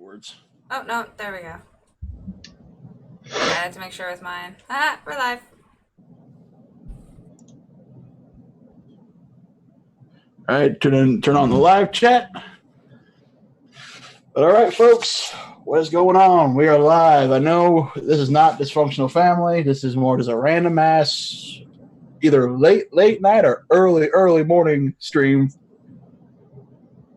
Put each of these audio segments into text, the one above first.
afterwards. Oh, no, there we go. Okay, I had to make sure it was mine. We're live. All right, turn on the live chat. But all right, folks, what is going on? We are live. I know this is not Dysfunctional Family. This is more just a random ass, either late night or early morning stream,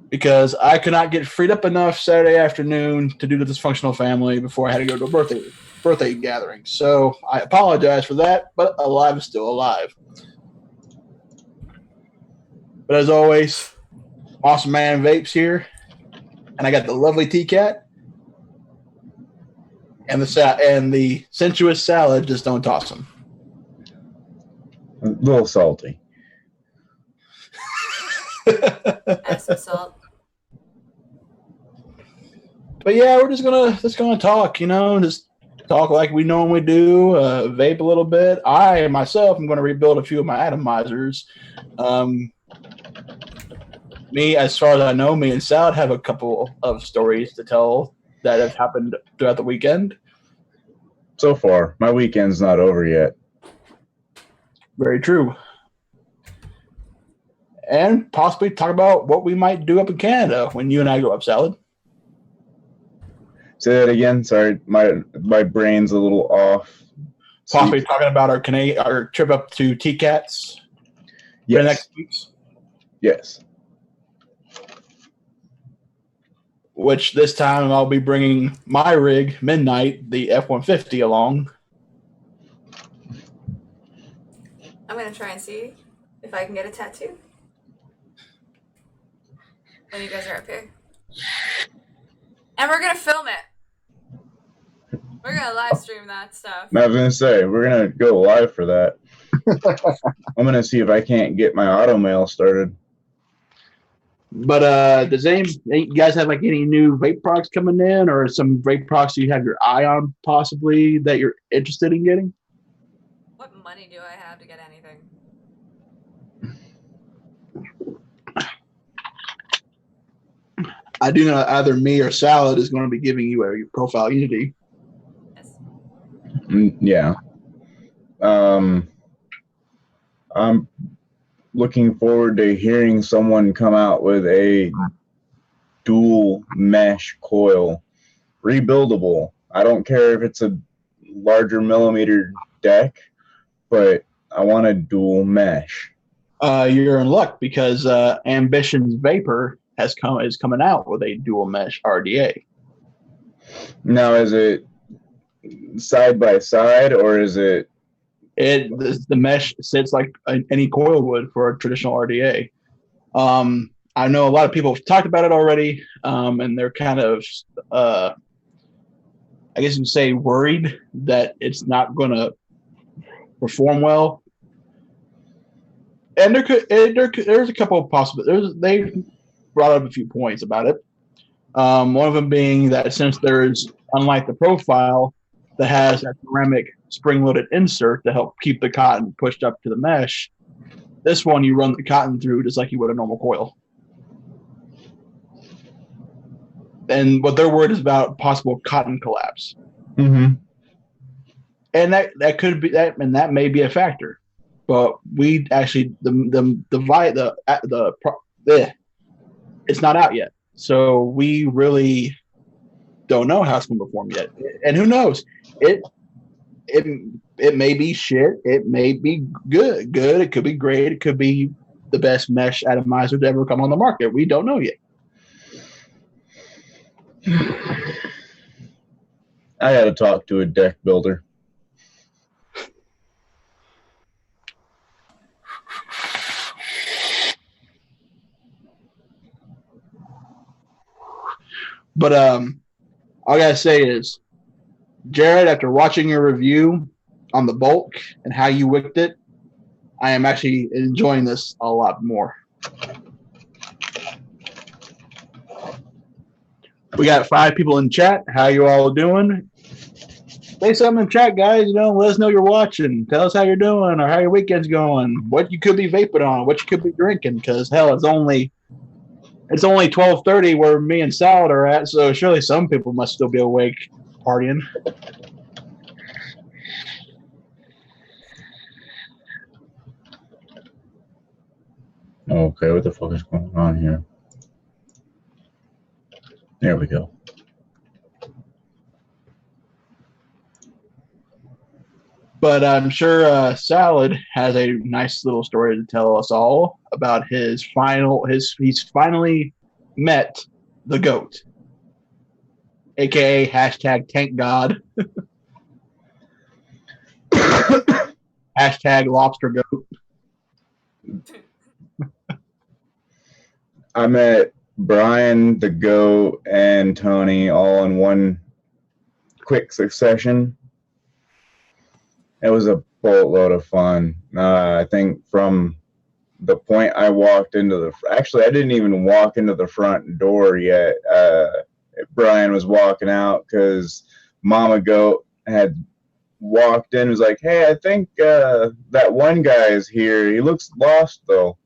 because I could not get freed up enough Saturday afternoon to do the Dysfunctional Family before I had to go to a birthday gathering. So I apologize for that, but alive is still alive. But as always, Monsterman Vapes here, and I got the lovely TKAT and the sensuous salad. Just don't toss them. A little salty. Add some salt. But yeah, we're just gonna talk. Just talk like we normally do. Vape a little bit. I myself am going to rebuild a few of my atomizers. Me, as far as I know, me and Salad have a couple of stories to tell that have happened throughout the weekend. So far, my weekend's not over yet. Very true. And possibly talk about what we might do up in Canada when you and I go up, Salad. Say that again. Sorry, my brain's a little off. Possibly talking about our trip up to TKAT's for next week's. Yes. Which this time I'll be bringing my rig, Midnight, the F-150, along. I'm going to try and see if I can get a tattoo when you guys are up here. And we're going to film it. We're going to live stream that stuff. I was going to say, we're going to go live for that. I'm going to see if I can't get my auto mail started. But does you guys have like any new vape products coming in, or some vape products you have your eye on possibly that you're interested in getting? What money do I have to get anything? I do know either me or Salad is going to be giving you a profile unity. Yes. Yeah. I'm looking forward to hearing someone come out with a dual mesh coil, rebuildable. I don't care if it's a larger millimeter deck, but I want a dual mesh. You're in luck because Ambition's Vapor is coming out with a dual mesh RDA. Now, is it side by side, or is it? The mesh sits like any coil would for a traditional RDA. I know a lot of people have talked about it already, and they're kind of, I guess you can say, worried that it's not going to perform well. And there's a couple of possibilities. They brought up a few points about it. One of them being that since there's, unlike the profile that has a ceramic spring-loaded insert to help keep the cotton pushed up to the mesh, this one you run the cotton through just like you would a normal coil. And what they're worried is about possible cotton collapse. Mm-hmm. And that could be that, and that may be a factor. But we actually it's not out yet, so we really don't know how it's going to perform yet. And who knows? It may be shit. It may be good. It could be great. It could be the best mesh atomizer to ever come on the market. We don't know yet. I got to talk to a deck builder. But all I gotta say is, Jared, after watching your review on the bulk and how you wicked it, I am actually enjoying this a lot more. We got 5 people in chat. How you all doing? Say something in chat, guys. Let us know you're watching. Tell us how you're doing or how your weekend's going. What you could be vaping on. What you could be drinking. Because hell, it's only It's only 12:30 where me and Salad are at, so surely some people must still be awake partying. Okay, what the fuck is going on here? There we go. But I'm sure Salad has a nice little story to tell us all about he's finally met the GOAT, aka hashtag Tank God, hashtag Lobster Goat. I met Brian, the GOAT, and Tony all in one quick succession. It was a boatload of fun. I think from the point I walked into actually, I didn't even walk into the front door yet. Brian was walking out because Mama Goat had walked in and was like, hey, I think that one guy is here. He looks lost, though.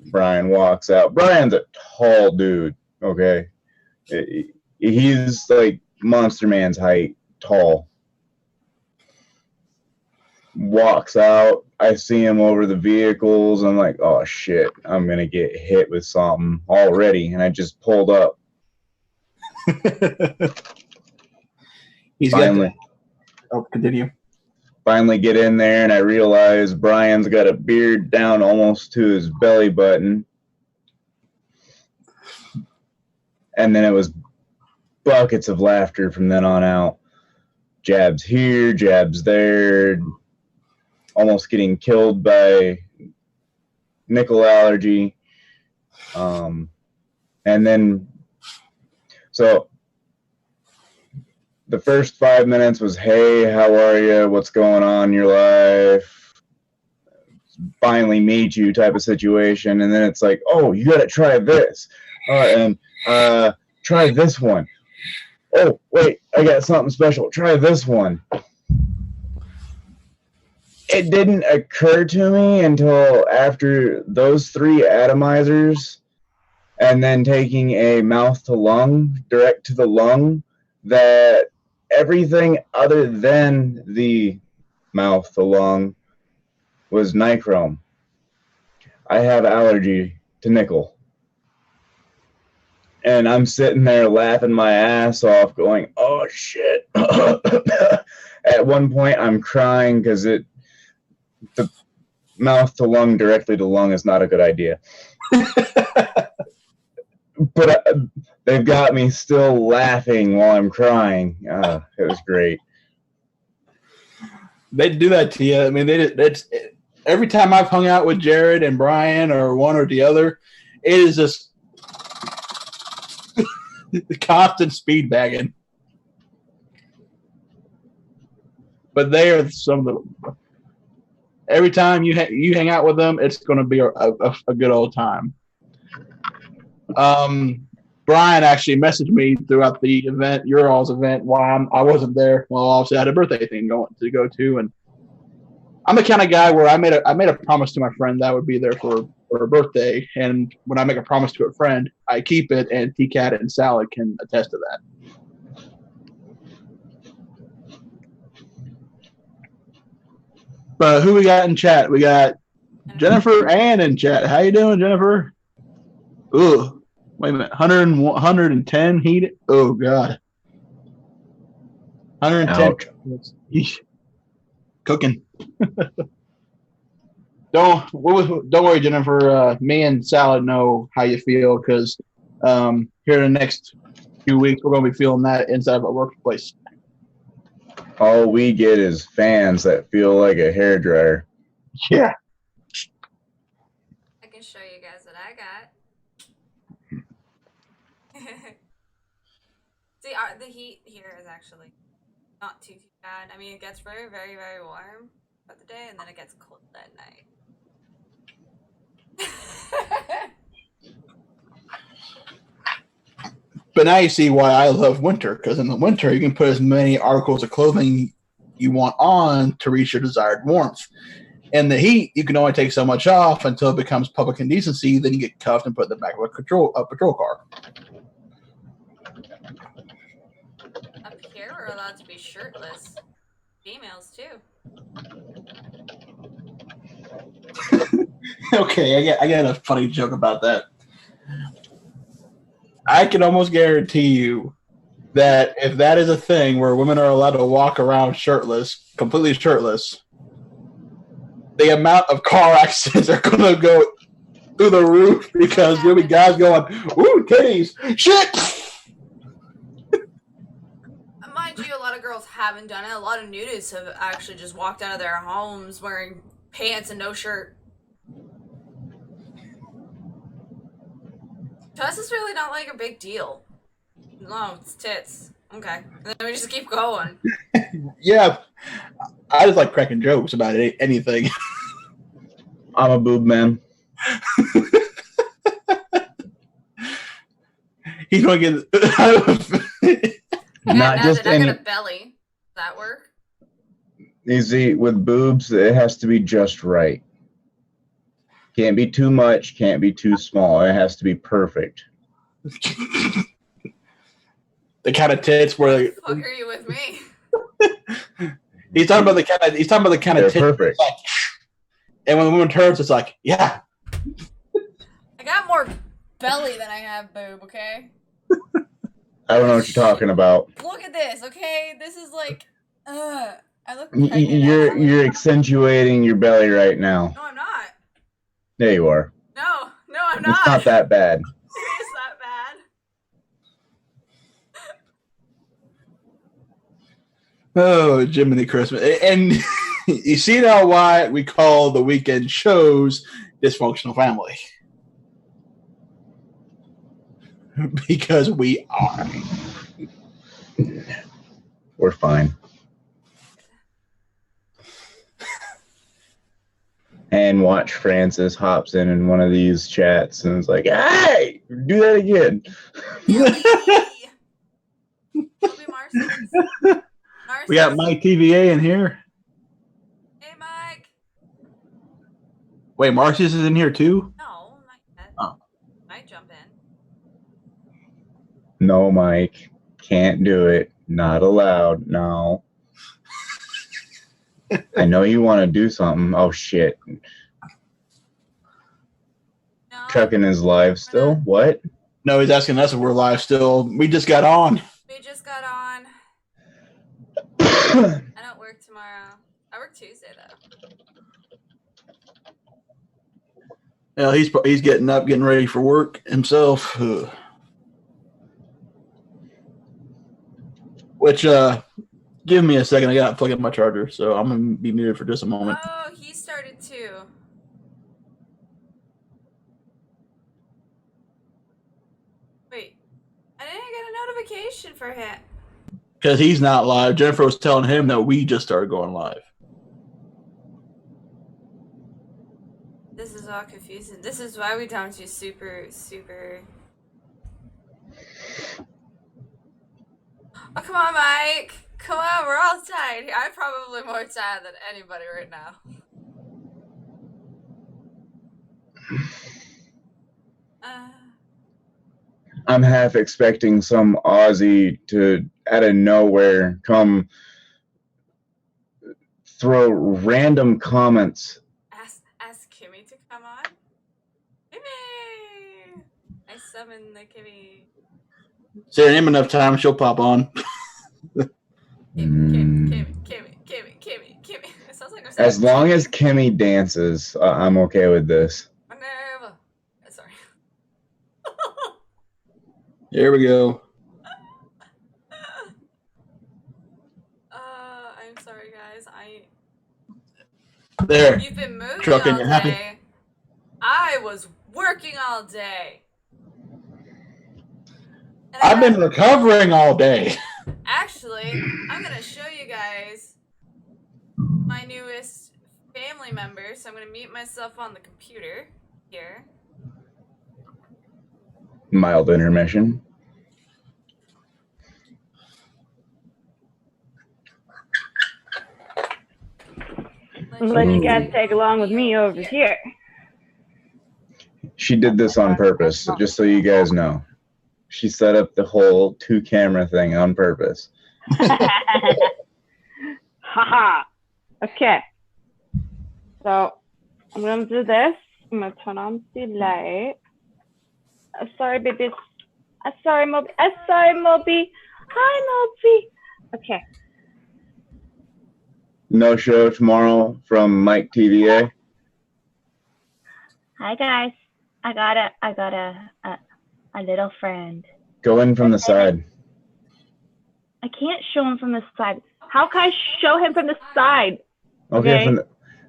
Brian walks out. Brian's a tall dude, okay? He's like Monsterman's height, tall. Walks out. I see him over the vehicles. I'm like, oh shit, I'm gonna get hit with something already. And I just pulled up. He's finally. Continue. Finally get in there, and I realize Brian's got a beard down almost to his belly button. And then it was buckets of laughter from then on out. Jabs here, jabs there. Almost getting killed by nickel allergy. And then, so the first 5 minutes was, hey, how are you? What's going on in your life? Finally meet you type of situation. And then it's like, oh, you got to try this. And try this one. Oh, wait, I got something special. Try this one. It didn't occur to me until after those 3 atomizers and then taking a mouth to lung, direct to the lung, that everything other than the mouth to lung was nichrome. I have allergy to nickel. And I'm sitting there laughing my ass off going, oh shit. At one point I'm crying because the mouth to lung directly to lung is not a good idea. But they've got me still laughing while I'm crying. It was great. They do that to you. I mean, every time I've hung out with Jared and Brian or one or the other, it is just constant speed bagging. But they are some of the. Every time you hang out with them, it's going to be a good old time. Brian actually messaged me throughout the event, your all's event, while I wasn't there. Well, obviously I had a birthday thing to go to, and I'm the kind of guy where I made a promise to my friend that I would be there for her birthday, and when I make a promise to a friend, I keep it, and TKAT and Salad can attest to that. But who we got in chat? We got Jennifer Ann in chat. How you doing, Jennifer? Ooh, wait a minute. 110 heat. Oh God. 110. Cooking. Don't worry, Jennifer. Me and Salad know how you feel because here in the next few weeks we're going to be feeling that inside of our workplace. All we get is fans that feel like a hairdryer. Yeah. I can show you guys what I got. See, the heat here is actually not too bad. I mean, it gets very, very, very warm throughout the day, and then it gets cold at night. But now you see why I love winter, because in the winter you can put as many articles of clothing you want on to reach your desired warmth. In the heat, you can only take so much off until it becomes public indecency. Then you get cuffed and put in the back of a patrol car. Up here, we're allowed to be shirtless. Females too. Okay, I get a funny joke about that. I can almost guarantee you that if that is a thing where women are allowed to walk around shirtless, completely shirtless, the amount of car accidents are going to go through the roof because there'll be guys going, "Ooh, titties, shit." Mind you, a lot of girls haven't done it. A lot of nudists have actually just walked out of their homes wearing pants and no shirt. To us, it's really not like a big deal. No, it's tits. Okay. And then we just keep going. Yeah. I just like cracking jokes about anything. I'm a boob man. He's going to get... Not just I any... got a belly. Does that work? You see, with boobs, it has to be just right. Can't be too much, can't be too small. It has to be perfect. The kind of tits where... What the fuck are you with me? He's talking about the kind of tits. Perfect. Like, and when the woman turns, it's like, yeah. I got more belly than I have boob, okay? I don't know what you're talking about. Look at this, okay? This is like, I look You're accentuating your belly right now. No, I'm not. There you are. No, I'm not. It's not that bad. It is that bad. Oh, Jiminy Christmas. And you see now why we call the weekend shows Dysfunctional Family. Because we are. We're fine. And watch Francis hops in one of these chats and is like, "Hey, do that again." We got Mike TVA in here. Hey, Mike. Wait, Marcius is in here too? No, not yet. Oh. Might jump in. No, Mike. Can't do it. Not allowed. No. I know you want to do something. Oh, shit. No. Trucking is live still? What? No, he's asking us if we're live still. We just got on. We just got on. I don't work tomorrow. I work Tuesday, though. Yeah, he's getting up, getting ready for work himself. Which, give me a second. I got to plug in my charger, so I'm going to be muted for just a moment. Oh, he started too. Wait, I didn't get a notification for him. Because he's not live. Jennifer was telling him that we just started going live. This is all confusing. This is why we don't do super. Oh, come on, Mike. Come on, we're all tired here. I'm probably more tired than anybody right now. I'm half expecting some Aussie to, out of nowhere, come throw random comments. Ask Kimmy to come on. Kimmy! I summon the Kimmy. Say her name enough time, she'll pop on. Kimmy. It sounds like I'm saying As long as Kimmy dances, I'm okay with this. Minerva. Sorry. Here we go. I'm sorry, guys. There. You've been moving Trucking, all you happy? day. I was working all day. And I've been recovering all day. Actually, I'm gonna show you guys my newest family member. So I'm gonna mute myself on the computer here. Mild intermission. Unless you guys tag along with me over here. She did this on purpose, so just so you guys know. She set up the whole 2-camera thing on purpose. Haha. Okay. So I'm gonna do this. I'm gonna turn on the light. Sorry, baby. Sorry, Moby. Sorry, Moby. Hi, Moby. Okay. No show tomorrow from Mike TVA. Hi, guys. I got a little friend. Go in from the side. I can't show him from the side. How can I show him from the side? Okay.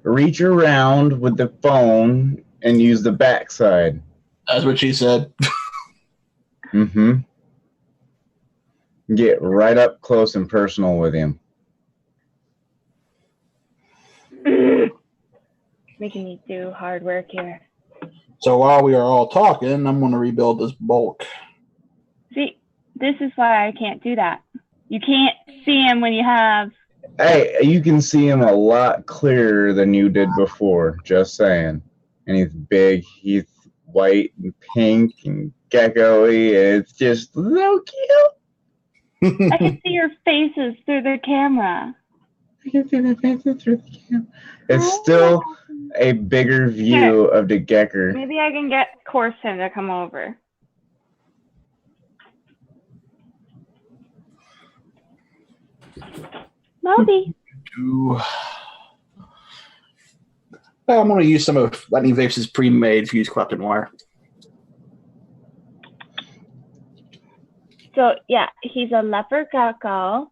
Reach around with the phone and use the back side. That's what she said. Mm-hmm. Get right up close and personal with him. Making me do hard work here. So while we are all talking, I'm going to rebuild this bulk. See, this is why I can't do that. You can't see him when you have... Hey, you can see him a lot clearer than you did before, just saying. And he's big, he's white and pink and gecko-y, and it's just so cute. I can see your faces through the camera. I can see the faces through the camera. It's still a bigger view of the gecker. Maybe I can get Corson to come over. Moby. I'm going to use some of Lightning Vapes' pre-made fused Clapton wire. So yeah, he's a leopard gecko,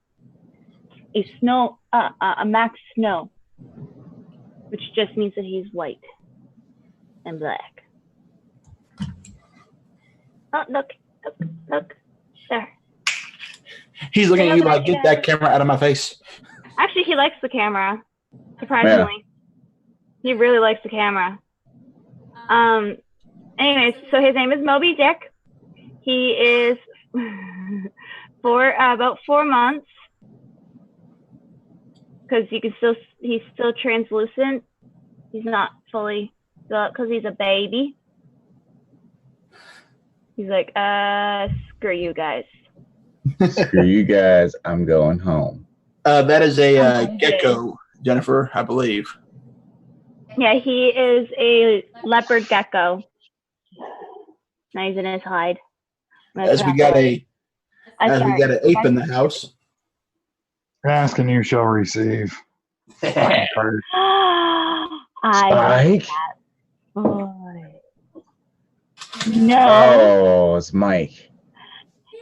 a max snow, which just means that he's white and black. Oh, look, there. He's looking at you like, get that camera out of my face. Actually, he likes the camera, surprisingly. Yeah. He really likes the camera. Anyways, so his name is Moby Dick. He is for about 4 months, because he's still translucent. He's not fully built because he's a baby. He's like, screw you guys. Screw you guys, I'm going home. That is a gecko, Jennifer, I believe. Yeah, he is a leopard gecko. Now he's in his hide. As we got an ape in the house. Ask and you shall receive. I Spike? Boy. No. Oh, it's Mike.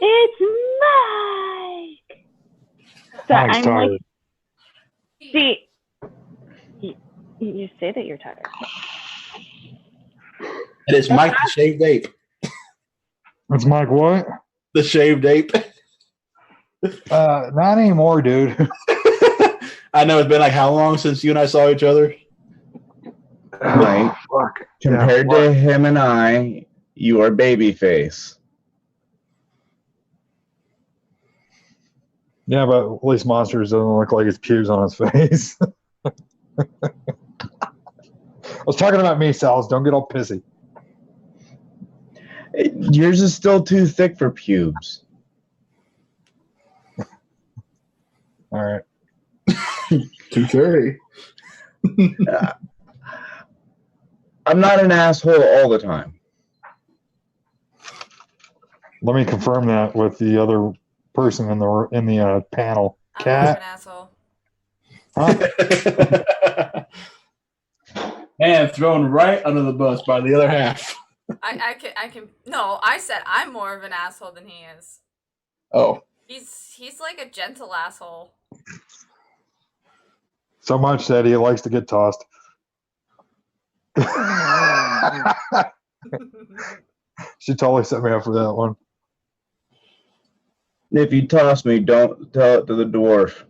It's Mike. So Mike's I'm tired. like, see, you say that you're tired. It is Mike the shaved ape. It's Mike what? The shaved ape. Not anymore, dude. I know it's been like how long since you and I saw each other? Mike, compared to him and I, you are babyface. Yeah, but at least Monsters doesn't look like his pubes on his face. I was talking about me, Sal's. Don't get all pissy. Yours is still too thick for pubes. All right. Too scary. I'm not an asshole all the time. Let me confirm that with the other person in the panel. I'm Cat. an asshole. Huh? And thrown right under the bus by the other half. I can. No, I said I'm more of an asshole than he is. Oh. He's like a gentle asshole. So much that he likes to get tossed. She totally set me up for that one. If you toss me, don't tell it to the dwarf.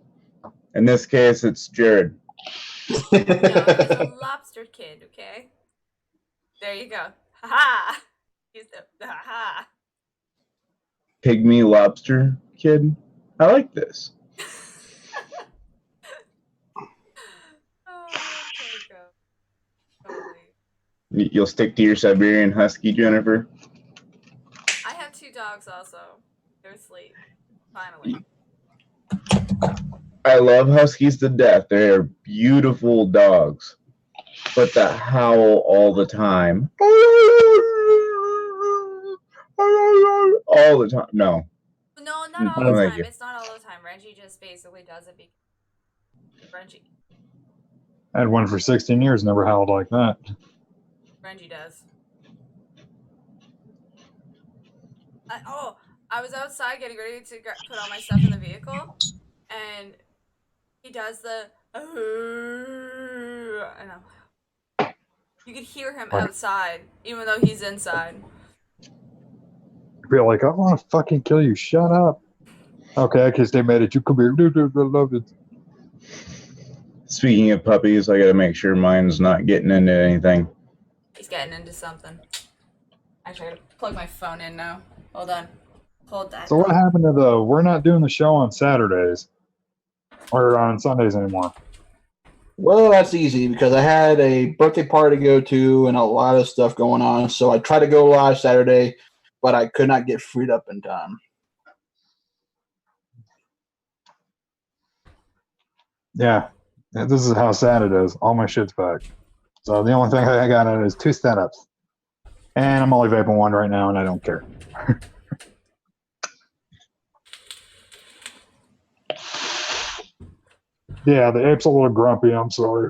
In this case, it's Jared. No, he's a lobster kid, okay? There you go. Ha-ha! He's the ha-ha. Pygmy lobster kid. I like this. Oh, You'll stick to your Siberian Husky, Jennifer? I have 2 dogs also. They're asleep. Finally. I love Huskies to death. They're beautiful dogs. But the howl all the time. All the time. No. No, not all No, the thank time. you. It's not all the time. Reggie just basically does it because Reggie I had one for 16 years, never howled like that. does. I was outside getting ready to put all my stuff in the vehicle, and he does the I know. You could hear him outside, even though he's inside. I feel like, I want to fucking kill you. Shut up. Okay, I can stay mad at you. Come here. I love it. Speaking of puppies, I gotta make sure mine's not getting into anything. He's getting into something. Actually, I gotta plug my phone in now. Hold on. Hold that. So what happened to we're not doing the show on Saturdays or on Sundays anymore? Well, that's easy because I had a birthday party to go to and a lot of stuff going on. So I tried to go live Saturday, but I could not get freed up in time. Yeah, this is how sad it is. All my shit's back. So the only thing I got out is 2 stand-ups. And I'm only vaping 1 right now, and I don't care. Yeah, the ape's a little grumpy. I'm sorry.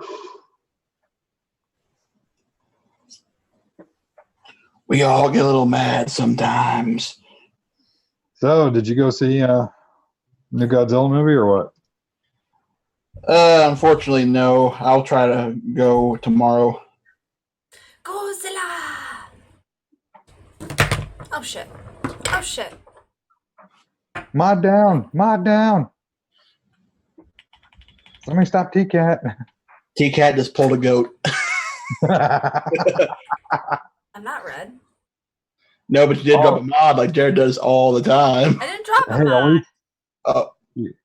We all get a little mad sometimes. So, did you go see new Godzilla movie or what? Unfortunately, no. I'll try to go tomorrow. Godzilla! Oh shit. Oh shit. Mod down. Mod down. Let me stop TKAT. TKAT just pulled a goat. I'm not red. No, but you did drop a mod like Jared does all the time. I didn't drop a Hey, mod.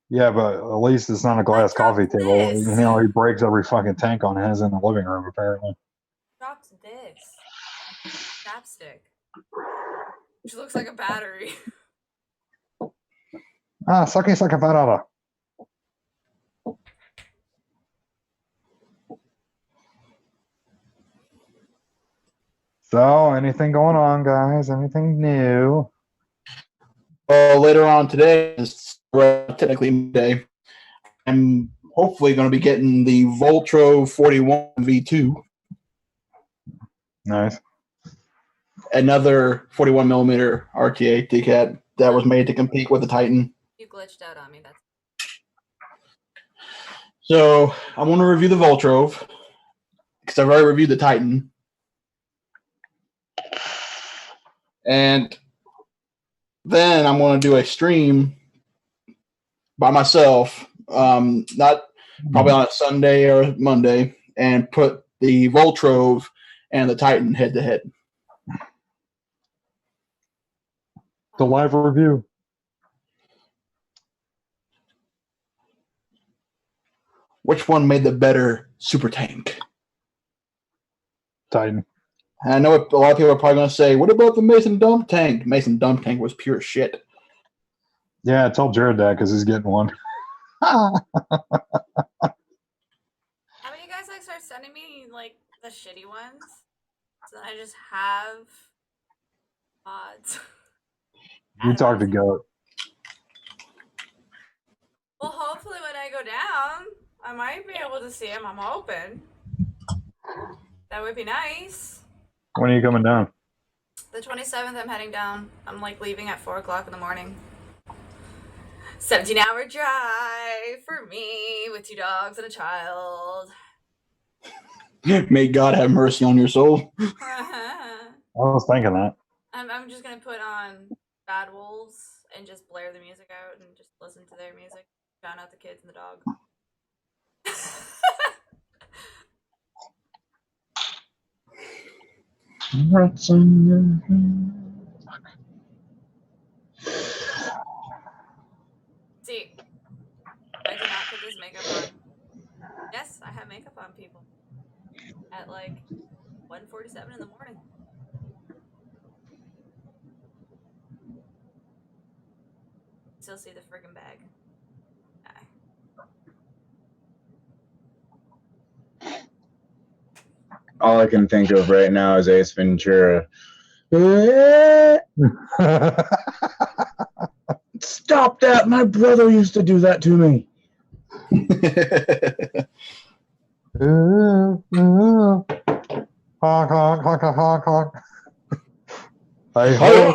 yeah, but at least it's not a glass coffee table. this. You know, he breaks every fucking tank on his in the living room, apparently. Dropped this. Chapstick. Which looks like a battery. Sucky parada. So, anything going on, guys? Anything new? Later on today is technically Monday. I'm hopefully going to be getting the Voltro 41 V2. Nice. Another 41 millimeter RTA TKAT that was made to compete with the Titan. You glitched out on me. That's So I want to review the Voltro because I've already reviewed the Titan. And then I'm going to do a stream by myself, not probably on a Sunday or Monday, and put the Voltro and the Titan head to head. The live review. Which one made the better super tank? Titan. And I know a lot of people are probably going to say, what about the Mason Dump Tank? Mason Dump Tank was pure shit. Yeah, tell Jared that because he's getting one. How about you guys start sending me the shitty ones? So that I just have mods. You talk to Goat. Well, hopefully when I go down, I might be able to see him. I'm hoping. That would be nice. When are you coming down? The 27th, I'm heading down. I'm leaving at 4 o'clock in the morning. 17-hour drive for me with 2 dogs and a child. May God have mercy on your soul. I was thinking that. I'm just going to put on Bad Wolves and just blare the music out and just listen to their music. Drown out the kids and the dog. What's in your hand? See, I did not put this makeup on. Yes, I have makeup on, people. At 1:47 in the morning. Still see the friggin' bag. All I can think of right now is Ace Ventura. Stop that! My brother used to do that to me. Honk, honk, honk, honk, honk. Hey, Hey,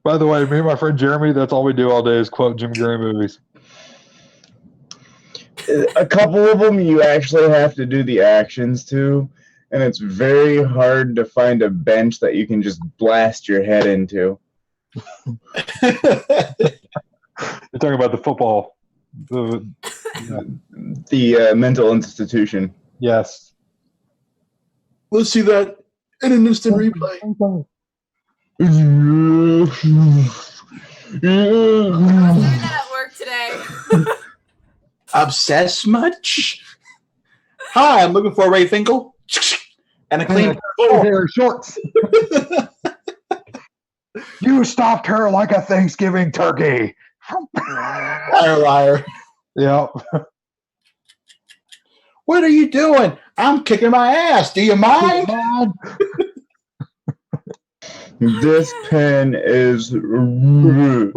By the way, me and my friend Jeremy, that's all we do all day is quote Jim Carrey movies. A couple of them you actually have to do the actions to, and it's very hard to find a bench that you can just blast your head into. You're talking about the football. The mental institution. Yes. Let's see that in an instant replay. I was doing that at work today. Obsessed much? Hi, I'm looking for a Ray Finkel and a clean pair of shorts. You stopped her like a Thanksgiving turkey. liar, liar. Yep. What are you doing? I'm kicking my ass. Do you mind? This pen is blue.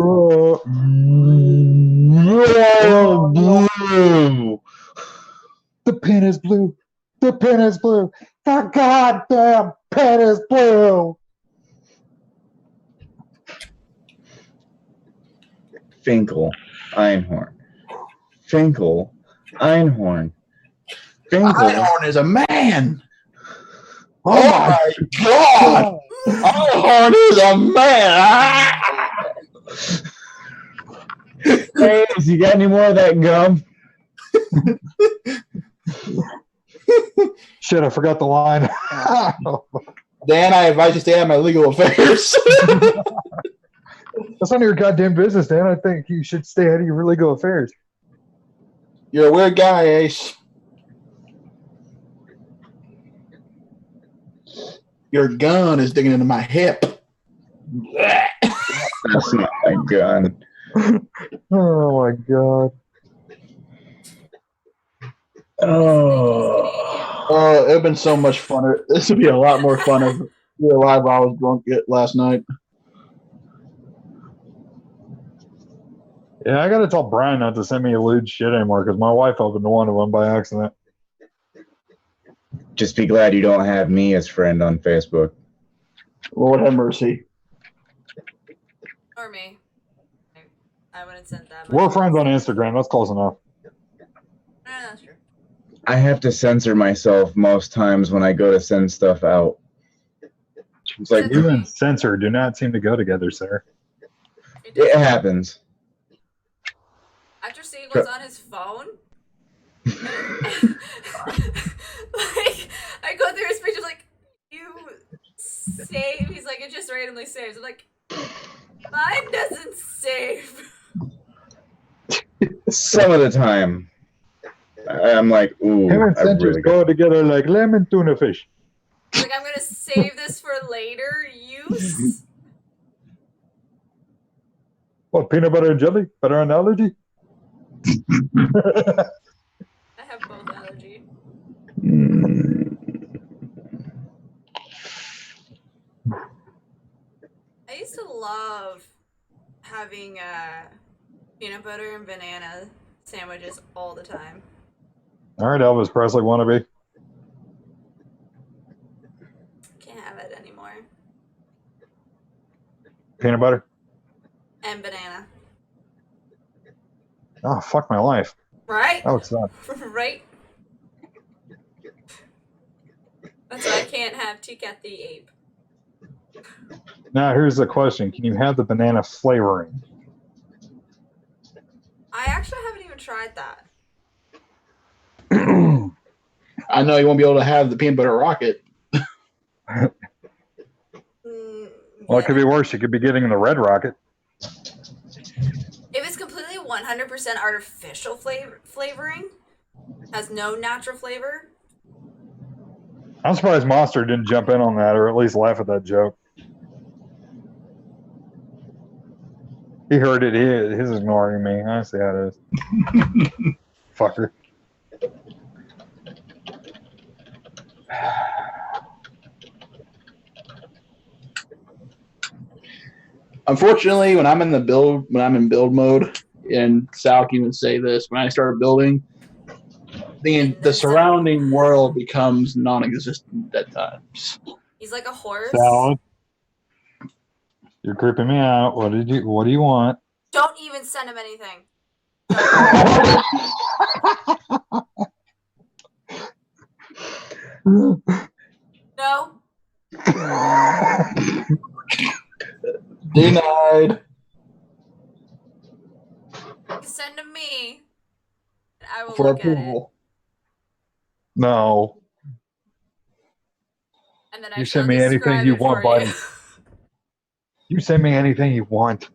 The pen is blue. The pen is blue. The goddamn pen is blue. Finkel, Einhorn. Finkel, Einhorn. Finkel. Einhorn is a man. Oh my God. Einhorn is a man. Hey, you got any more of that gum? Shit, I forgot the line. Dan, I advise you stay out of my legal affairs. That's none of your goddamn business, Dan. I think you should stay out of your legal affairs. You're a weird guy, Ace. Your gun is digging into my hip. That's not a gun. Oh my God. Oh, It'd been so much fun. This would be a lot more fun if we were live while I was drunk last night. Yeah, I gotta tell Brian not to send me lewd shit anymore because my wife opened one of them by accident. just be glad you don't have me as friend on Facebook. Lord have mercy. Or me. I wouldn't send that. We're friends on Instagram. That's close enough. That's true. I have to censor myself most times when I go to send stuff out. It's like, You and censor do not seem to go together, sir. it happens. After seeing what's on his phone, like, I go through his pictures, like, you save. He's like, it just randomly saves. I'm like, mine doesn't save. Some of the time, I'm like, ooh. Him and censors go together like lemon tuna fish. Like, I'm gonna save this for later use. What, peanut butter and jelly? Better analogy? I have both allergy. I used to love having peanut butter and banana sandwiches all the time. All right, Elvis Presley wannabe. Can't have it anymore. Peanut butter? And banana. Oh, fuck my life. Right? Oh, it's not. Right? That's why I can't have TKAT the ape. Now, here's the question. Can you have the banana flavoring? I actually haven't even tried that. I know you won't be able to have the peanut butter rocket. Well, it could be worse. You could be getting the red rocket. If it's completely 100% artificial flavoring, has no natural flavor. I'm surprised Monster didn't jump in on that or at least laugh at that joke. He heard it. He's ignoring me. I see how it is. Fucker. Unfortunately, when I'm in build mode, and Sal can even say this, when I start building, the surrounding world becomes non-existent at times. He's like a horse. Salad. You're creeping me out. What do you want? Don't even send him anything. No. Denied. Send him me. And I will For look approval. No. At it. And then I You shall send me anything describe you it want, for buddy. you. You send me anything you want.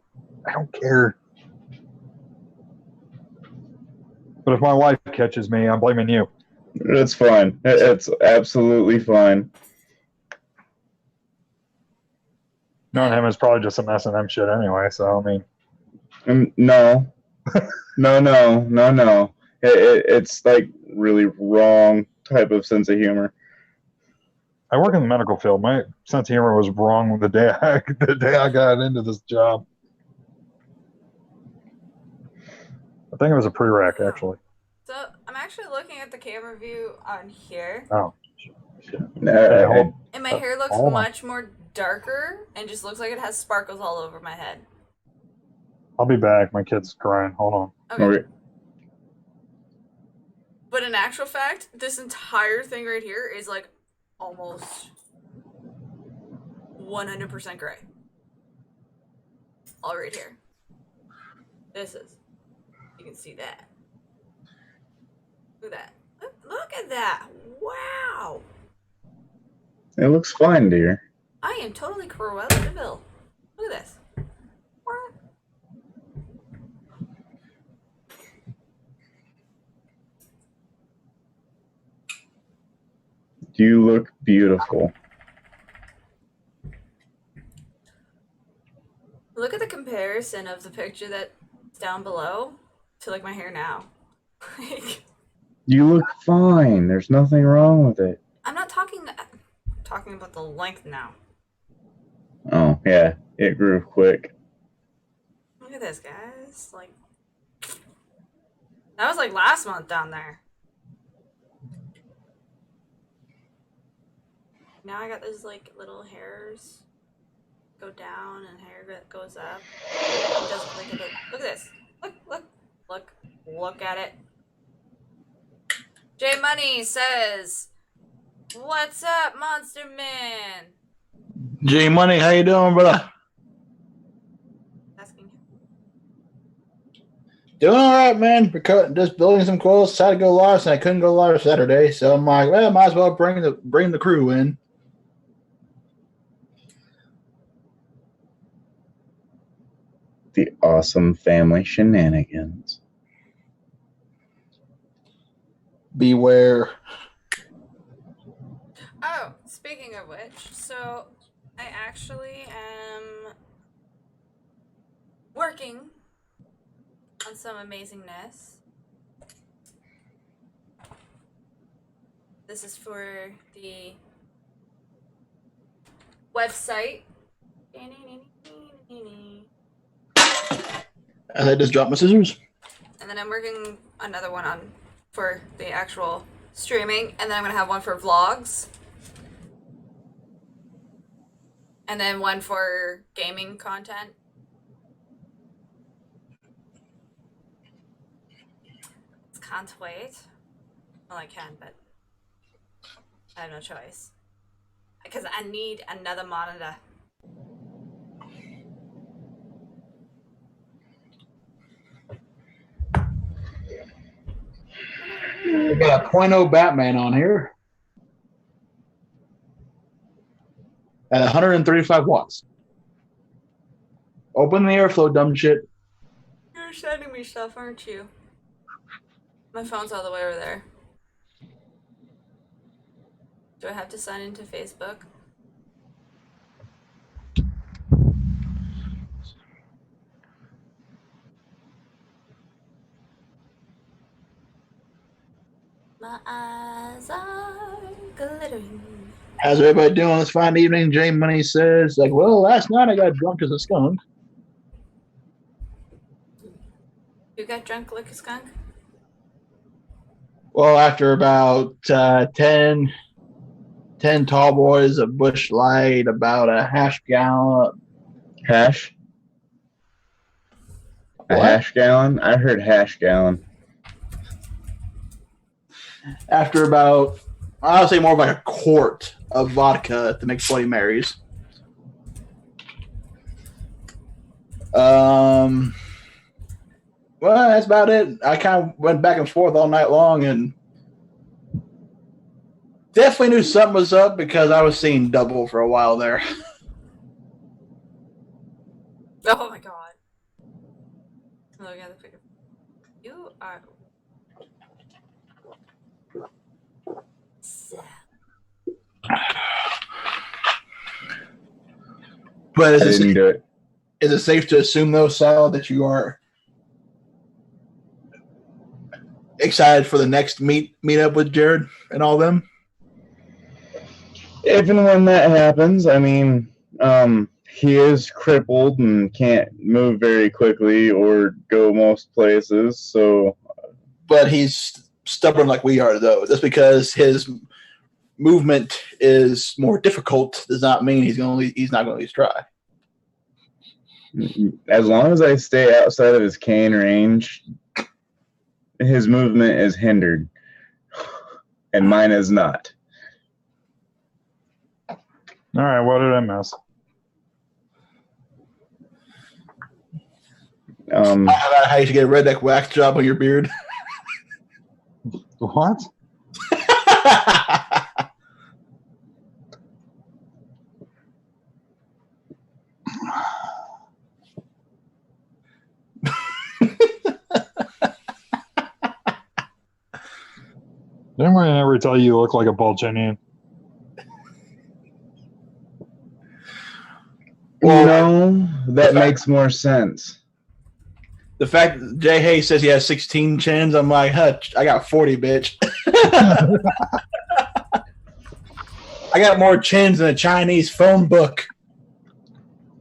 I don't care. But if my wife catches me, I'm blaming you. It's fine. It's absolutely fine. Knowing him is probably just some S&M shit anyway, so I mean. No. No. It's like really wrong type of sense of humor. I work in the medical field. My sense of humor was wrong the day I got into this job. I think it was a prereq, actually. So I'm actually looking at the camera view on here. Oh, shit. And my hair looks much more darker and just looks like it has sparkles all over my head. I'll be back. My kid's crying. Hold on. Okay. But in actual fact, this entire thing right here is like almost 100% gray. All right here. This is. You can see that. Look at that. Look at that. Wow. It looks fine, dear. I am totally Cruella de Vil. Look at this. You look beautiful. Look at the comparison of the picture that's down below to like my hair now. You look fine. There's nothing wrong with it. I'm not talking about the length now. Oh, yeah. It grew quick. Look at this, guys. Like, that was like last month down there. Now I got those like little hairs go down and hair goes up. It doesn't look at it. Look at this. Look at it. J Money says, "What's up, Monsterman?" J Money, how you doing, brother? Asking him. Doing all right, man. Just building some coils. Decided to go live, and I couldn't go live Saturday, so I'm like, well, might as well bring the crew in. The awesome family shenanigans. Beware. Oh, speaking of which, so I actually am working on some amazingness. This is for the website. And I just dropped my scissors. And then I'm working another one on for the actual streaming, and then I'm gonna have one for vlogs. And then one for gaming content. Can't wait. Well, I can, but I have no choice. Because I need another monitor. We got a 0.0 Batman on here at 135 watts. Open the airflow, dumb shit. You're sending me stuff, aren't you? My phone's all the way over there. Do I have to sign into Facebook? My eyes are glittering. How's everybody doing this fine evening? Jay Money says, like, well, last night I got drunk as a skunk. You got drunk like a skunk? Well, after about 10 tall boys, a Bush Light, about a hash gallon. Hash? A What? hash gallon? I heard hash gallon. After about, I would say more of like a quart of vodka to make Bloody Marys. Well, that's about it. I kind of went back and forth all night long and definitely knew something was up because I was seeing double for a while there. Oh my god. I'm looking at the picture. You are sad. But I didn't do it. is it safe to assume, though, Sal, that you are excited for the next meet up with Jared and all them? If and when that happens, I mean, he is crippled and can't move very quickly or go most places, so... But he's stubborn like we are, though. Just because his movement is more difficult does not mean he's not going to at least try. As long as I stay outside of his cane range, his movement is hindered, and mine is not. All right, what did I miss? How you should get a redneck wax job on your beard? What? Didn't anybody ever tell you look like a Balchinian? No, that makes more sense. The fact that Jay Hayes says he has 16 chins, I'm like, hutch, I got 40, bitch. I got more chins than a Chinese phone book.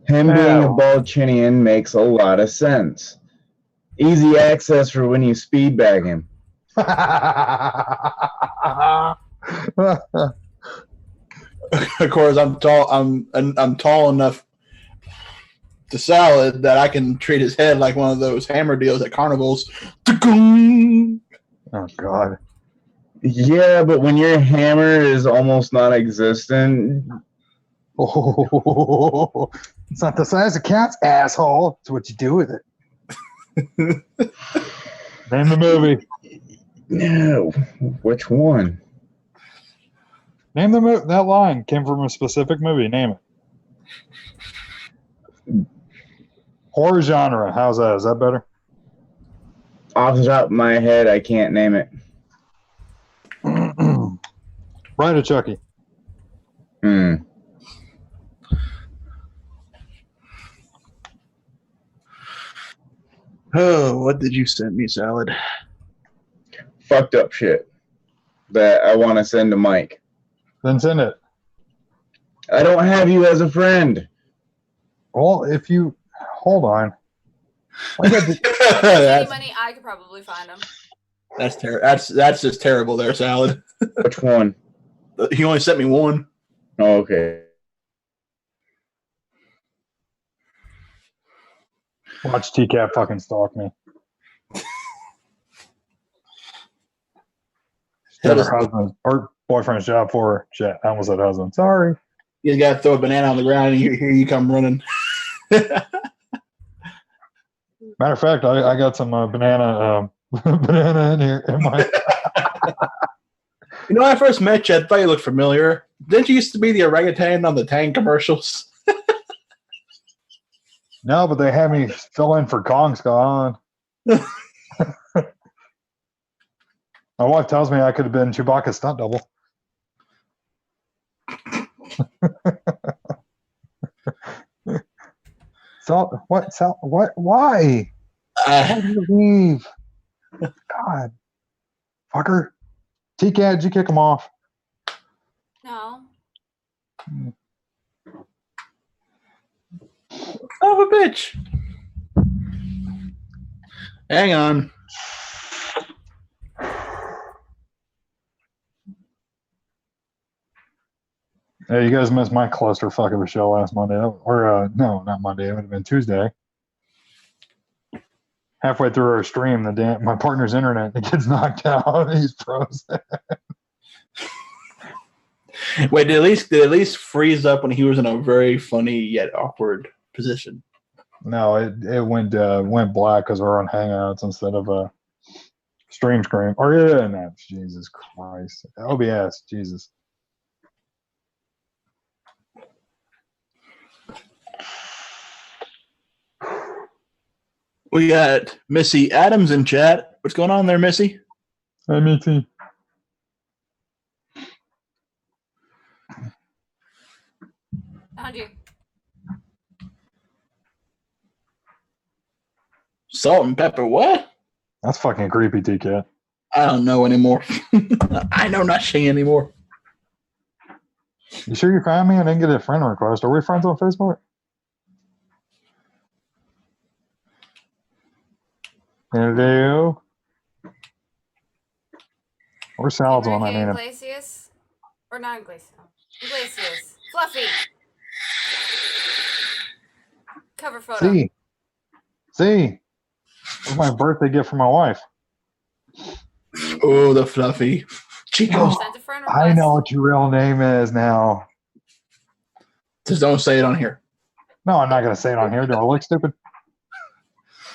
Him being a Balchinian makes a lot of sense. Easy access for when you speed bag him. Of course, I'm tall. I'm tall enough to Salad that I can treat his head like one of those hammer deals at carnivals. Oh God. Yeah, but when your hammer is almost non-existent, Oh, it's not the size of cat's asshole. It's what you do with it. Name the movie. no. Which one? Name the movie. That line came from a specific movie. Name it. Horror genre. How's that? Is that better? Off the top of my head, I can't name it. Bride of Chucky. Oh, what did you send me, Salad? Fucked up shit that I want to send to Mike. Then send it. I don't have you as a friend. Well, if you hold on. I got the, Any money, I could probably find them. That's terrible. That's just terrible, there, Salad. Which one? He only sent me one. Oh, okay. watch TKAT fucking stalk me. Did her husband or boyfriend's job for her. Shit, I almost said husband. Sorry. You just gotta throw a banana on the ground and here you come running. Matter of fact, I got some banana in here in my. You know, when I first met you, I thought you looked familiar. Didn't you used to be the orangutan on the Tang commercials? No, but they had me fill in for Kong Skull. My wife tells me I could have been Chewbacca's stunt double. What? Why? Why did you leave? God. Fucker. TKAT, did you kick him off? No. Oh, a bitch. Hang on. Hey, you guys missed my clusterfuck of a show last Monday. Or, no, not Monday. It would have been Tuesday. Halfway through our stream, my partner's internet gets knocked out. He's frozen. Wait, did it at least freeze up when he was in a very funny yet awkward position? No, it went black because we're on Hangouts instead of a stream screen. Or yeah, no, Jesus Christ, OBS, Jesus. We got Missy Adams in chat. What's going on there, Missy? Hey, Missy. Found you. Salt and pepper, what? That's fucking creepy, TKAT. I don't know anymore. I know nothing anymore. You sure you found me? I didn't get a friend request. Are we friends on Facebook? Hello? Where's Sal's on? I need him. Iglesias? Or not Iglesias. Iglesias. Fluffy. Cover photo. See? What's my birthday gift for my wife? Oh, the Fluffy. Chico. Sent a friend request. I know what your real name is now. Just don't say it on here. No, I'm not going to say it on here. Do I look stupid?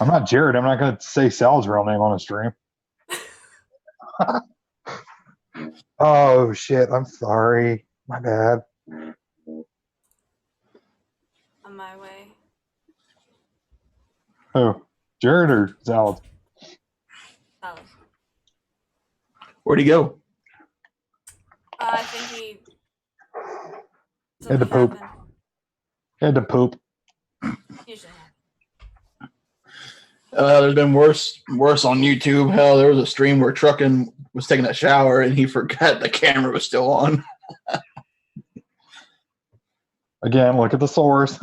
I'm not Jared. I'm not going to say Sal's real name on a stream. Oh, shit. I'm sorry. My bad. On my way. Who? Jared or Sal? Salad. Where'd he go? I think he Had to poop. happened. Had to poop. Usually happens. There's been worse on YouTube. Hell, there was a stream where Truckin was taking a shower and he forgot the camera was still on. Again, look at the source.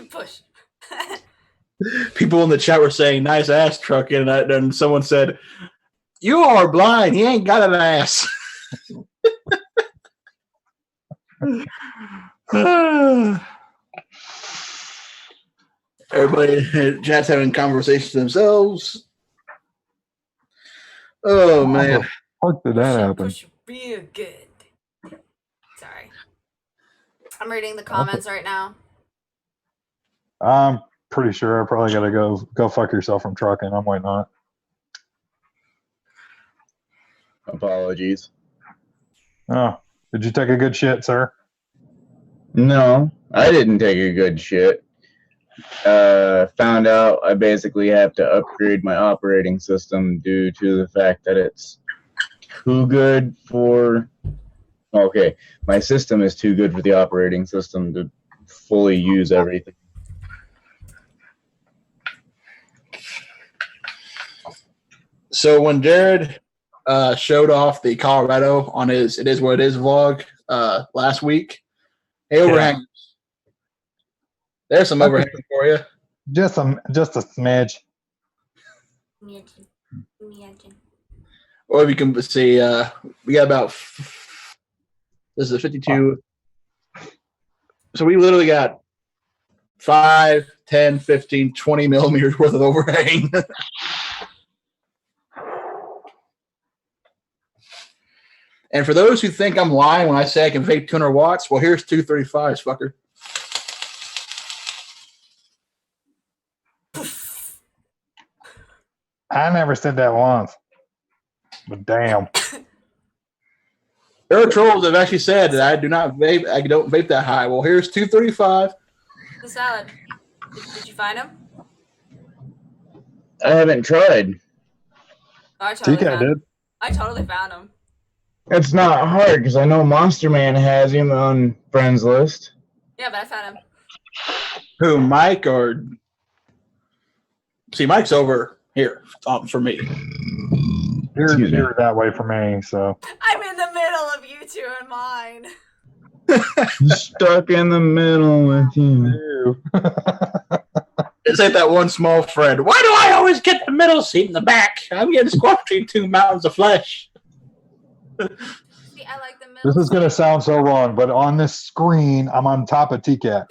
Push. People in the chat were saying, nice ass, Truckin. And then someone said, you are blind. He ain't got an ass. Everybody in chat's having conversations themselves. Oh, man. How did that happen? Push real good. Sorry. I'm reading the comments right now. I'm pretty sure I probably got to go fuck yourself from trucking. I'm waiting on it. Apologies. Oh, did you take a good shit, sir? No, I didn't take a good shit. Found out I basically have to upgrade my operating system due to the fact that it's too good for... Okay, my system is too good for the operating system to fully use everything. So when Jared showed off the Colorado on his It Is What It Is vlog last week, hey, overhang. There's some overhang for you. Just a smidge. Or if you can see, we got about, this is a 52. So we literally got 5, 10, 15, 20 millimeters worth of overhang. And for those who think I'm lying when I say I can vape 200 watts, well, here's 235s, fucker. I never said that once. But damn. There are trolls that have actually said that I do not vape. I don't vape that high. Well, here's 235. The salad. Did you find him? I haven't tried. Oh, I totally TK found did. him. I totally found him. It's not hard because I know Monsterman has him on friends list. Yeah, but I found him. Who, Mike or? See, Mike's over here for me. You're that way for me, so. I'm in the middle of you two and mine. Stuck in the middle with you. It's like that one small friend. Why do I always get the middle seat in the back? I'm getting squashed between two mountains of flesh. See, I like the middle. This is going to sound so wrong, but on this screen, I'm on top of TKAT.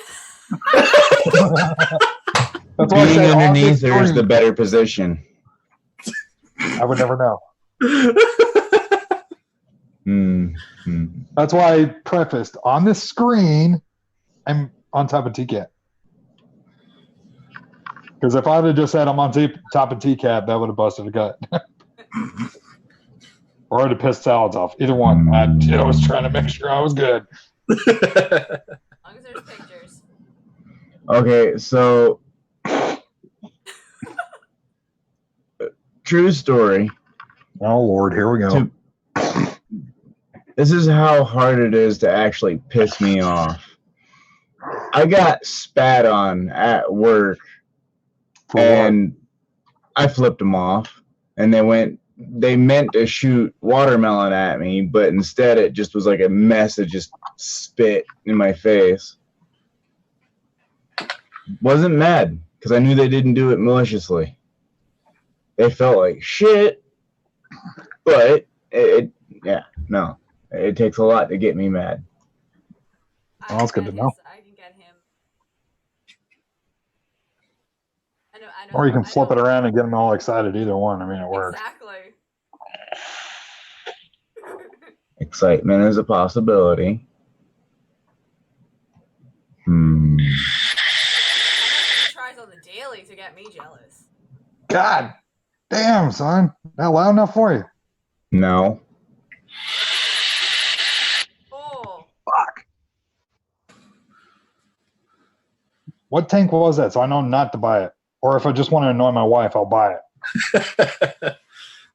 That's why I Being say on underneath this her is screen. the better position. I would never know. Mm-hmm. That's why I prefaced on this screen, I'm on top of TKAT. Because if I'd have just said I'm on top of TKAT, that would have busted a gut. Or I'd have pissed salads off. Either one. I was trying to make sure I was good. As long as there's pictures. Okay, so true story. Oh, Lord, here we go. This is how hard it is to actually piss me off. I got spat on at work, and I flipped them off, and they meant to shoot watermelon at me, but instead it just was like a mess of just spit in my face. Wasn't mad, because I knew they didn't do it maliciously. They felt like shit, but it takes a lot to get me mad. Well, that's good to know. I can get him. I know. Or you can flip it around and get them all excited. Either one. I mean, it works. Exactly. Excitement is a possibility. He tries on the daily to get me jealous. God damn, son. That loud enough for you? No. Oh. Fuck. What tank was that? So I know not to buy it. Or if I just want to annoy my wife, I'll buy it.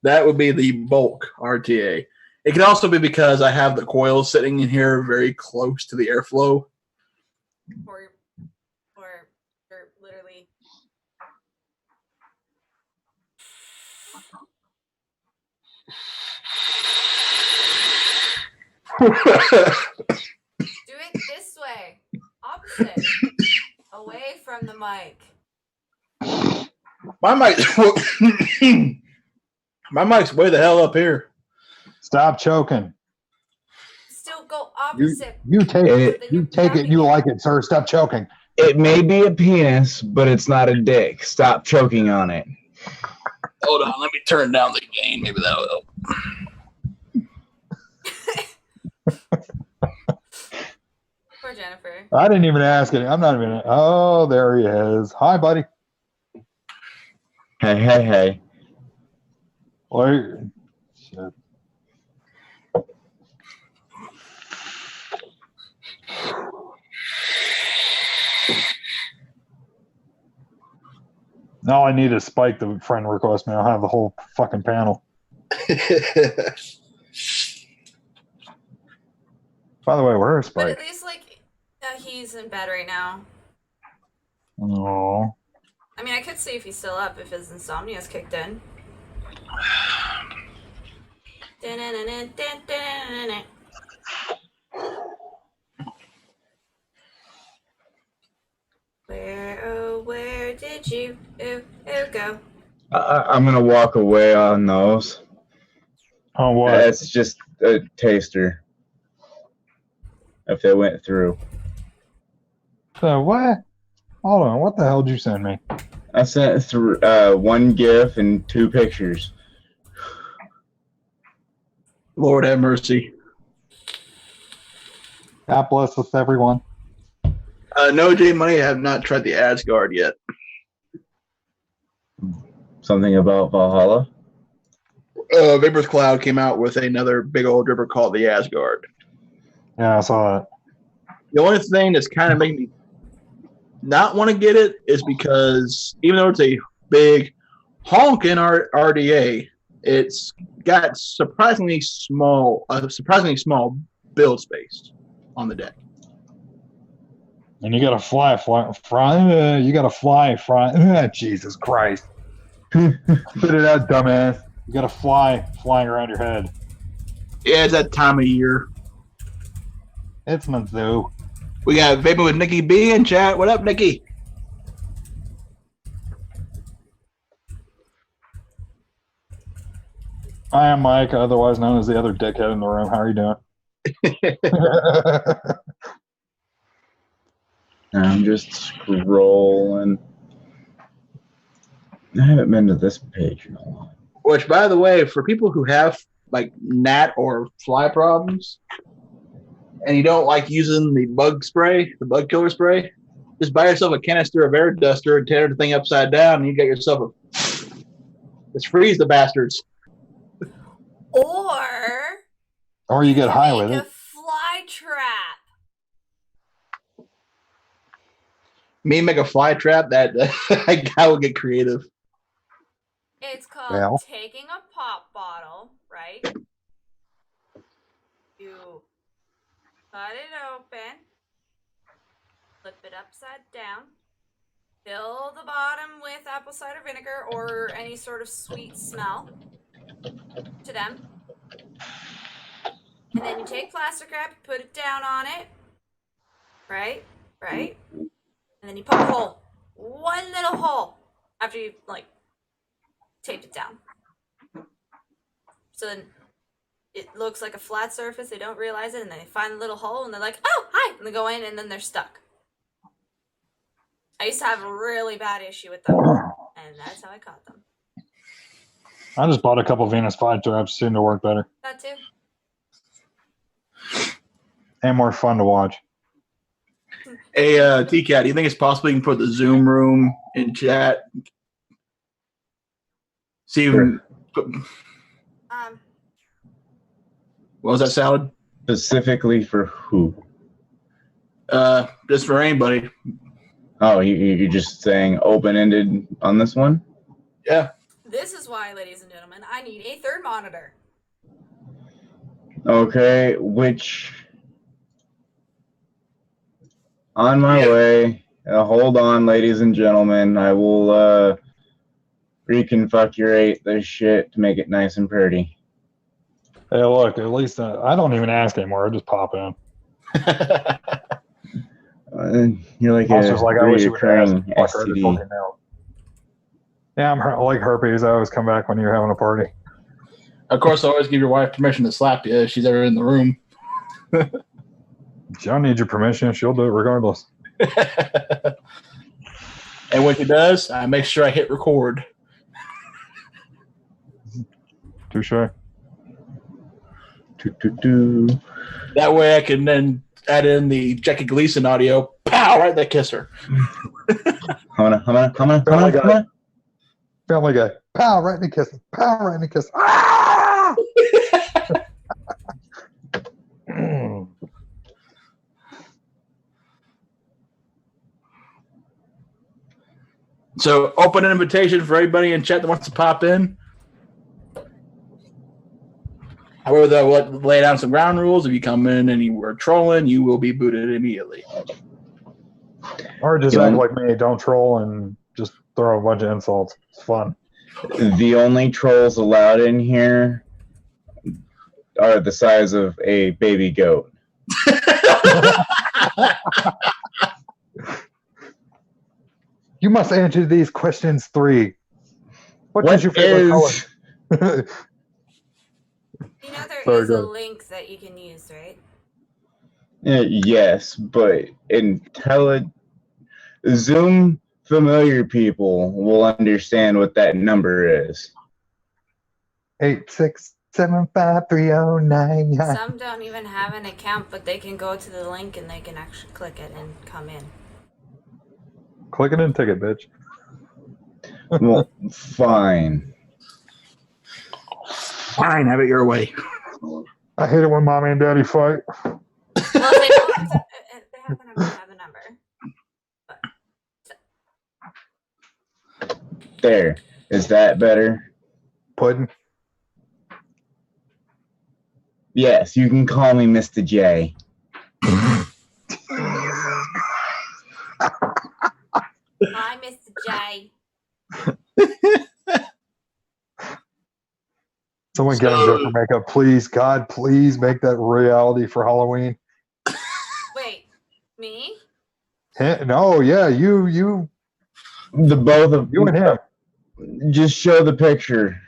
That would be the bulk RTA. It could also be because I have the coils sitting in here very close to the airflow. Or literally. Do it this way. Opposite. Away from the mic. My mic's way the hell up here. Stop choking. Still go opposite. You take it. You take it. You like it, sir. Stop choking. It may be a penis, but it's not a dick. Stop choking on it. Hold on, let me turn down the gain. Maybe that'll help. Poor Jennifer. I didn't even ask it. I'm not even. Oh, there he is. Hi, buddy. Hey. Well, shit. Now I need to spike the friend request, man. I'll have the whole fucking panel. By the way, where is But Spike? at least, he's in bed right now. Oh. I mean, I could see if he's still up, if his insomnia's kicked in. Where did you go? I'm going to walk away on those. Oh, what? That's just a taster. If they went through. So what? Hold on. What the hell did you send me? I sent through one GIF and 2 pictures. Lord have mercy. God bless us, everyone. No, J Money, I have not tried the Asgard yet. Something about Valhalla? Vapor's Cloud came out with another big old dripper called the Asgard. Yeah, I saw that. The only thing that's kind of making me not want to get it is because even though it's a big honking RDA, it's got surprisingly small build space on the deck. And you gotta fly. You gotta fly. Jesus Christ! Spit it out, dumbass. You gotta flying around your head. Yeah, it's that time of year. It's Mizzou. We got Vaping with Nikki B in chat. What up, Nikki? I am Mike, otherwise known as the other dickhead in the room. How are you doing? I'm just scrolling. I haven't been to this page in a while. Which, by the way, for people who have like gnat or fly problems, and you don't like using the bug killer spray, just buy yourself a canister of air duster and tear the thing upside down, and you get yourself just freeze the bastards. Or you get high with make it. a fly trap. Me make a fly trap? That I would get creative. It's called taking a pop bottle, right? You cut it open, flip it upside down, fill the bottom with apple cider vinegar or any sort of sweet smell to them. And then you take plastic wrap, put it down on it, right? And then you poke a hole, one little hole, after you taped it down. So then it looks like a flat surface. They don't realize it, and then they find a little hole, and they're like, "Oh, hi!" And they go in, and then they're stuck. I used to have a really bad issue with them, and that's how I caught them. I just bought a couple Venus fly traps. Seem to work better That too. and more fun to watch. Hey, TKAT, do you think it's possible you can put the Zoom room in chat? See, Sure. What was that, Salad? Specifically for who? Just for anybody. Oh, you're just saying open-ended on this one? Yeah. This is why, ladies and gentlemen, I need a third monitor. Okay, which... On my way. Hold on, ladies and gentlemen. I will reconfigurate this shit to make it nice and pretty. Hey, look, at least I don't even ask anymore. I just pop in. You're like I was a just like, I wish you would ask. reoccurring Like, I just STD. fucking know. Yeah, I'm like herpes. I always come back when you're having a party. Of course, always give your wife permission to slap you if she's ever in the room. She don't need your permission. She'll do it regardless. And when she does, I make sure I hit record. Touche. That way I can then add in the Jackie Gleason audio. Pow! Right there, kiss her. Come on. Family Guy. Pow, right in the kiss. Pow, right in the kiss. Ah! So, open an invitation for everybody in chat that wants to pop in. However, they'll lay down some ground rules. If you come in and you were trolling, you will be booted immediately. Or just act like me. Don't troll and just throw a bunch of insults. It's fun. The only trolls allowed in here are the size of a baby goat. You must answer these questions 3. What is your favorite color? You know there Sorry, is go a ahead. link that you can use, right? Yes, but Zoom familiar people will understand what that number is. 8675309. Some don't even have an account, but they can go to the link and they can actually click it and come in. Click it and take it, bitch. Well, fine. Fine, have it your way. I hate it when mommy and daddy fight. Well, they don't have to, they happen to have a number. There. Is that better? Pudding. Yes, you can call me Mr. J. Hi, Mr. J. Someone get him Joker makeup, please. God, please make that reality for Halloween. Wait, me? No, yeah, you, The both of you and him. Just show the picture.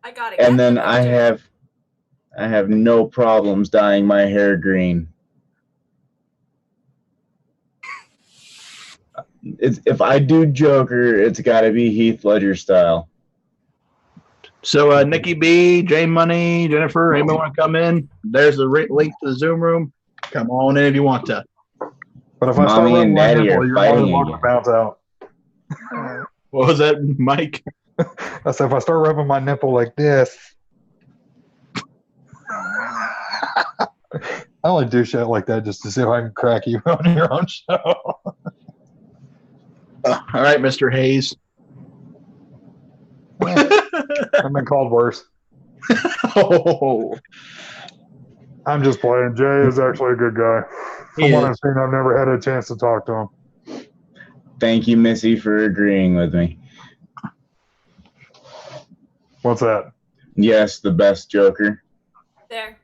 I got it. And then I have no problems dyeing my hair green. If I do Joker, it's got to be Heath Ledger style. So, Nikki B, J Money, Jennifer, anybody want to come in? There's the link to the Zoom room. Come on in if you want to. But if I start Mommy rubbing and my Daddy nipple, are you're more than fighting welcome to again. bounce out. What was that, Mike? I said, if I start rubbing my nipple like this, I only do shit like that just to see if I can crack you on your own show. All right, Mr. Hayes. I've been called worse. Oh, I'm just playing. Jay is actually a good guy. From what I've seen, I've never had a chance to talk to him. Thank you, Missy, for agreeing with me. What's that? Yes, the best Joker. There.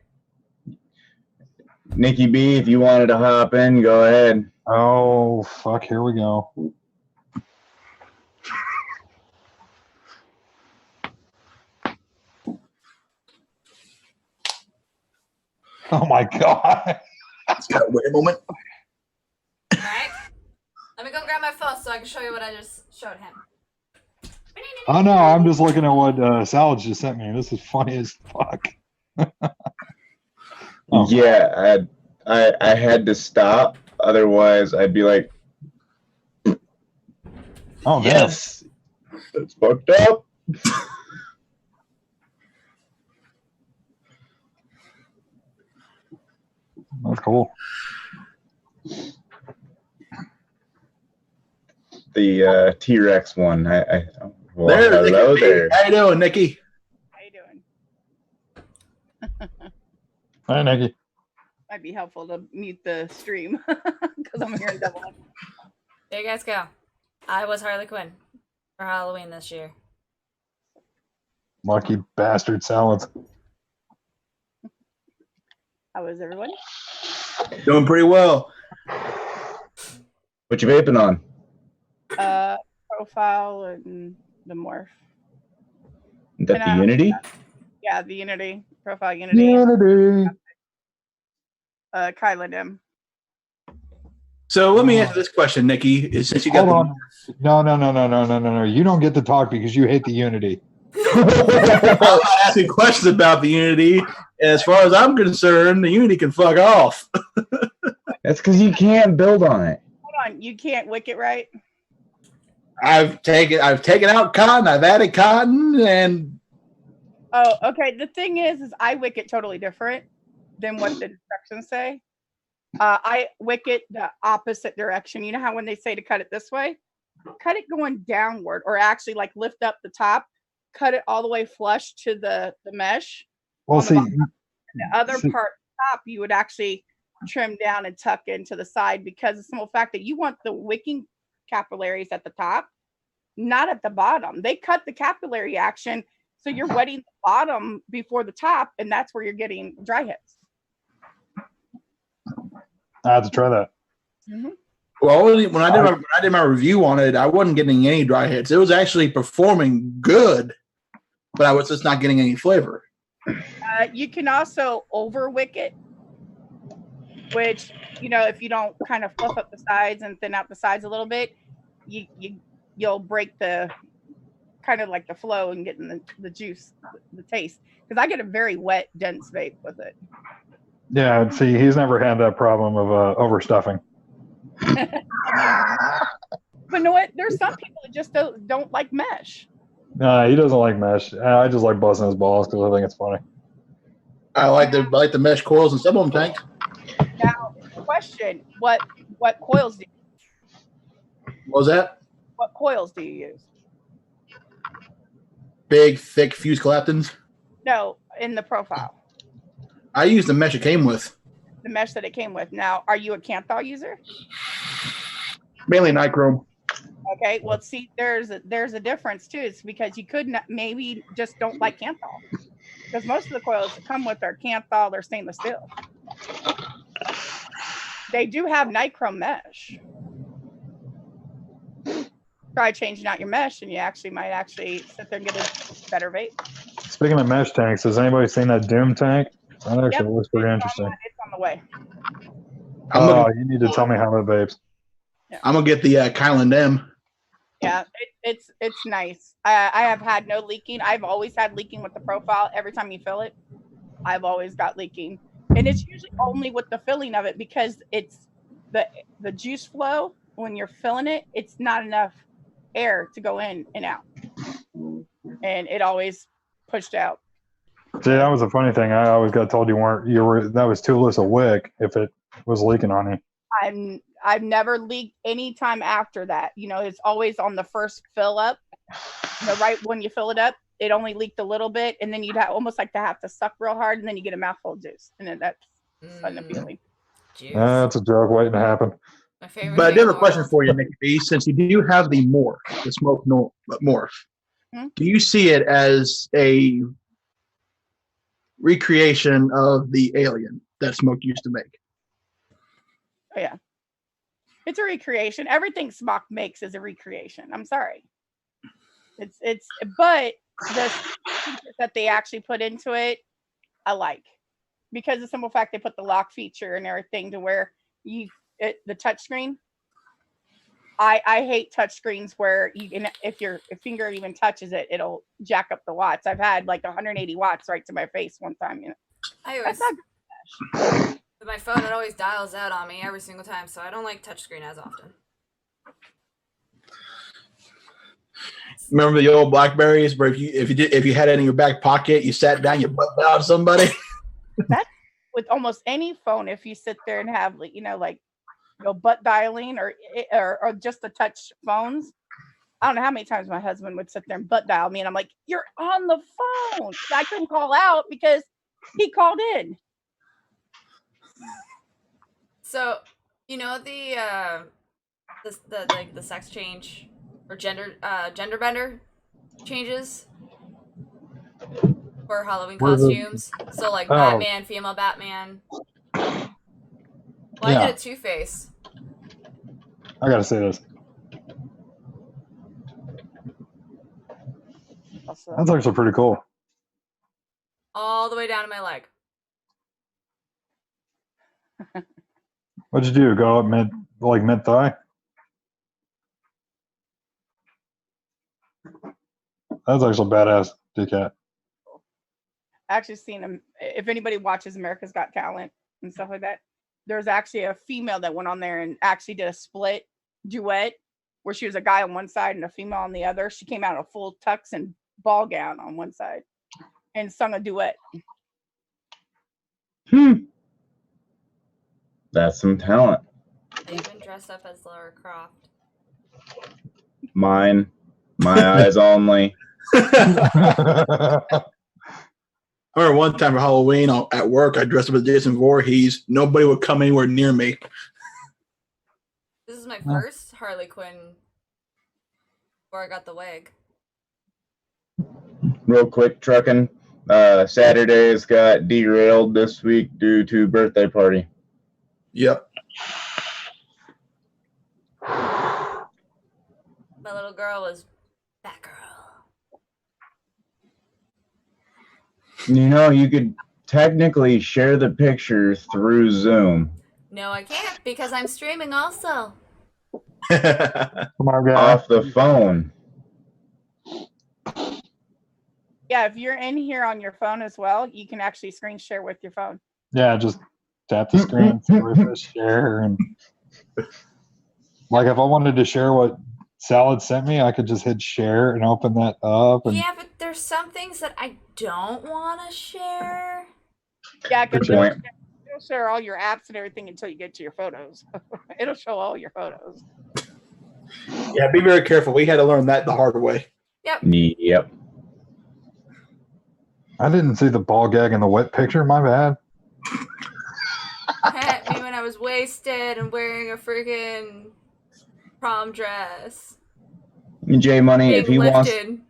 Nikki B, if you wanted to hop in, go ahead. Oh, fuck. Here we go. Oh, my God. wait a moment. All right. Let me go grab my phone so I can show you what I just showed him. Oh, no. I'm just looking at what Salad just sent me. This is funny as fuck. Oh. Yeah, I had to stop. Otherwise, I'd be like, Oh, yes, it's fucked up. That's cool. The T-Rex one. Well, There's hello Nikki B. there. How you doing, Nikki? How you doing? Hi, Nikki. Might be helpful to mute the stream because I'm hearing double. There you guys go. I was Harley Quinn for Halloween this year. Lucky bastard Salads. How is everyone? Doing pretty well. What you vaping on? Profile and the morph. Is that And, the Unity? Yeah, the Unity. Profile Unity. Unity. Kyla Dim. So let me answer this question, Nikki. Since you got Hold on. No. You don't get to talk because you hate the Unity. I'm not asking questions about the Unity. As far as I'm concerned, the Unity can fuck off. That's because you can't build on it. Hold on, you can't wick it right. I've taken out cotton. I've added cotton, and Oh, okay. The thing is I wick it totally different than what the instructions say. I wick it the opposite direction. You know how when they say to cut it this way? Cut it going downward, or actually like lift up the top, cut it all the way flush to the mesh. Well, see, The other part top, you would actually trim down and tuck into the side because the simple fact that you want the wicking capillaries at the top, not at the bottom. They cut the capillary action, so you're wetting the bottom before the top, and that's where you're getting dry hits. I have to try that. Mm-hmm. well, when I did my review on it, I wasn't getting any dry hits. It was actually performing good, but I was just not getting any flavor. You can also over wick it, which, you know, if you don't kind of fluff up the sides and thin out the sides a little bit, you'll break the kind of like the flow and getting the juice, the taste. Because I get a very wet, dense vape with it. Yeah, see, he's never had that problem of overstuffing. But you know what? There's some people that just don't like mesh. Nah, he doesn't like mesh. I just like busting his balls because I think it's funny. I like the mesh coils and some of them tank. Now, question: what coils do What was that? what coils do you use? Big, thick fused colaptins. No, in the profile, I used the mesh it came with. the mesh that it came with. Now, are you a Canthal user? Mainly nichrome. Okay, well, see, there's a difference too. It's because you could not, maybe just don't like Canthal, because most of the coils that come with are Canthal or stainless steel. They do have nichrome mesh. Try changing out your mesh, and you might actually sit there and get a better vape. Speaking of mesh tanks, has anybody seen that Doom tank? That actually looks pretty interesting. It's on the way. You need to tell me how it vapes. Yeah. I'm gonna get the Kylan M. Yeah, it's nice. I have had no leaking. I've always had leaking with the profile. Every time you fill it, I've always got leaking, and it's usually only with the filling of it because it's the juice flow when you're filling it. It's not enough air to go in and out, and it always pushed out. See, that was a funny thing. I always got told you were that was too loose a wick if it was leaking on you. I've never leaked any time after that. You know, it's always on the first fill up. You know, right when you fill it up, it only leaked a little bit, and then you'd almost like to have to suck real hard, and then you get a mouthful of juice, and then that's unappealing. That's a joke waiting to happen. My favorite. But I do have a question for you, Nick B. Since you do have the morph, the smoke morph, do you see it as a recreation of the alien that Smoke used to make? Oh, yeah. It's a recreation. Everything Smock makes is a recreation. I'm sorry. But the features that they actually put into it, I like. Because the simple fact they put the lock feature and everything to where the touchscreen. I hate touchscreens where you can, if your finger even touches it, it'll jack up the watts. I've had like 180 watts right to my face one time. You know, I always, that's not good. with my phone, it always dials out on me every single time, so I don't like touchscreen as often. Remember the old Blackberries where if you had it in your back pocket, you sat down, you butt dialed somebody. That's with almost any phone. If you sit there and have butt dialing or just the touch phones. I don't know how many times my husband would sit there and butt dial me, and I'm like, "You're on the phone." I couldn't call out because he called in. So, you know the sex change or gender bender changes for Halloween costumes. So like Batman, female Batman. Well, yeah. I did a Two-Face. I gotta say this. That's actually pretty cool. All the way down to my leg. What'd you do? Go up mid thigh? That's actually badass, TKAT. Actually seen him. If anybody watches America's Got Talent and stuff like that, there's actually a female that went on there and actually did a split duet where she was a guy on one side and a female on the other. She came out in a full tux and ball gown on one side and sung a duet. That's some talent. They've been dressed up as Lara Croft. My eyes only. I remember one time for Halloween at work, I dressed up as Jason Voorhees. Nobody would come anywhere near me. This is my first Harley Quinn before I got the wig. Real quick, trucking. Saturday's got derailed this week due to birthday party. Yep. My little girl was Batgirl. You know, you could technically share the picture through Zoom. No, I can't because I'm streaming also. Come on, guys. Off the phone. Yeah, if you're in here on your phone as well, you can actually screen share with your phone. Yeah, just tap the screen, refresh share, and like if I wanted to share what Salad sent me, I could just hit share and open that up. And Yeah, but there's some things that I don't want to share. Yeah, Good because point. it'll share all your apps and everything until you get to your photos. It'll show all your photos. Yeah, be very careful. We had to learn that the hard way. Yep. Yep. I didn't see the ball gag in the wet picture. My bad. Hit me when I was wasted and wearing a freaking prom dress. J Money, Being if he wants, lifted.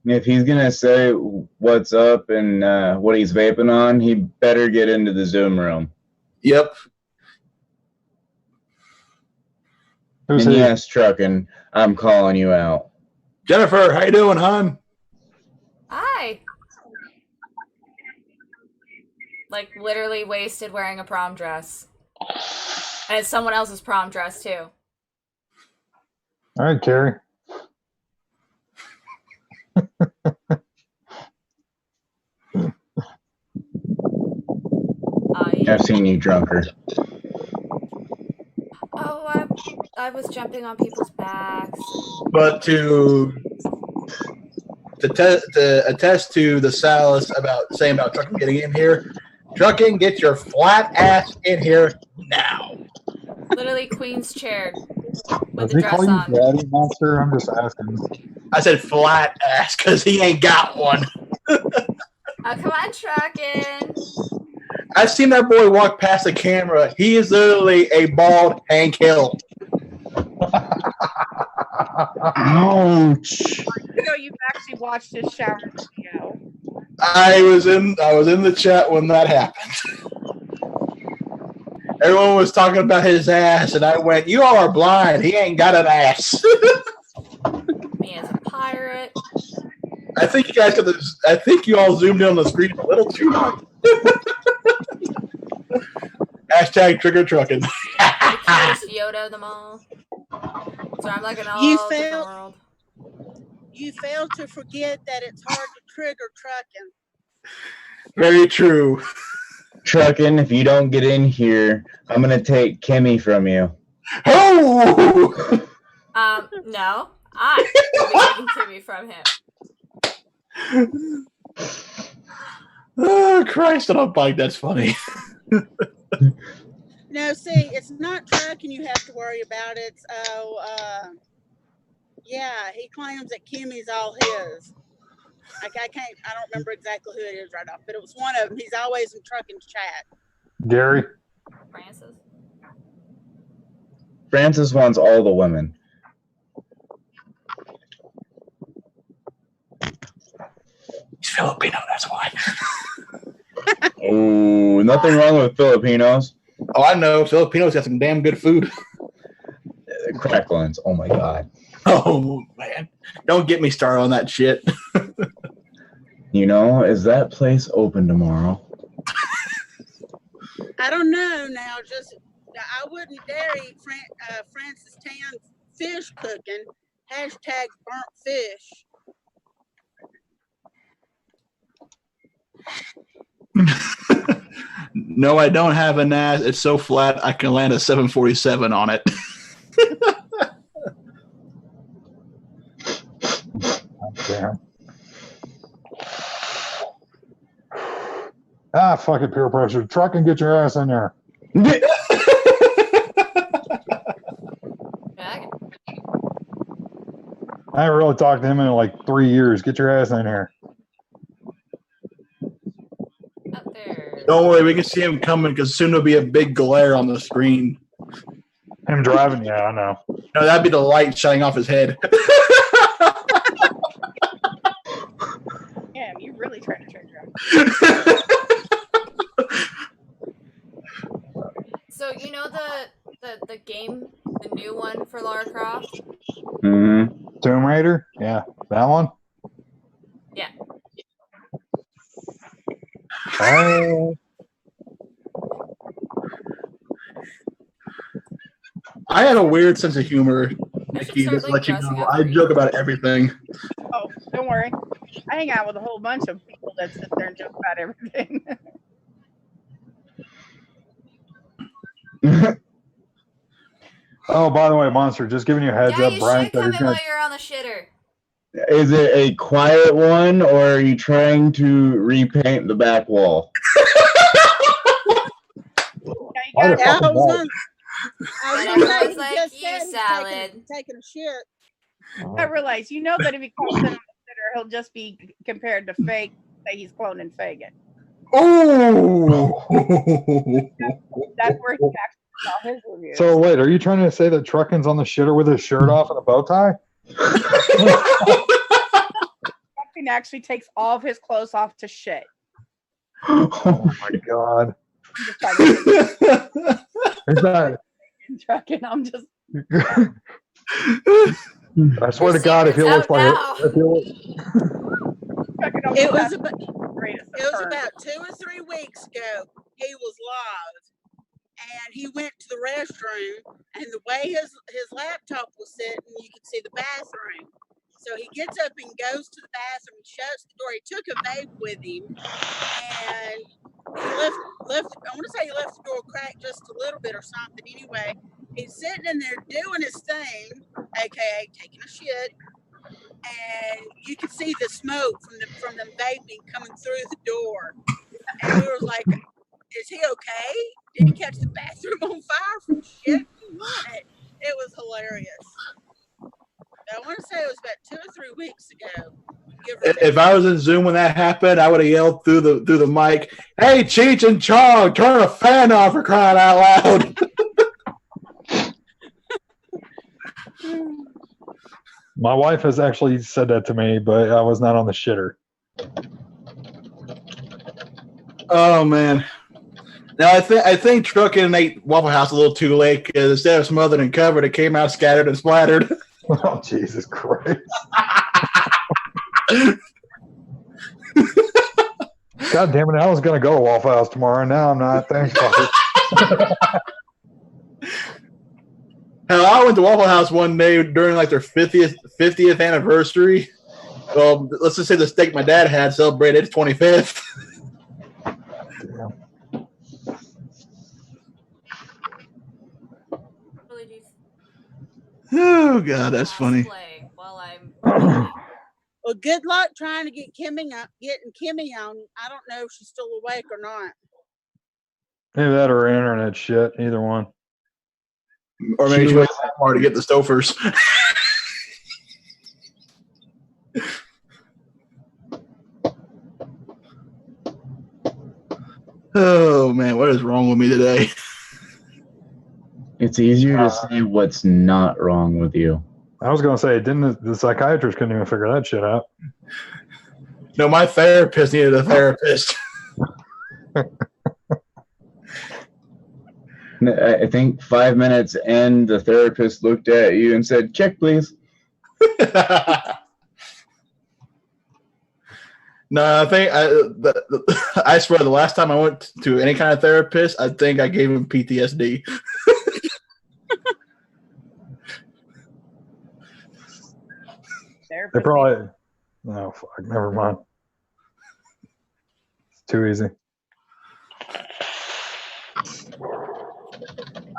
if he's gonna say what's up and what he's vaping on, he better get into the Zoom room. Yep. Who's And he? yes, Truckin', I'm calling you out. Jennifer, how you doing, hon? Hi. Like literally wasted wearing a prom dress. And it's someone else's prom dress too. All right, Carrie. I've seen you drunker. Oh, I was jumping on people's backs. But to attest to the Salas about saying about Trucking getting in here, Trucking, get your flat ass in here now. Literally Queen's chair with Does the he dress call you on. Daddy Monster? I'm just asking. I said flat ass because he ain't got one. Oh, come on, Truckin'. I've seen that boy walk past the camera. He is literally a bald Hank Hill. Ouch. You know, you've actually watched his shower video. I was in the chat when that happened. Everyone was talking about his ass, and I went, "You all are blind. He ain't got an ass." Me as a pirate. I think you all zoomed in on the screen a little too much. Hashtag trigger trucking. The cutest Yoda of them all. So I'm like an all You different failed. world. You fail to forget that it's hard to trigger Trucking. Very true. Truckin', if you don't get in here, I'm gonna take Kimmy from you. Oh! No. I will be taking Kimmy from him. Oh, Christ on a bike. That's funny. No, see, it's not Trucking you have to worry about. It's yeah, he claims that Kimmy's all his. I don't remember exactly who it is right off, but it was one of them. He's always in Trucking's chat. Gary. Francis. Francis wants all the women. He's Filipino, that's why. Oh, nothing wrong with Filipinos. Oh, I know. Filipinos got some damn good food. Cracklins. Oh my God. Oh, man. Don't get me started on that shit. You know, is that place open tomorrow? I don't know now. I wouldn't dare eat Francis Tan's fish cooking. Hashtag burnt fish. No, I don't have an ass. It's so flat I can land a 747 on it. Damn. Ah, fuck it, peer pressure. Truck and get your ass in there. Dragon. I haven't really talked to him in like 3 years. Get your ass in here. Up there. Don't worry, we can see him coming because soon there'll be a big glare on the screen. Him driving? Yeah, I know. No, that'd be the light shining off his head. Damn, you really trying to trigger him. So you know the game, the new one for Lara Croft? Mm-hmm. Tomb Raider? Yeah, that one? Yeah. Oh. I have a weird sense of humor, I should Nikki, start, just to like, let you dressing know. up I for you. joke about everything. Oh, don't worry. I hang out with a whole bunch of people that sit there and joke about everything. Oh, by the way, Monster, just giving you a heads Yeah, up. you Brian should said come he's in gonna. while you're on the shitter. Is it a quiet one, or are you trying to repaint the back wall? Why the Yeah, fucking wall? I was Whatever gonna say, looks he like just you, said he's salad. taking a shit. I realize, you know that if he comes in on the sitter, he'll just be compared to Fake. Say he's cloning Fagin. Oh. That's where he actually saw his reviews. So wait, are you trying to say that Truckin's on the shitter with his shirt off and a bow tie? Truckin actually takes all of his clothes off to shit. Oh my god! I'm just trying to Is that? Truckin. I'm just. I swear Your to God, if he secret's looks like out it, if he look, It was about 2 or 3 weeks ago. He was live, and he went to the restroom, and the way his laptop was sitting, you could see the bathroom. So he gets up and goes to the bathroom, shuts the door. He took a vape with him, and he left. I want to say he left the door cracked just a little bit or something. Anyway, he's sitting in there doing his thing, aka taking a shit. And you could see the smoke from them vaping coming through the door. And we were like, is he okay? Did he catch the bathroom on fire from shit? What? It was hilarious. I want to say it was about 2 or 3 weeks ago. If I was in Zoom when that happened, I would have yelled through the mic, "Hey, Cheech and Chong, turn a fan off for crying out loud!" my wife has actually said that to me, but I was not on the shitter. Oh man! Now I think Truckin ate Waffle House a little too late because instead of smothered and covered, it came out scattered and splattered. Oh Jesus Christ! God damn it! I was gonna go to Waffle House tomorrow. Now I'm not. Thanks, fucker. Hell, I went to Waffle House one day during like their 50th anniversary. Well, let's just say the steak my dad had celebrated its 25th. Damn. Oh god, that's funny. Play while I'm. Well, good luck trying to get getting Kimmy on. I don't know if she's still awake or not. Either that or internet shit. Either one. Or maybe she went hard to get the Stofers. Oh man, what is wrong with me today? It's easier to say what's not wrong with you. I was gonna say, didn't the psychiatrist couldn't even figure that shit out? No, my therapist needed a therapist. I think 5 minutes in, the therapist looked at you and said, "Check, please." No, I think I swear the last time I went to any kind of therapist, I think I gave him PTSD. They probably. No, fuck. Never mind. It's too easy.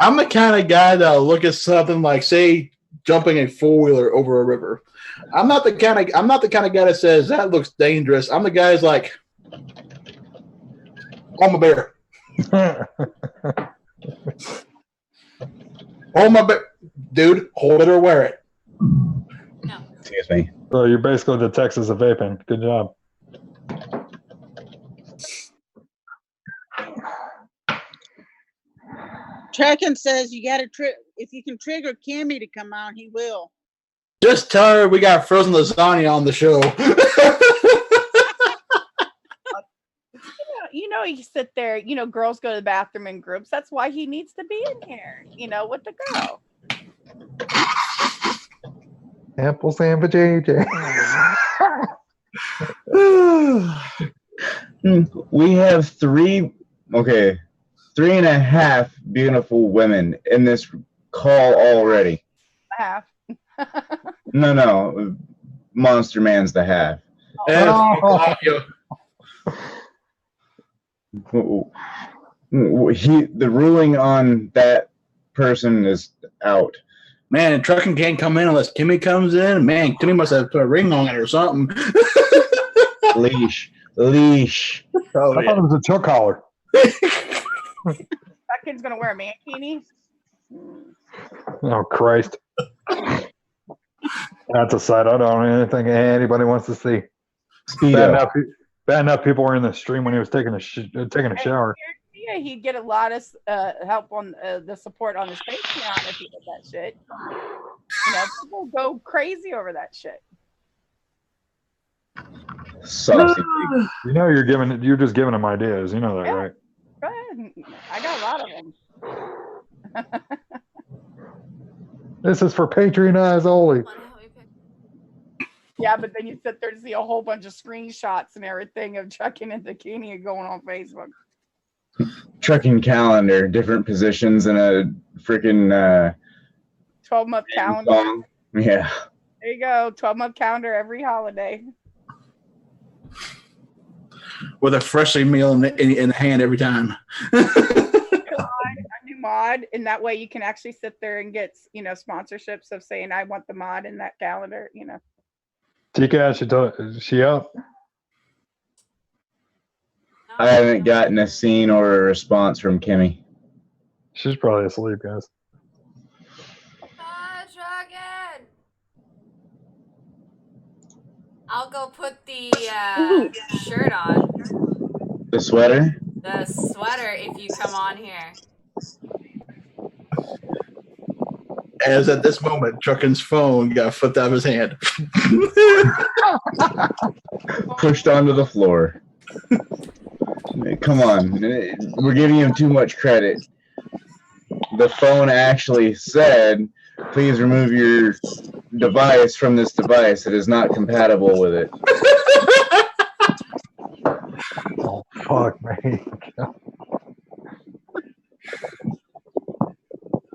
I'm the kind of guy that'll look at something like, say, jumping a 4-wheeler over a river. I'm not the kind of guy that says that looks dangerous. I'm the guy who's like, "Oh my bear, oh my bear, dude, hold it or wear it." No. Excuse me. So you're basically the Texas of vaping. Good job. Truckin says you got to if you can trigger Kimmy to come on, he will. Just tell her we got frozen lasagna on the show. You sit there, girls go to the bathroom in groups. That's why he needs to be in here, with the girl. Apple sandwich, JJ. We have 3.5 beautiful women in this call already. Half. No. Monster Man's the half. The ruling on that person is out. Man, and trucking can't come in unless Kimmy comes in. Man, Kimmy must have put a ring on it or something. Leash. Oh, I thought it was a choke collar. That kid's gonna wear a mankini. Oh, Christ. That's a sight I don't think anybody wants to see. Bad enough people were in the stream when he was taking a shower. Yeah, he'd get a lot of help on the support on his Patreon if he did that shit. You know, people go crazy over that shit. Saucy. You know, you're just giving him ideas. You know that, right? Go ahead. I got a lot of them. This is for Patreon eyes only. Yeah, but then you sit there to see a whole bunch of screenshots and everything of Chucking and Bikini and going on Facebook. Trucking calendar, different positions in a freaking 12-month calendar. song. Yeah. There you go. 12-month calendar every holiday. with a freshly meal in the hand every time. A new mod, and that way you can actually sit there and get, you know, sponsorships of saying I want the mod in that calendar, you know. TKAT, is she up? I haven't gotten a scene or a response from Kimmy. She's probably asleep, guys. Dragon! I'll go put the shirt on. The sweater? The sweater if you come on here. As at this moment, Truckin's phone got flipped out of his hand. Pushed onto the floor. Come on. We're giving him too much credit. The phone actually said, please remove your device from this device. It is not compatible with it. Oh, fuck me.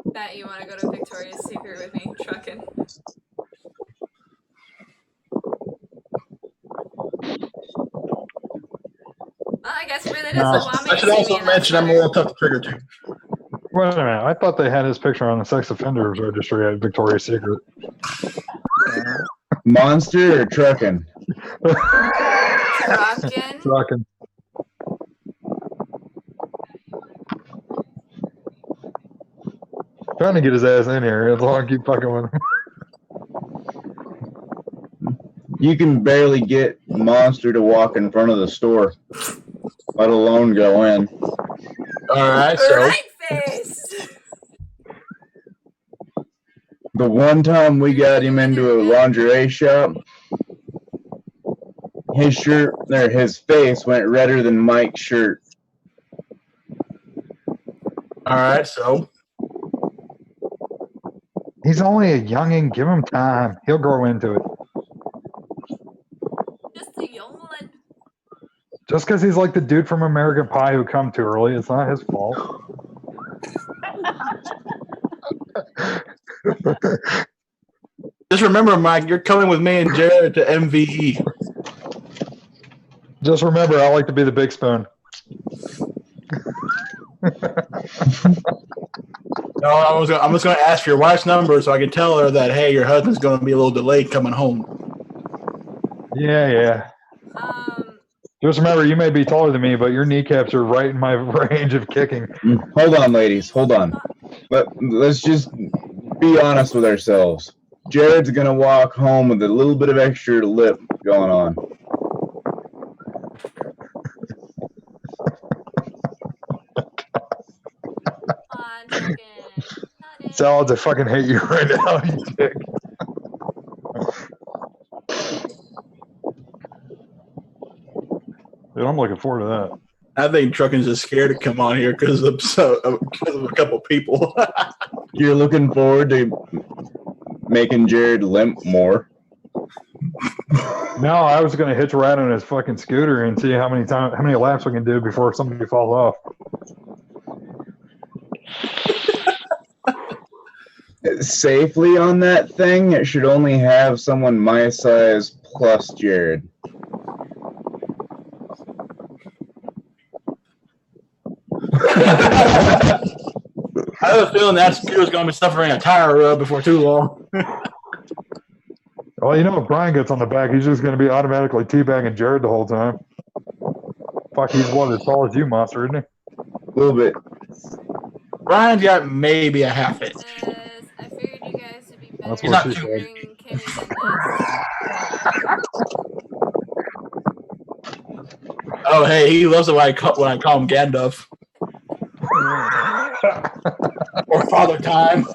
Bet you want to go to Victoria's Secret with me, Truckin'. Well, I guess it really doesn't allow me I should also mention I'm a little tough to trigger too. Wait a minute. I thought they had his picture on the sex offenders registry at Victoria's Secret. Monster or Truckin'? Truckin'. Truckin'. Trying to get his ass in here. As long as I keep fucking with him. You can barely get Monster to walk in front of the store, let alone go in. All right, so Right face. The one time we got him into a lingerie shop, his shirt, or his face went redder than Mike's shirt. all right, so He's only a youngin'. Give him time. He'll grow into it. Just a young one. Just because he's like the dude from American Pie who come too early, it's not his fault. just remember, Mike, you're coming with me and Jared to MVE. Just remember, I like to be the big spoon. No, I'm just going to ask for your wife's number so I can tell her that, hey, your husband's going to be a little delayed coming home. Yeah. Just remember, you may be taller than me, but your kneecaps are right in my range of kicking. Hold on, ladies. Hold on. Let's just be honest with ourselves. Jared's going to walk home with a little bit of extra lip going on. Salads, I fucking hate you right now, you dick. Dude, I'm looking forward to that. I think Truckin's just scared to come on here because of a couple people. You're looking forward to making Jared limp more. No, I was going to hitch a ride on his fucking scooter and see how many laps we can do before somebody falls off. Safely on that thing, it should only have someone my size plus Jared. I have a feeling that computer's going to be suffering a tire rub before too long. Well, you know, if Brian gets on the back, he's just going to be automatically teabagging Jared the whole time. Fuck, he's what, as tall as you, Monster, isn't he? A little bit. Brian's got maybe a half inch. I figured you guys would be better That's He's not at too hearing Kimmy than this. Oh, hey, he loves it when I call him Gandalf. Or Father Time.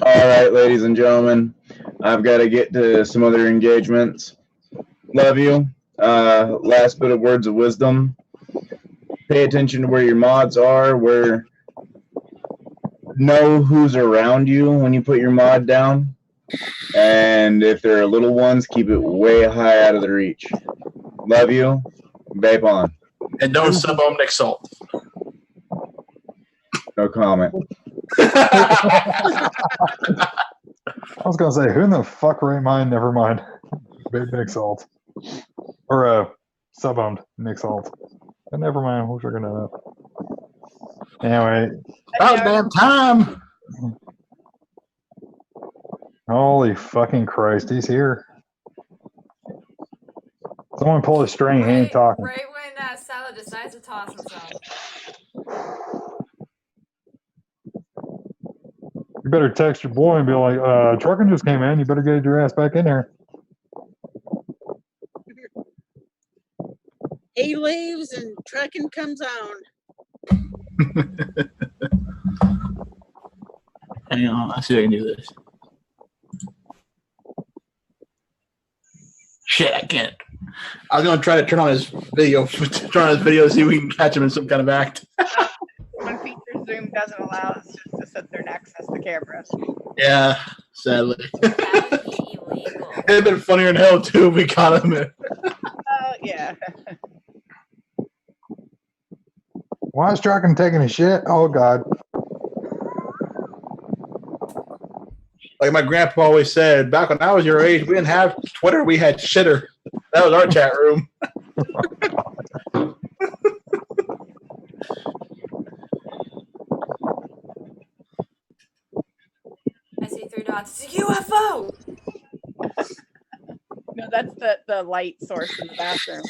All right, ladies and gentlemen, I've got to get to some other engagements. Love you. Last bit of words of wisdom. Pay attention to where your mods are, know who's around you when you put your mod down. And if there are little ones, keep it way high out of the reach. Love you. Vape on. And don't sub on Nick Salt. No comment. I was going to say, who in the fuck right mind? Never mind. Big Nick Salt. Or sub-owned Nick Salt. But never mind. Who's going to know? Anyway. About damn time. Holy fucking Christ. He's here. Someone pull a string. He ain't talking. Right when Salah decides to toss himself. You better text your boy and be like, trucking just came in. You better get your ass back in there. He leaves and trucking comes on. Hang on, I see if I can do this. Shit, I can't. I was gonna try to turn on his video to see if we can catch him in some kind of act. One feature Zoom doesn't allow us just to sit there and access the camera. Yeah, sadly. That would be illegal. It'd have been funnier than hell too if we caught him. Oh, yeah. Why is trucking taking a shit? Oh, God. Like my grandpa always said, back when I was your age, we didn't have Twitter, we had Shitter. That was our chat room. I see 3 dots. It's a UFO! No, that's the light source in the bathroom.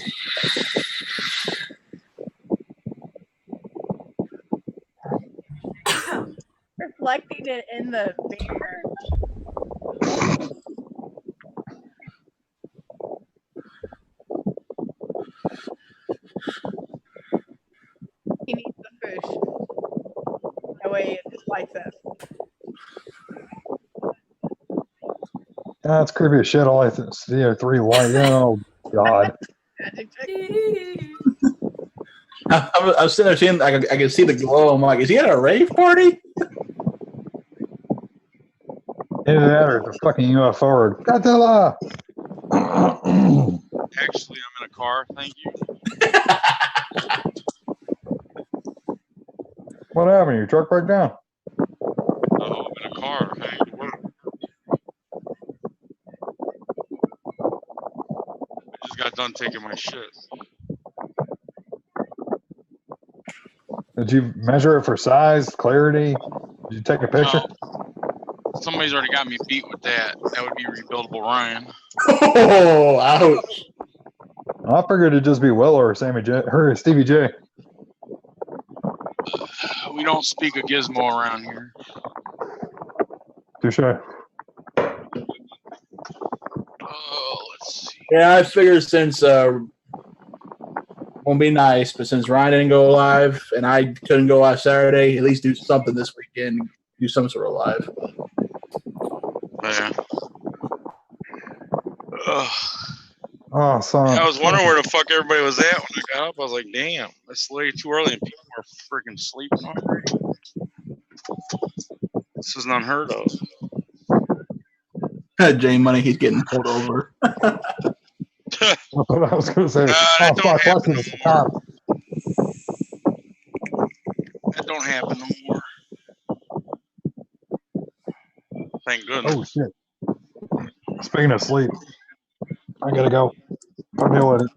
Reflecting it in the mirror. He needs the fish. That way it lights up. That's creepy as shit. All I see are 3 lights. Oh, God. I was sitting there seeing, I could see the glow. I'm like, is he at a rave party? Either that or it's a fucking UFO or Godzilla. Actually, I'm in a car. Thank you. What happened? Your truck broke down? Oh, I'm in a car. Heading to work. I just got done taking my shit. Did you measure it for size, clarity? Did you take a picture? No. Somebody's already got me beat with that. That would be rebuildable Ryan. Oh, ouch. I figured it'd just be Will or Sammy J or Stevie J. We don't speak a gizmo around here. Touche. Oh, let's see. Yeah, I figured since won't be nice, but since Ryan didn't go live and I couldn't go live Saturday, at least do something this weekend, do some sort of live. Yeah. Ugh. Oh, son. I was wondering where the fuck everybody was at when I got up. I was like, damn, it's late too early and people are freaking sleeping already. This is unheard of. Jay Money, he's getting pulled over. That's what I was going to say. That don't happen no more. Stop. That don't happen no more. Thank goodness. Oh, shit. Speaking of sleep, I got to go. I'll deal with it.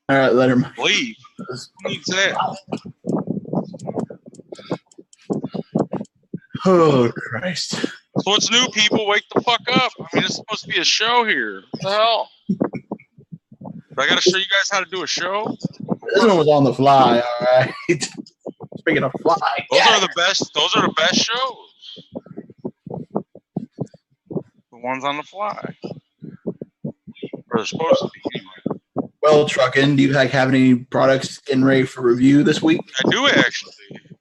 All right, let him leave. Who needs that? Oh Christ! So what's new, people? Wake the fuck up! I mean, it's supposed to be a show here. What the hell? I got to show you guys how to do a show. This one was on the fly. All right. Speaking of fly, those are the best. Those are the best shows. The ones on the fly. Or they're supposed to be anyway. Well, Truckin', do you have any products getting ready for review this week? I do actually.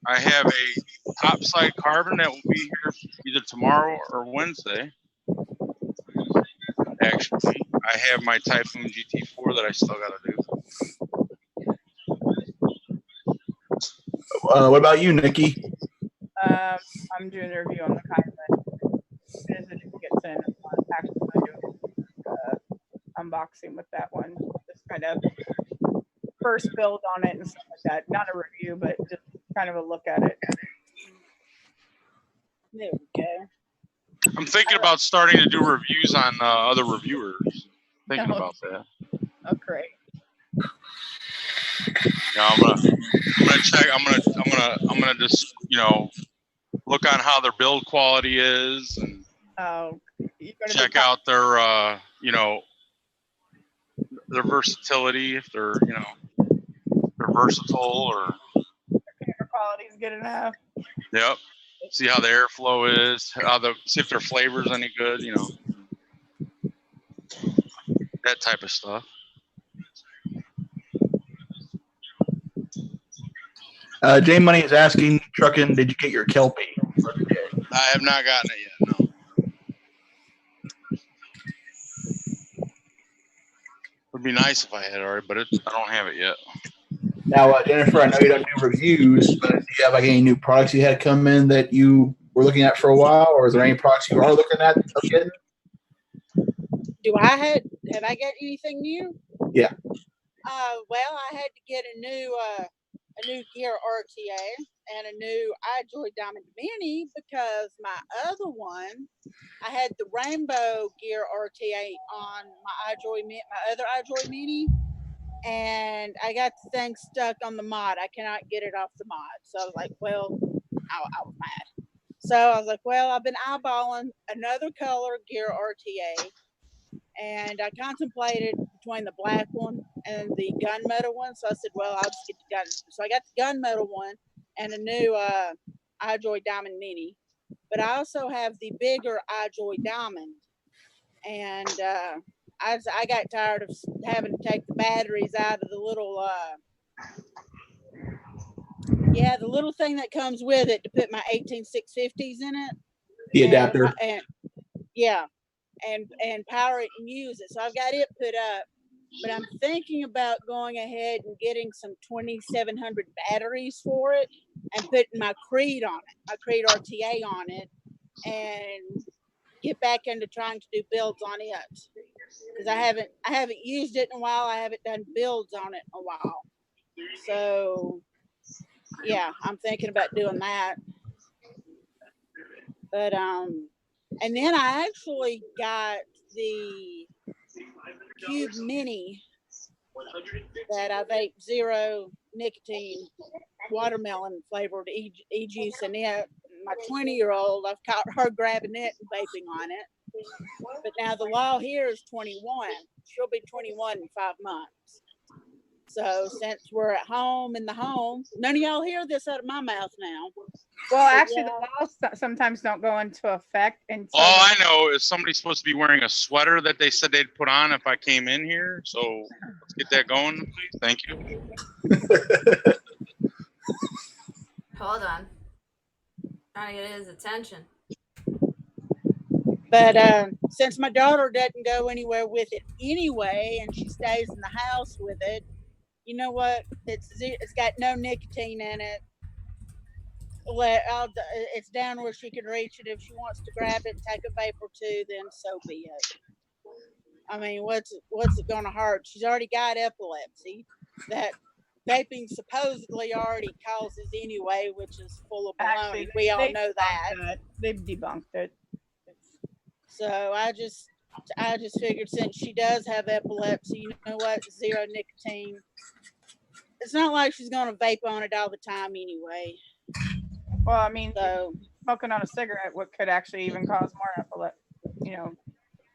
I have a topside carbon that will be here either tomorrow or Wednesday. Actually, I have my Typhoon GT4 that I still got to do. What about you, Nikki? I'm doing a review on the Kaizen. As soon as it gets in, I'm actually going to do unboxing with that one. Just kind of first build on it and stuff like that. Not a review, but just kind of a look at it. There we go. I'm thinking about starting to do reviews on other reviewers. Thinking about that. Oh, great. Yeah, I'm gonna check. I'm gonna just look on how their build quality is and check out their their versatility, if they're they're versatile or their quality is good enough. Yep. See how the airflow is. See if their flavor's any good. That type of stuff. J Money is asking, Truckin', did you get your Kelpie? I have not gotten it yet. No. Would be nice if I had it already, but I don't have it yet. Now, Jennifer, I know you don't do reviews, but do you have any new products you had come in that you were looking at for a while, or is there any products you are looking at again? Have I got anything new? Yeah. Well, I had to get a new gear RTA and a new iJoy Diamond Mini because my other one, I had the Rainbow Gear RTA on my other iJoy Mini, and I got the thing stuck on the mod. I cannot get it off the mod. So I was like, well, I was mad. So I was like, well, I've been eyeballing another color gear RTA, and I contemplated between the black one and the gunmetal one. So I said, well, I'll just get the gun. So I got the gunmetal one and a new iJoy Diamond Mini. But I also have the bigger iJoy Diamond. And I got tired of having to take the batteries out of the little, the little thing that comes with it to put my 18650s in it. The adapter. And power it and use it. So I've got it put up, but I'm thinking about going ahead and getting some 2700 batteries for it and putting my Creed on it, my Creed RTA on it, and get back into trying to do builds on it because I haven't used it in a while. I haven't done builds on it in a while. So yeah, I'm thinking about doing that. But and then I actually got the Cube Mini that I vape zero nicotine watermelon flavored e-juice in it. My 20-year-old, I've caught her grabbing it and vaping on it. But now the law here is 21. She'll be 21 in 5 months. So since we're at home in the home, none of y'all hear this out of my mouth now. Well, actually, the laws sometimes don't go into effect until. All I know is somebody's supposed to be wearing a sweater that they said they'd put on if I came in here. So let's get that going, please. Thank you. Hold on. Trying to get his attention. But since my daughter doesn't go anywhere with it anyway, and she stays in the house with it, you know what? It's got no nicotine in it. It's down where she can reach it. If she wants to grab it and take a vape or two, then so be it. I mean, what's it going to hurt? She's already got epilepsy that vaping supposedly already causes anyway, which is full of baloney. Actually, we all know that. They've debunked it. So I just figured since she does have epilepsy, you know what? Zero nicotine. It's not like she's going to vape on it all the time anyway. Well, I mean, so smoking on a cigarette, what could actually even cause more epilepsy,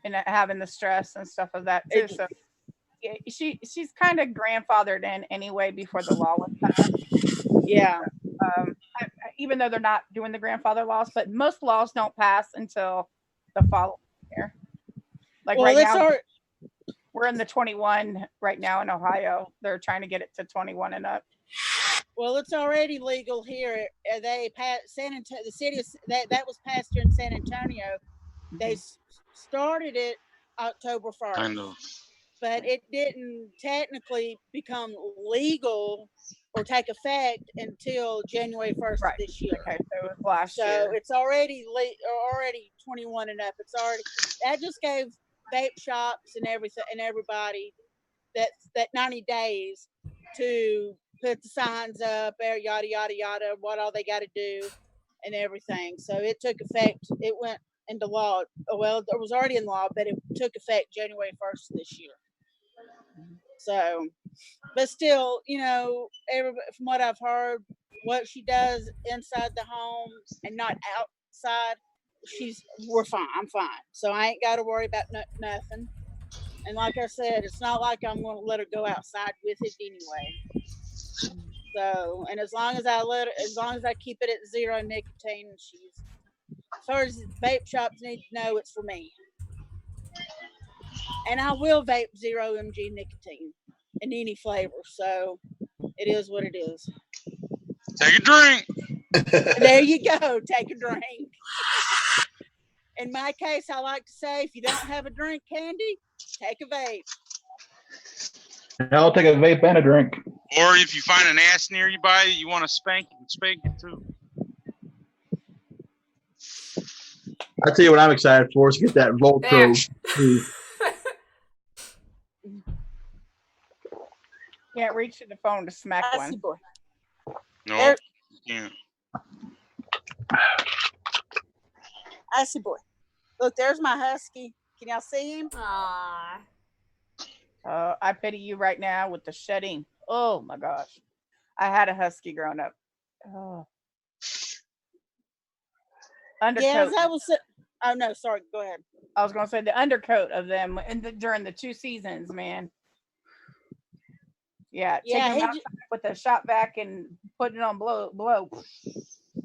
and having the stress and stuff of that too. So yeah, she's kind of grandfathered in anyway before the law was passed. Yeah. Even though they're not doing the grandfather laws, but most laws don't pass until the following year. Like right now, we're in the 21 right now in Ohio. They're trying to get it to 21 and up. Well, it's already legal here. They passed the city that was passed here in San Antonio. They started it October 1st. Kind of. But it didn't technically become legal or take effect until January 1st of this year. Okay, so it was last year. So it's already already 21 and up. It's already, that just gave vape shops and everybody that 90 days to put the signs up, yada yada yada, what all they got to do and everything. So it took effect. It went into law. Well, it was already in law, but it took effect January 1st this year. So, but still, everybody, from what I've heard, what she does inside the home and not outside, we're fine. I'm fine. So I ain't got to worry about nothing. And like I said, it's not like I'm going to let her go outside with it anyway. So, and as long as I keep it at 0 nicotine, as far as vape shops need to know, it's for me. And I will vape 0 mg nicotine in any flavor. So it is what it is. Take a drink. There you go. Take a drink. In my case, I like to say, if you don't have a drink candy, take a vape. I'll take a vape and a drink. Or if you find an ass near you by you want to spank, you can spank it too. I tell you what I'm excited for is get that Voltro. Can't reach to the phone to smack one. Boy. No, you can't. Icy boy. Look, there's my husky. Can y'all see him? Aww. I pity you right now with the shedding. Oh my gosh. I had a husky growing up. Oh. Undercoat. Yes, that was. Oh no, sorry. Go ahead. I was going to say the undercoat of them during the 2 seasons, man. Yeah, taking them outside with the shot back and putting it on blow, get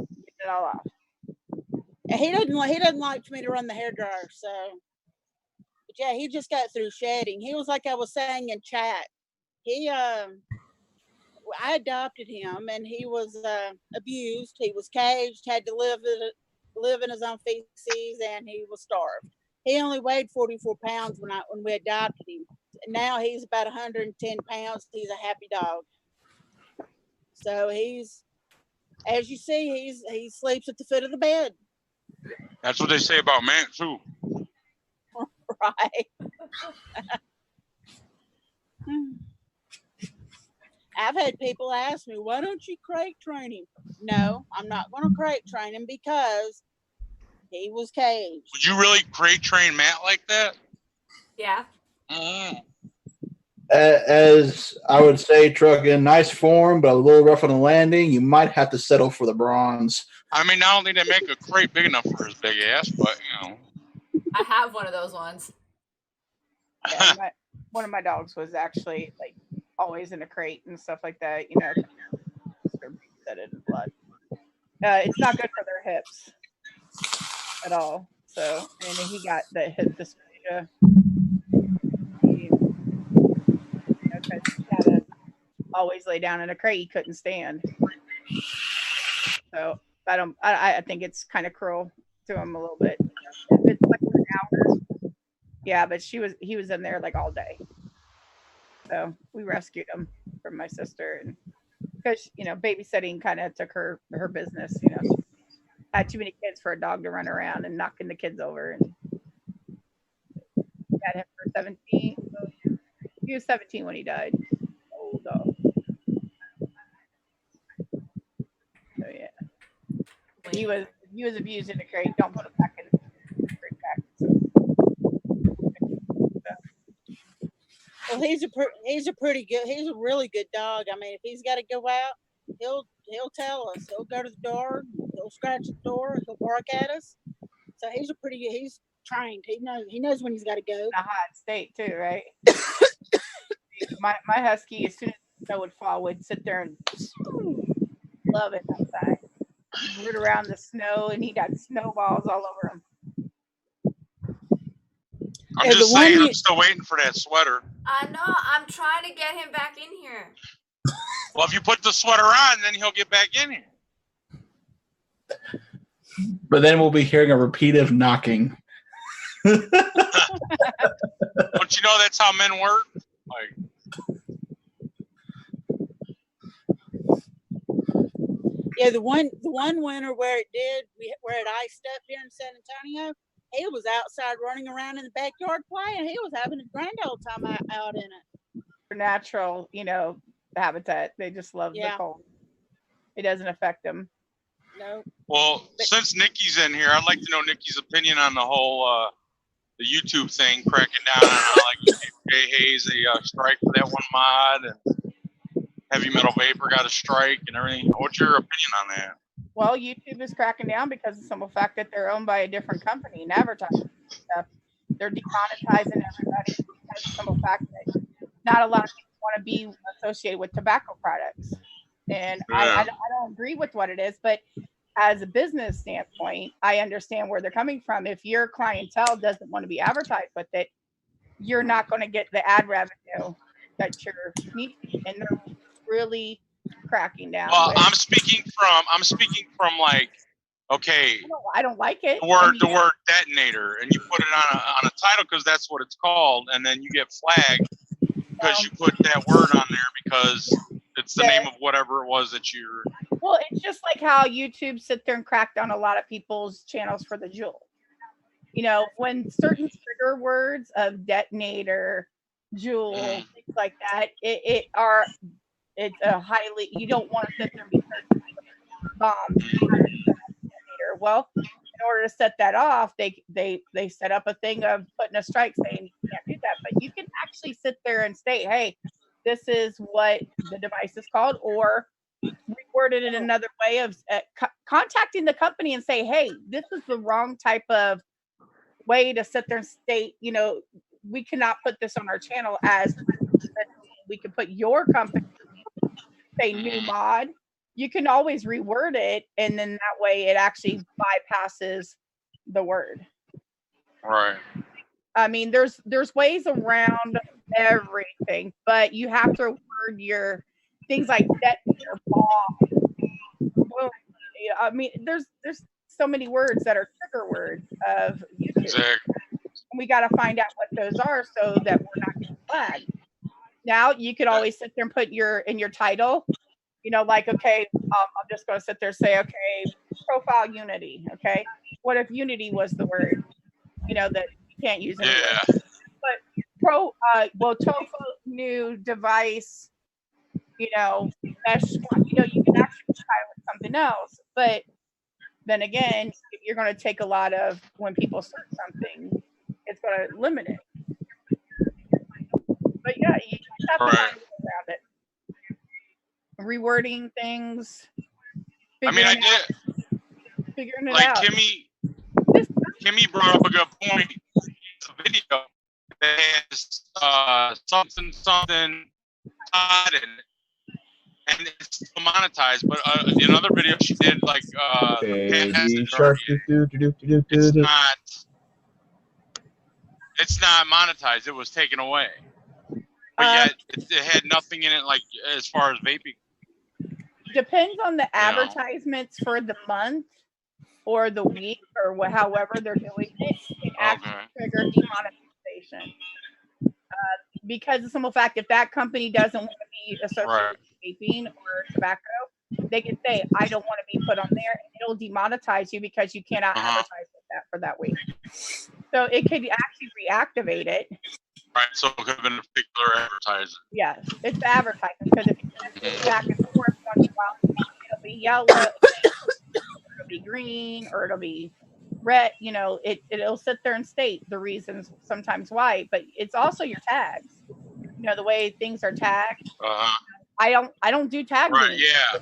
it all off. And he doesn't like for me to run the hairdryer, so. But yeah, he just got through shedding. He was like I was saying in chat. I adopted him, and he was abused. He was caged, had to live in his own feces, and he was starved. He only weighed 44 pounds when we adopted him. And now he's about 110 pounds. He's a happy dog. So he's, as you see, he sleeps at the foot of the bed. That's what they say about man too. Right. I've had people ask me, why don't you crate train him? No, I'm not going to crate train him because he was caged. Would you really crate train Matt like that? Yeah. As I would say, Truck in nice form, but a little rough on the landing, you might have to settle for the bronze. I mean, I don't think they make a crate big enough for his big ass, but I have one of those ones. Yeah, one of my dogs was actually like always in a crate and stuff like that. Set it in blood. It's not good for their hips at all. So, and he got the hip dysphagia. He had to always lay down in a crate. He couldn't stand. So I think it's kind of cruel to him a little bit. If it's like an hour, yeah, but he was in there like all day. So we rescued him from my sister, and because babysitting kind of took her business. She had too many kids for a dog to run around and knocking the kids over. And had him for 17. So he was 17 when he died. Old dog. So yeah, he was abused in a crate. Don't put him back in the crate back. Well, he's a really good dog. I mean, if he's got to go out, he'll tell us. He'll go to the door. He'll He'll scratch the door. He'll bark at us. So he's trained. He knows when he's got to go. In a hot state too, right? my husky, as soon as the snow would fall, would sit there and love it outside. He'd root around the snow, and he got snowballs all over him. I'm just saying, I'm still waiting for that sweater. I know. I'm trying to get him back in here. Well, if you put the sweater on, then he'll get back in here. But then we'll be hearing a repeated knocking. Don't you know that's how men work? Like, yeah, the one winter where it iced up here in San Antonio, he was outside running around in the backyard playing. He was having a grand old time out in it. For natural, habitat, they just love the cold. It doesn't affect them. No. Well, since Nikki's in here, I'd like to know Nikki's opinion on the whole the YouTube thing, cracking down on how like Jay Hayes a strike for that one mod, and Heavy Metal Vapor got a strike and everything. What's your opinion on that? Well, YouTube is cracking down because of the simple fact that they're owned by a different company and advertising stuff. They're demonetizing everybody because of the simple fact that not a lot of people want to be associated with tobacco products. And I don't agree with what it is, but as a business standpoint, I understand where they're coming from. If your clientele doesn't want to be advertised with it, you're not going to get the ad revenue that you're needing. And they're really cracking down. Well, I'm speaking from like, okay, I don't like it. The word detonator, and you put it on a title because that's what it's called, and then you get flagged because you put that word on there because it's the name of whatever it was that you're. Well, it's just like how YouTube sit there and crack down a lot of people's channels for the jewel. When certain trigger words of detonator, jewel, things like that, it's a highly, you don't want to sit there and be bombs. Well, in order to set that off, they set up a thing of putting a strike saying you can't do that. But you can actually sit there and state, hey, this is what the device is called, or reword it in another way of contacting the company and say, hey, this is the wrong type of way to sit there and state, we cannot put this on our channel as we can put your company, say new mod. You can always reword it, and then that way it actually bypasses the word. Right. I mean, there's ways around everything, but you have to word your things like detonator, bomb. I mean, there's so many words that are trigger words of YouTube. Exactly. We got to find out what those are so that we're not getting flagged. Now you could always sit there and put in your title, like, okay, I'm just going to sit there and say, okay, profile unity. Okay. What if unity was the word, that you can't use anymore? Yeah. But tofu new device, mesh, you can actually try with something else. But then again, you're going to take a lot of, when people search something, it's going to limit it. But yeah, you have to find a way around it. Rewording things. Figuring it like out. Kimmy brought up a good point. It's a video that has something Todd in it, and it's still monetized. But in another video she did, like it's not monetized. It was taken away. But yet it had nothing in it, like as far as vaping. Depends on the advertisements for the month or the week or however they're doing it. It actually trigger demonetization. Because of the simple fact, if that company doesn't want to be associated with vaping or tobacco, they can say, I don't want to be put on there, and it'll demonetize you because you cannot advertise with that for that week. So it could actually reactivate it. Right, so it could have been a particular advertising. Yes, it's advertising, because if you send it back and forth once in a while, it'll be yellow, it'll be green, or it'll be red. It'll sit there and state the reasons sometimes why, but it's also your tags. The way things are tagged. I don't do tags. Right, yeah.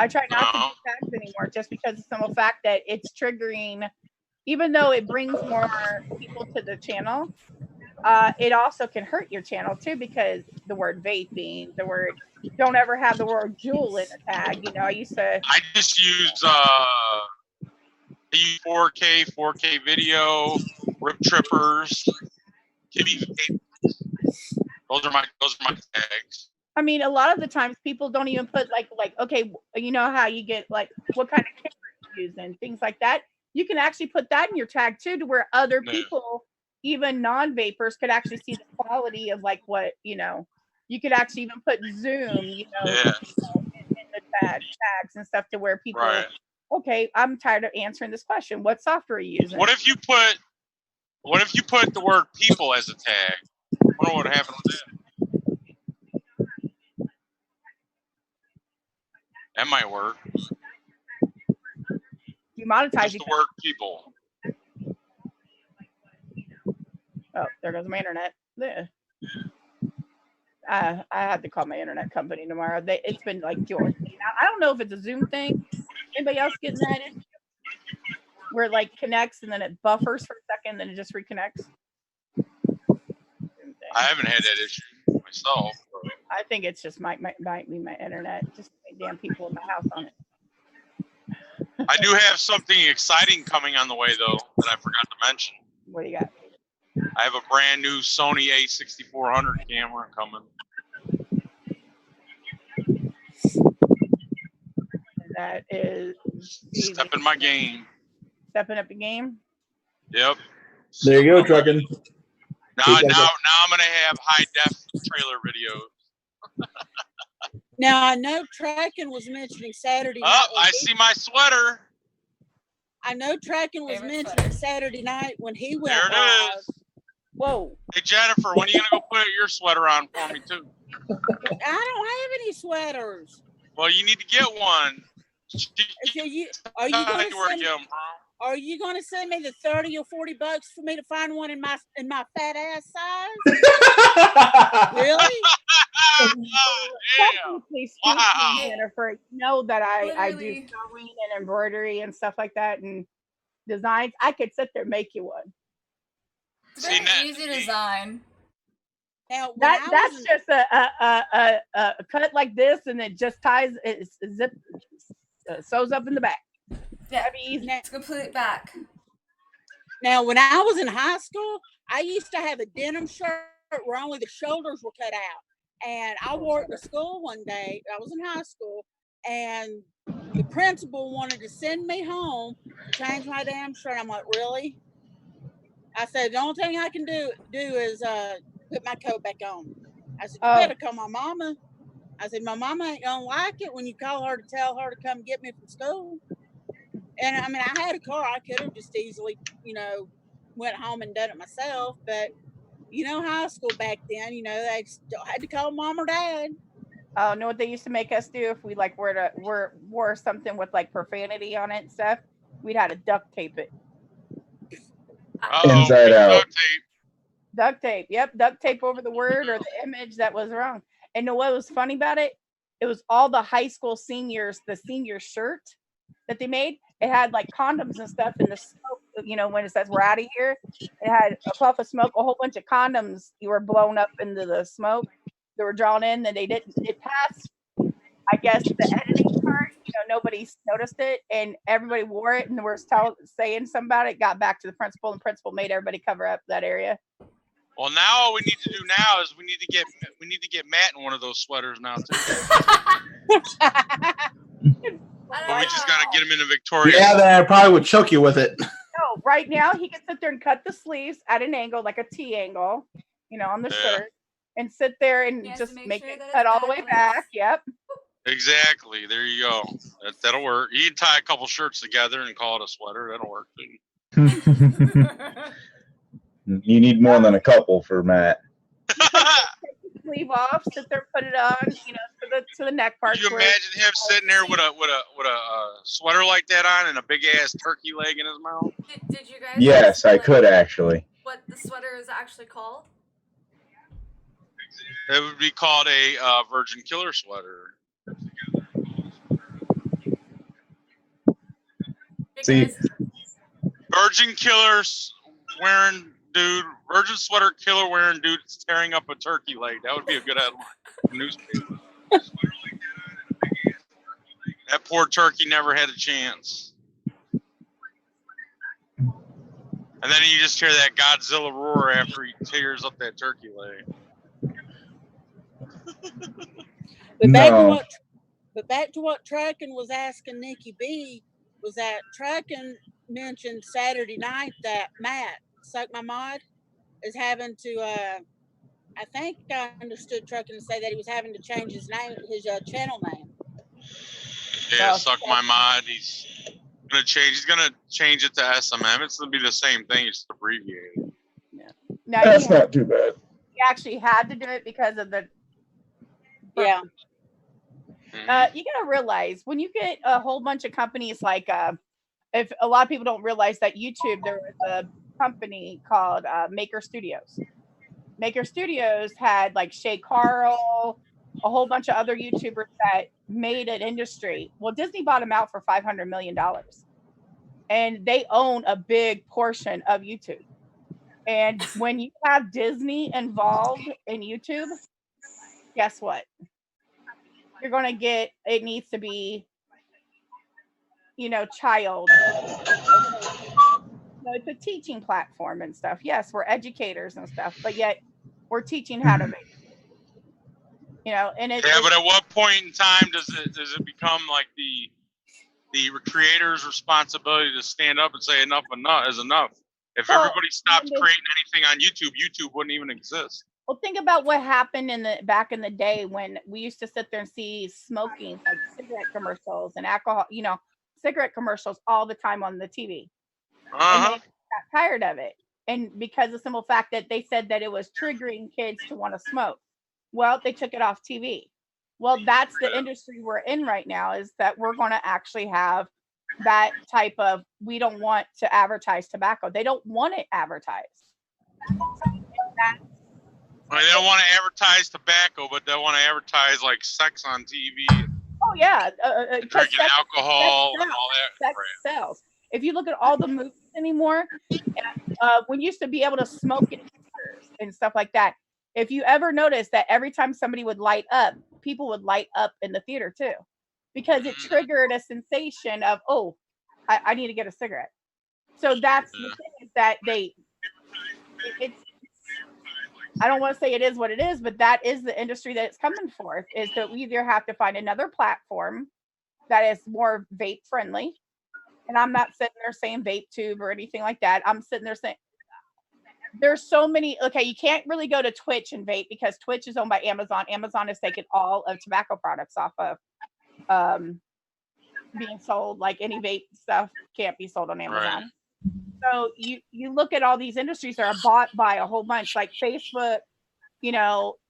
I try not to do tags anymore just because of the simple fact that it's triggering, even though it brings more people to the channel, it also can hurt your channel too, because the word vaping, the word, don't ever have the word jewel in a tag. You know, I just use 4K video, rip trippers, those are my tags. I mean, a lot of the times people don't even put like, okay, you know how you get like what kind of camera you're using, things like that. You can actually put that in your tag too, to where other people, even non-vapors, could actually see the quality of like what, you know, you could actually even put zoom, you know, in the tags and stuff, to where people, okay, I'm tired of answering this question. What software are you using? What if you put the word people as a tag? I wonder what would happen with that. That might work. You monetize the word people. Oh, there goes my internet. Yeah. I had to call my internet company tomorrow. It's been like yours. I don't know if it's a Zoom thing. Anybody else getting that? Where it like connects and then it buffers for a second, then it just reconnects. I haven't had that issue myself. I think it's just might be my internet. Just damn people in my house on it. I do have something exciting coming on the way though that I forgot to mention. What do you got? I have a brand new Sony A6400 camera coming. That is stepping my game. Stepping up the game. Yep. There you go, trucking. Now I'm gonna have high def trailer videos. Now I know Tracking was mentioning Saturday night. Oh, I see my sweater. I know Tracking was mentioning Saturday night when he went there it live. is. Whoa. Hey Jennifer, when are you gonna go put your sweater on for me too? I don't have any sweaters. Well, you need to get one. Are you gonna send me the $30 or $40 for me to find one in my fat ass size? Really? Technically speaking, Jennifer, you know that I do sewing and embroidery and stuff like that and designs. I could sit there and make you one. It's very easy to design. Now that's just a cut like this, and it just ties it sews up in the back. Yeah, that'd be easy. It's complete back. Now, when I was in high school, I used to have a denim shirt where only the shoulders were cut out, and I wore it to school one day. I was in high school, and the principal wanted to send me home, change my damn shirt. I'm like, really? I said, the only thing I can do is put my coat back on. I said, you better call my mama. I said, my mama ain't gonna like it when you call her to tell her to come get me from school. And I mean, I had a car. I could have just easily, went home and done it myself. But, high school back then, they had to call mom or dad. Oh, know what they used to make us do if we like wore something with like profanity on it and stuff? We'd have to duct tape it. Inside out. Duct tape. Yep, duct tape over the word or the image that was wrong. And know what was funny about it? It was all the high school seniors, the senior shirt that they made. It had like condoms and stuff in the smoke, when it says we're out of here. It had a puff of smoke, a whole bunch of condoms you were blown up into the smoke. They were drawn in, and it passed, I guess, the editing part. Nobody noticed it, and everybody wore it, and they were saying something about it. Got back to the principal, and the principal made everybody cover up that area. Well, now all we need to do now is we need to get Matt in one of those sweaters now too. But we just gotta get him in a Victoria. Yeah, then I probably would choke you with it. No, right now he can sit there and cut the sleeves at an angle, like a T angle, on the shirt, and sit there and just make it cut all the way back. Yep. Exactly. There you go. That'll work. You can tie a couple shirts together and call it a sweater. That'll work too. You need more than a couple for Matt. Take the sleeve off, sit there, put it on, to the neck part. Could you imagine him sitting there with a sweater like that on and a big ass turkey leg in his mouth? Did you guys? Yes, I could actually. What the sweater is actually called? It would be called a Virgin Killer sweater. See, Virgin killers wearing dude, virgin sweater killer wearing dude tearing up a turkey leg. That would be a good headline. Newspaper. That poor turkey never had a chance. And then you just hear that Godzilla roar after he tears up that turkey leg. But back to what Trackin was asking Nikki B, was that Trackin mentioned Saturday night that Matt, Suck My Mod, is having to, I think I understood Trackin to say that he was having to change his name, his channel name. Yeah, Suck My Mod. He's gonna change it to SMM. It's gonna be the same thing, it's abbreviated. Yeah. Now, that's not too bad. He actually had to do it because of the. Yeah. You gotta realize when you get a whole bunch of companies like if a lot of people don't realize that YouTube, there was a company called Maker Studios. Maker Studios had like Shay Carl, a whole bunch of other YouTubers that made an industry. Well, Disney bought them out for $500 million, and they own a big portion of YouTube. And when you have Disney involved in YouTube, guess what? You're going to get, it needs to be, child. It's a teaching platform and stuff. Yes, we're educators and stuff, but yet we're teaching how to make, and but at what point in time does it become like the creator's responsibility to stand up and say enough is enough? If everybody stopped creating anything on YouTube, YouTube wouldn't even exist. Well, think about what happened back in the day when we used to sit there and see smoking, like cigarette commercials and alcohol, cigarette commercials all the time on the TV. And they got tired of it. And because of the simple fact that they said that it was triggering kids to want to smoke. Well, they took it off TV. Well, that's the industry we're in right now, is that we're going to actually have that type of, we don't want to advertise tobacco. They don't want it advertised. They don't want to advertise tobacco, but they want to advertise like sex on TV. Oh yeah, drinking alcohol and all that. Sex sells. If you look at all the movies anymore, we used to be able to smoke in theaters and stuff like that. If you ever notice that every time somebody would light up, people would light up in the theater too, because it triggered a sensation of, oh, I need to get a cigarette. So that's the thing, is that it's. I don't want to say it is what it is, but that is the industry that it's coming for, is that we either have to find another platform that is more vape friendly. And I'm not sitting there saying vape tube or anything like that. I'm sitting there saying there's so many. Okay, you can't really go to Twitch and vape because Twitch is owned by Amazon. Amazon has taken all of tobacco products off of being sold. Like any vape stuff can't be sold on Amazon. Right. So you look at all these industries that are bought by a whole bunch, like Facebook,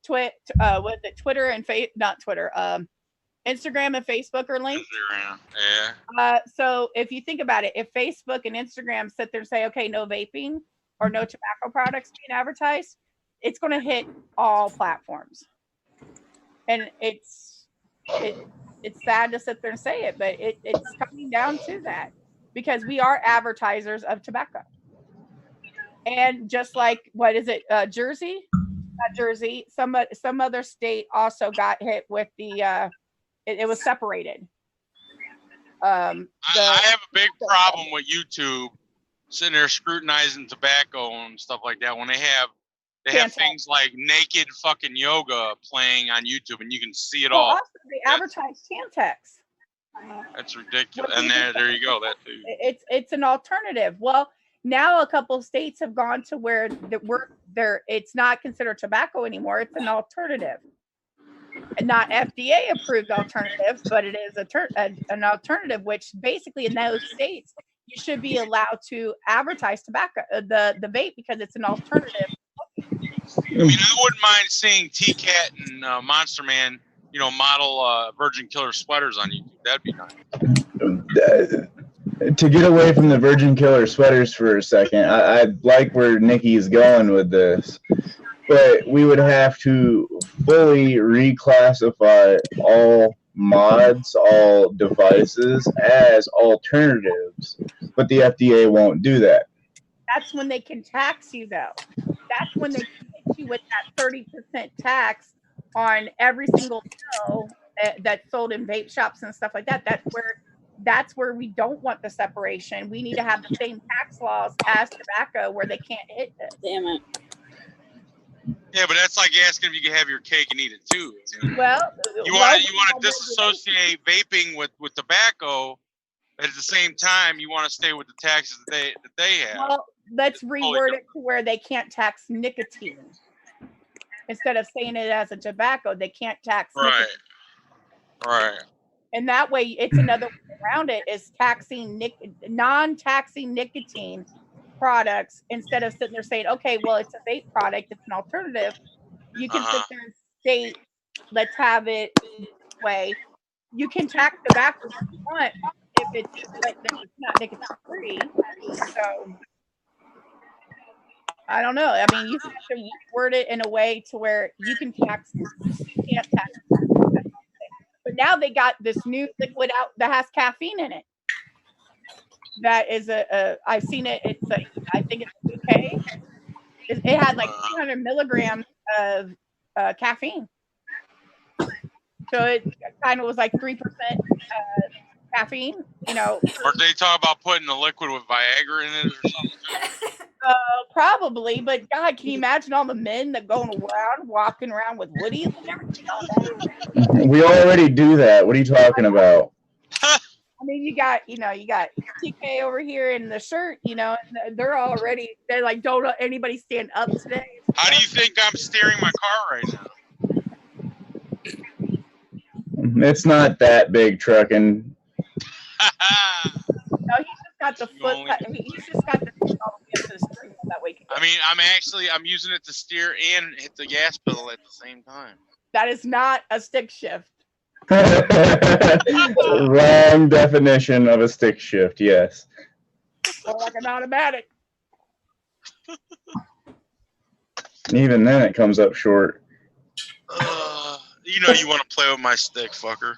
Twitter and not Twitter, Instagram and Facebook are linked. Yeah. So if you think about it, if Facebook and Instagram sit there and say, okay, no vaping or no tobacco products being advertised, it's going to hit all platforms. And it's sad to sit there and say it, but it's coming down to that. Because we are advertisers of tobacco. And just like, what is it, Jersey? Not Jersey. Some other state also got hit with the, it was separated. I have a big problem with YouTube sitting there scrutinizing tobacco and stuff like that when they have things like naked fucking yoga playing on YouTube and you can see it all. Also, they advertise Chantix. That's ridiculous. And there you go. That too. It's an alternative. Well, now a couple of states have gone to where it's not considered tobacco anymore. It's an alternative, and not FDA approved alternative, but it is an alternative. Which basically in those states you should be allowed to advertise tobacco, the vape, because it's an alternative. I mean, I wouldn't mind seeing TKAT and Monsterman, model Virgin Killer sweaters on YouTube. That'd be nice. To get away from the Virgin Killer sweaters for a second, I like where Nikki is going with this, but we would have to fully reclassify all mods all devices as alternatives, but the FDA won't do that. That's when they can tax you, though. That's when they can hit you with that 30% tax on every single pill that's sold in vape shops and stuff like that. That's where we don't want the separation. We need to have the same tax laws as tobacco, where they can't hit this. Damn it. Yeah, but that's like asking if you can have your cake and eat it too. Well, you want to disassociate vaping with tobacco, but at the same time, you want to stay with the taxes that they have. Well, let's reword it to where they can't tax nicotine. Instead of saying it as a tobacco, they can't tax nicotine. Right. And that way, it's another way around it, is taxing non-taxing nicotine products, instead of sitting there saying, okay, well, it's a vape product, it's an alternative. You can sit there and state, let's have it this way. You can tax tobacco if you want, if it's not nicotine free. So I don't know. I mean, you have to word it in a way to where you can tax, you can't tax. But now they got this new liquid out that has caffeine in it. That is I've seen it. It's I think it's UK. It had like 200 milligrams of caffeine. So it kind of was like 3% caffeine. You know. Or they talk about putting the liquid with Viagra in it or something? Probably, but God, can you imagine all the men that walking around with woodies and everything on that? We already do that. What are you talking about? I mean, you got TK over here in the shirt, and they're like, don't let anybody stand up today. How do you think I'm steering my car right now? It's not that big trucking. No, he's just got the foot. He's just got the foot all the way up to the steering wheel that way. I mean, I'm using it to steer and hit the gas pedal at the same time. That is not a stick shift. Wrong definition of a stick shift, yes. Or like an automatic. Even then, it comes up short. You want to play with my stick, fucker.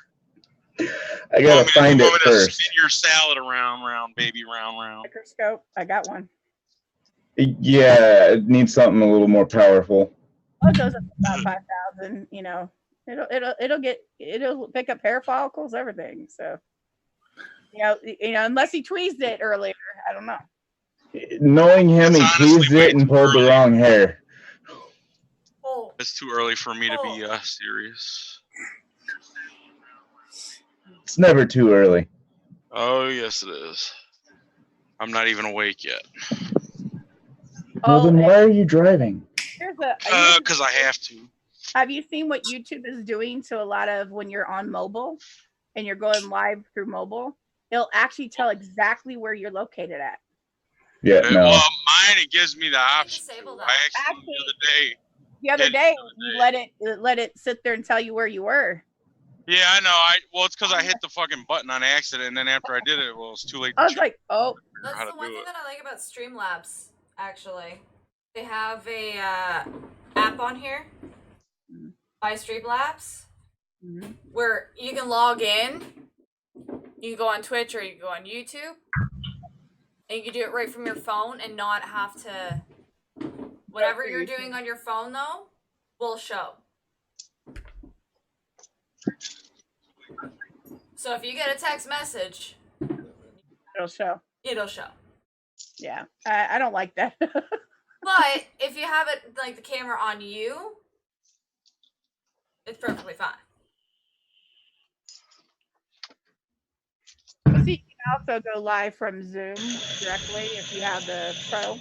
I gotta find it first. Spin your salad round, baby, round. Microscope. I got one. Yeah, it needs something a little more powerful. Well, it goes up to about 5,000. It'll pick up hair follicles, everything. So, unless he tweezed it earlier, I don't know. Knowing him, he tweezed it and pulled the wrong hair. Oh. It's too early for me to be serious. It's never too early. Oh, yes, it is. I'm not even awake yet. Well, then why are you driving? Because I have to. Have you seen what YouTube is doing to a lot of when you're on mobile and you're going live through mobile? It'll actually tell exactly where you're located at. Yeah, no. Well, mine, it gives me the option. I actually the other day, you let it sit there and tell you where you were. Yeah, I know. It's because I hit the fucking button on accident, and then after I did it, it's too late. I was like, oh. That's the one thing that I like about Streamlabs, actually. They have a app on here by Streamlabs where you can log in. You can go on Twitch or you can go on YouTube. And you can do it right from your phone and not have to... Whatever you're doing on your phone, though, will show. So if you get a text message, it'll show. Yeah, I don't like that. But if you have it like the camera on you, it's perfectly fine. See, you can also go live from Zoom directly if you have the Pro.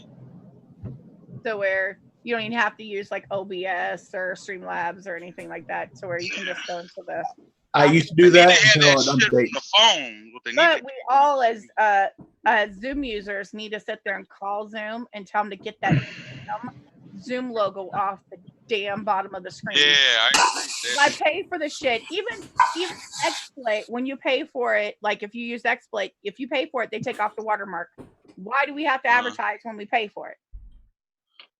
So where you don't even have to use like OBS or Streamlabs or anything like that. So where you can just go into the... I used to do that. The phone. But we all, as Zoom users, need to sit there and call Zoom and tell them to get that Zoom logo off the damn bottom of the screen. Yeah, I pay for the shit. Even XSplit, when you pay for it, like if you use XSplit, if you pay for it, they take off the watermark. Why do we have to advertise when we pay for it?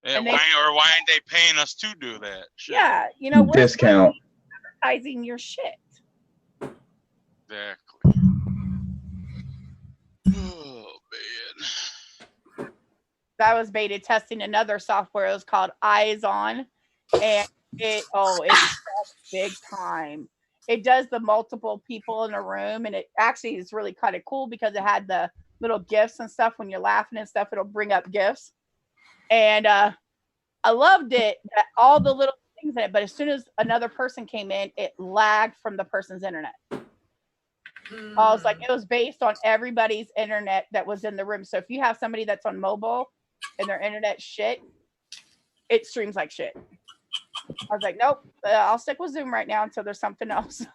Yeah, why ain't they paying us to do that? Shit. Yeah, discount advertising your shit. Exactly. Oh man. I was beta testing another software. It was called Eyes On, and it's big time. It does the multiple people in a room, and it actually is really kind of cool because it had the little gifs and stuff. When you're laughing and stuff, it'll bring up gifs, and I loved it. All the little things in it, but as soon as another person came in, it lagged from the person's internet. I was like, it was based on everybody's internet that was in the room. So if you have somebody that's on mobile and their internet shit, it streams like shit. I was like, nope, I'll stick with Zoom right now until there's something else.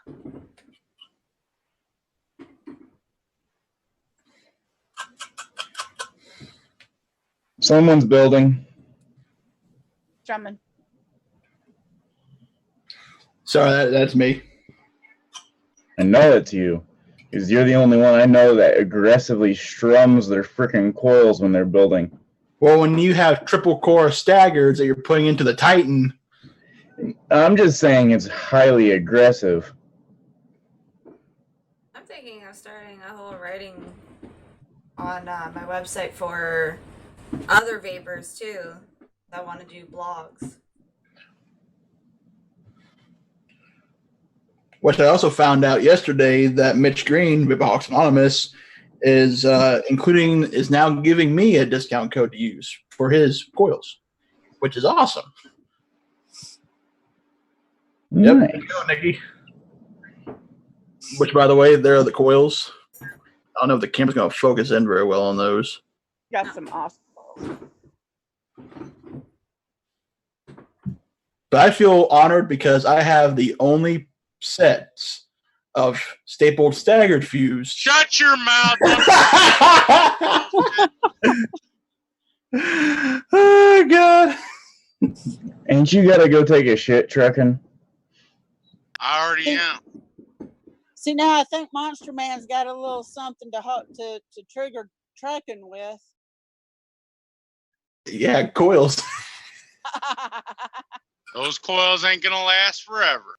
Someone's building. Drumming. Sorry, that's me. I know it's you. Because you're the only one I know that aggressively strums their freaking coils when they're building. Well, when you have triple core staggers that you're putting into the Titan. I'm just saying it's highly aggressive. I'm thinking of starting a whole writing on my website for other vapors too that want to do blogs. Which I also found out yesterday that Mitch Green, Vapehawks Anonymous, is now giving me a discount code to use for his coils, which is awesome. Nice. Yep, there you go, Nikki. Which, by the way, there are the coils. I don't know if the camera's going to focus in very well on those. Got some awesome coils. But I feel honored because I have the only sets of stapled staggered fuse. Shut your mouth. Oh, God. Ain't you got to go take a shit trucking? I already am. See, now I think Monsterman's got a little something to trigger trucking with. Yeah, coils. Those coils ain't gonna last forever.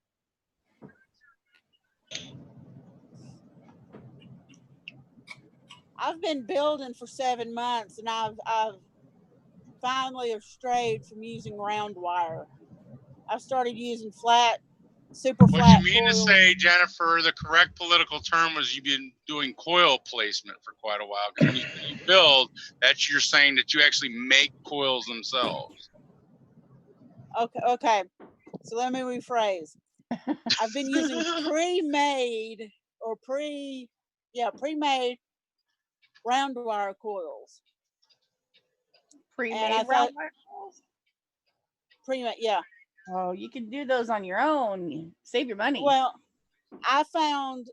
I've been building for 7 months, and I've finally have strayed from using round wire. I've started using super flat. What you mean to say, Jennifer, the correct political term was you've been doing coil placement for quite a while. Because when you build, you're saying that you actually make coils themselves. Okay. So let me rephrase. I've been using pre-made round wire coils. Pre-made round wire coils? Pre-made, yeah. Oh, you can do those on your own. Save your money. Well, I found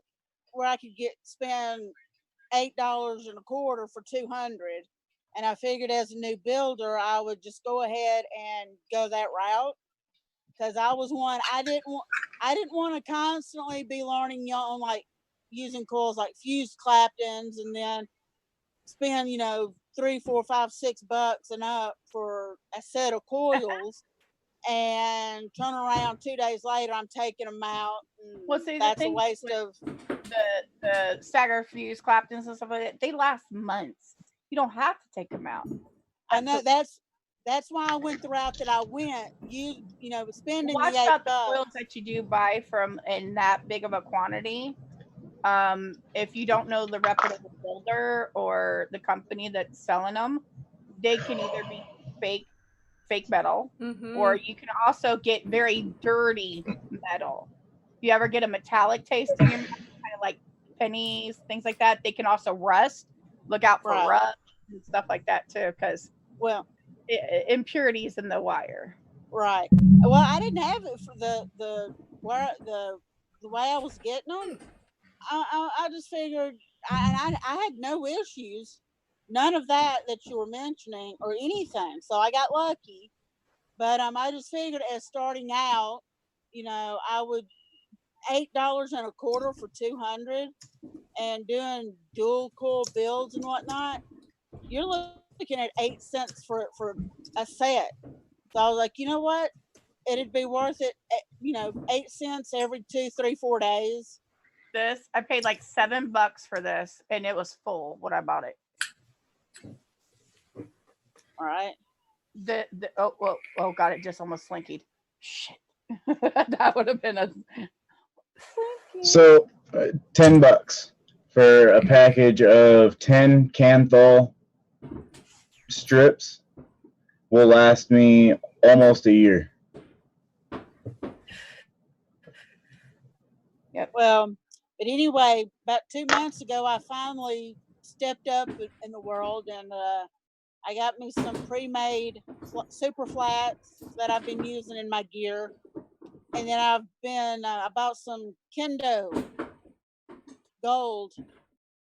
where I could spend $8.25 for 200, and I figured as a new builder, I would just go ahead and go that route because I didn't want to constantly be learning on like using coils like fused Claptons and then spend $3, $4, $5, $6 and up for a set of coils. And turn around 2 days later, I'm taking them out. Well, see, that's a waste of the stagger fuse Claptons and stuff like that. They last months. You don't have to take them out. I know that's why I went the route that I went. Spending watch the $8. Out the coils that you do buy from in that big of a quantity. If you don't know the reputable builder or the company that's selling them, they can either be fake metal, or you can also get very dirty metal. If you ever get a metallic taste in your mouth, kind of like pennies, things like that, they can also rust. Look out for rust and stuff like that too, because impurities in the wire. Right. Well, I didn't have it for the way I was getting them. I just figured I had no issues. None of that you were mentioning or anything. So I got lucky. But I just figured as starting out, I would $8.25 for 200 and doing dual coil builds and whatnot. You're looking at 8 cents for a set. So I was like, you know what? It'd be worth it, 8 cents every 2, 3, 4 days. this. I paid like $7 for this, and it was full when I bought it. All right. Oh god, it just almost slinkied. Shit. That would have been a slinky. So $10 for a package of 10 Canthol strips will last me almost a year. Yep. Well, but anyway, about 2 months ago, I finally stepped up in the world, and I got me some pre-made super flats that I've been using in my gear. And then I bought some Kendo gold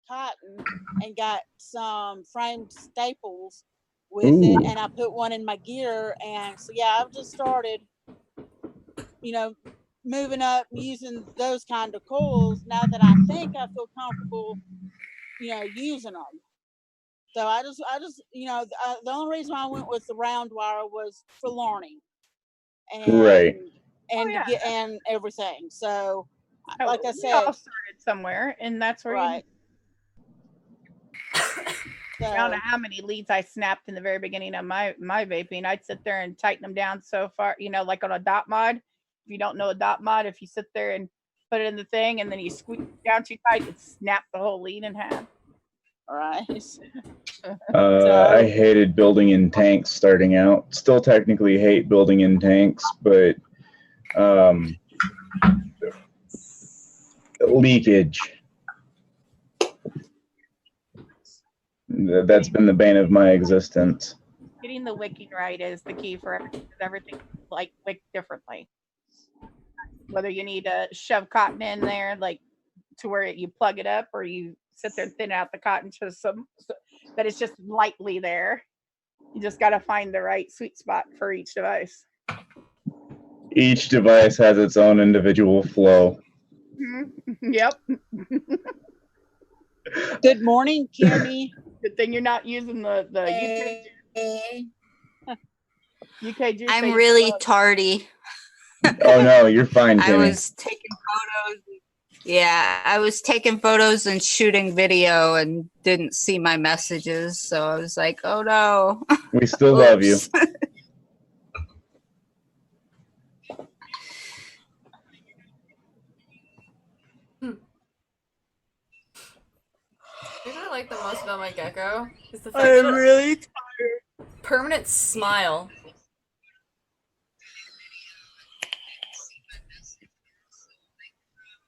cotton and got some framed staples with it, and I put one in my gear. And so, yeah, I've just started, moving up using those kind of coils now that I think I feel comfortable, using them. So I just, the only reason I went with the round wire was for learning, and Right. and everything. So, like I we said, all started somewhere, and that's where right. I don't know how many leads I snapped in the very beginning of my vaping. I'd sit there and tighten them down so far, like on a dot mod. If you don't know a dot mod, if you sit there and put it in the thing and then you squeeze it down too tight, it snapped the whole lead in half. All right. I hated building in tanks starting out. Still technically hate building in tanks, but leakage. That's been the bane of my existence. Getting the wicking right is the key for everything. Everything like wick differently. Whether you need to shove cotton in there, like to where you plug it up, or you sit there and thin out the cotton so that it's just lightly there. You just got to find the right sweet spot for each device. Each device has its own individual flow. Mm-hmm. Yep. Good morning, Kimmy. Good thing you're not using the UK juice. I'm really tardy. Oh no, you're fine, Kimmy. I was taking photos. Yeah, I was taking photos and shooting video and didn't see my messages, so I was like, "Oh no." We still love you. You know what I like the most about my gecko? Is the fact I'm that really tired. Permanent smile.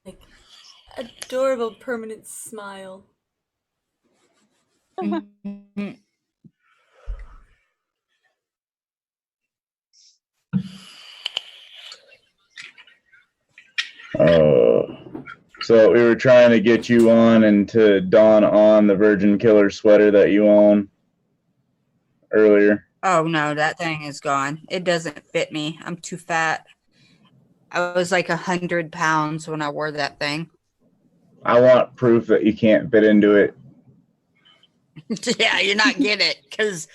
Like, adorable permanent smile. So we were trying to get you on and to don on the Virgin Killer sweater that you own earlier. Oh no, that thing is gone. It doesn't fit me. I'm too fat. I was like 100 pounds when I wore that thing. I want proof that you can't fit into it. Yeah, you're not getting it because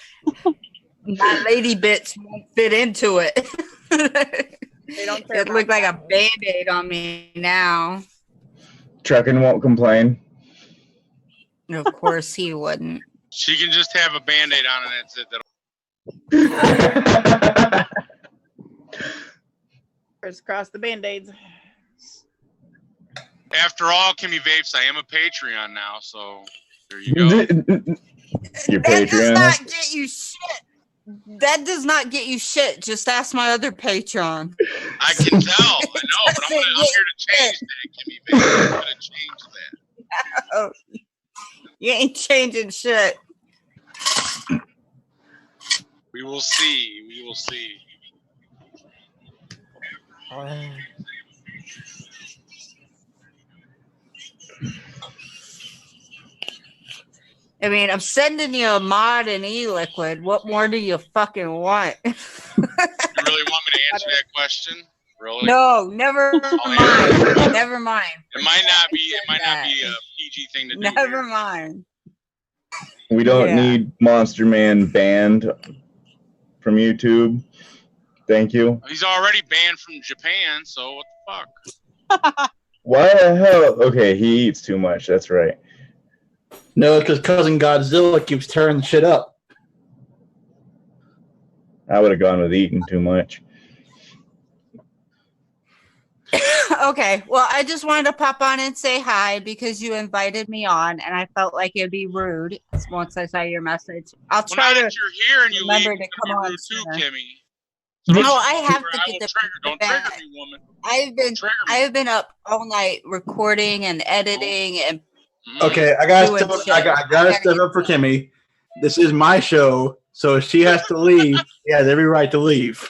my lady bits won't fit into it. It looked like a Band-Aid on me now. Truckin' won't complain. Of course he wouldn't. She can just have a Band-Aid on and that's it. Crisscross the Band-Aids. After all, Kimmy Vapes, I am a Patreon now, so there you go. Your That Patreon. does not get you shit. That does not get you shit. Just ask my other Patreon. I can tell. I know, but I'm here to change that, Kimmy Vapes. I'm going to change that. No. You ain't changing shit. We will see. We will see. I mean, I'm sending you a mod and e-liquid. What more do you fucking want? You really want me to answer that question? Really? No, never mind. Never mind. It might not be a PG thing to do. Never mind. We don't need Monsterman banned from YouTube. Thank you. He's already banned from Japan, so what the fuck? Why the hell? Okay, he eats too much. That's right. No, because Cousin Godzilla keeps tearing shit up. I would have gone with eating too much. Okay, well, I just wanted to pop on and say hi because you invited me on, and I felt like it'd be rude once I saw your message. I'll try to. You're here and you remember leave to come on too, sooner. Kimmy. So no, I have to get the. Don't trigger me, woman. I have been up all night recording and editing and. Okay, I gotta step up for Kimmy. This is my show, so if she has to leave, she has every right to leave.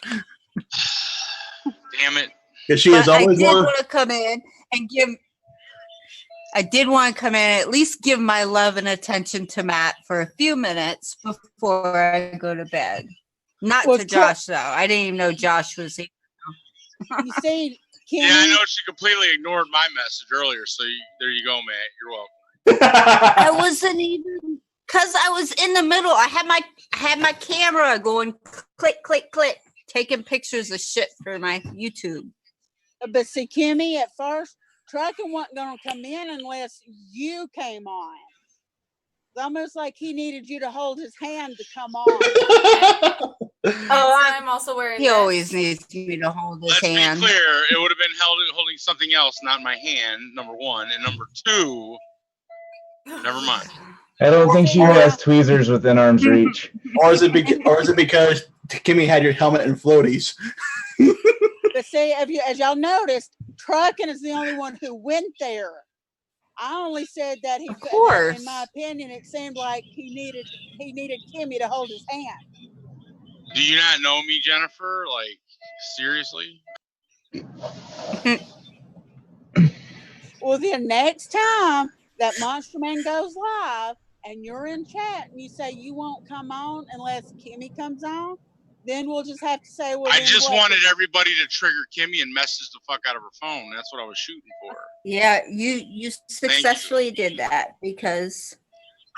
Damn it! Because she is always one. Want to come in and give. I did want to come in and at least give my love and attention to Matt for a few minutes before I go to bed. Not to Josh, though. I didn't even know Josh was here. You see, Kimmy? Yeah, I know she completely ignored my message earlier, so there you go, Matt. You're welcome. I wasn't even, because I was in the middle. I had my camera going click, click, click, taking pictures of shit for my YouTube. But see, Kimmy, at first, Truckin' wasn't going to come in unless you came on. It's almost like he needed you to hold his hand to come on. I'm also wearing. He always needs me to hold his hand. Let's be clear, it would have been holding something else, not my hand. Number one, and number two, never mind. I don't think she has tweezers within arm's reach. Or is it because Kimmy had your helmet and floaties? But see, as y'all noticed, Truckin' is the only one who went there. I only said that of course. In my opinion, it seemed like he needed Kimmy to hold his hand. Do you not know me, Jennifer? Like, seriously? Well, then next time that Monsterman goes live and you're in chat and you say you won't come on unless Kimmy comes on, then we'll just have to say, well, I just wanted everybody to trigger Kimmy and message the fuck out of her phone. That's what I was shooting for. Yeah, you successfully did that because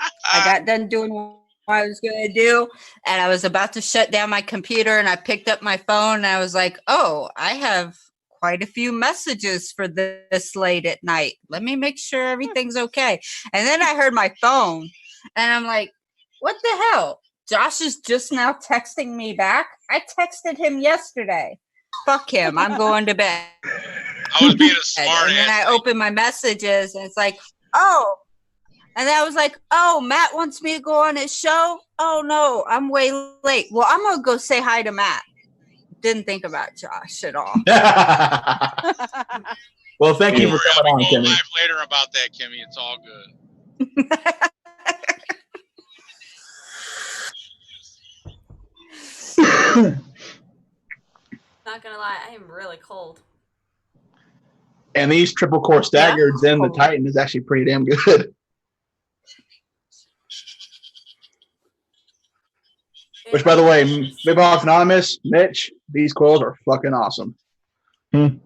I got done doing what I was going to do, and I was about to shut down my computer, and I picked up my phone, and I was like, oh, I have quite a few messages for this late at night. Let me make sure everything's okay. And then I heard my phone, and I'm like, what the hell? Josh is just now texting me back. I texted him yesterday. Fuck him. I'm going to bed. I was being a smart And then I opened my messages, and it's like, oh. And then I was like, oh, Matt wants me to go on his show? Oh, no, I'm way late. Well, I'm going to go say hi to Matt. Didn't think about Josh at all. Well, thank you for coming on, Kimmy. Live later about that, Kimmy. It's all good. Not gonna lie, I am really cold. And these triple core staggers in the Titan is actually pretty damn good. Which, by the way, Vape Off Anonymous, Mitch, these coils are fucking awesome. Can't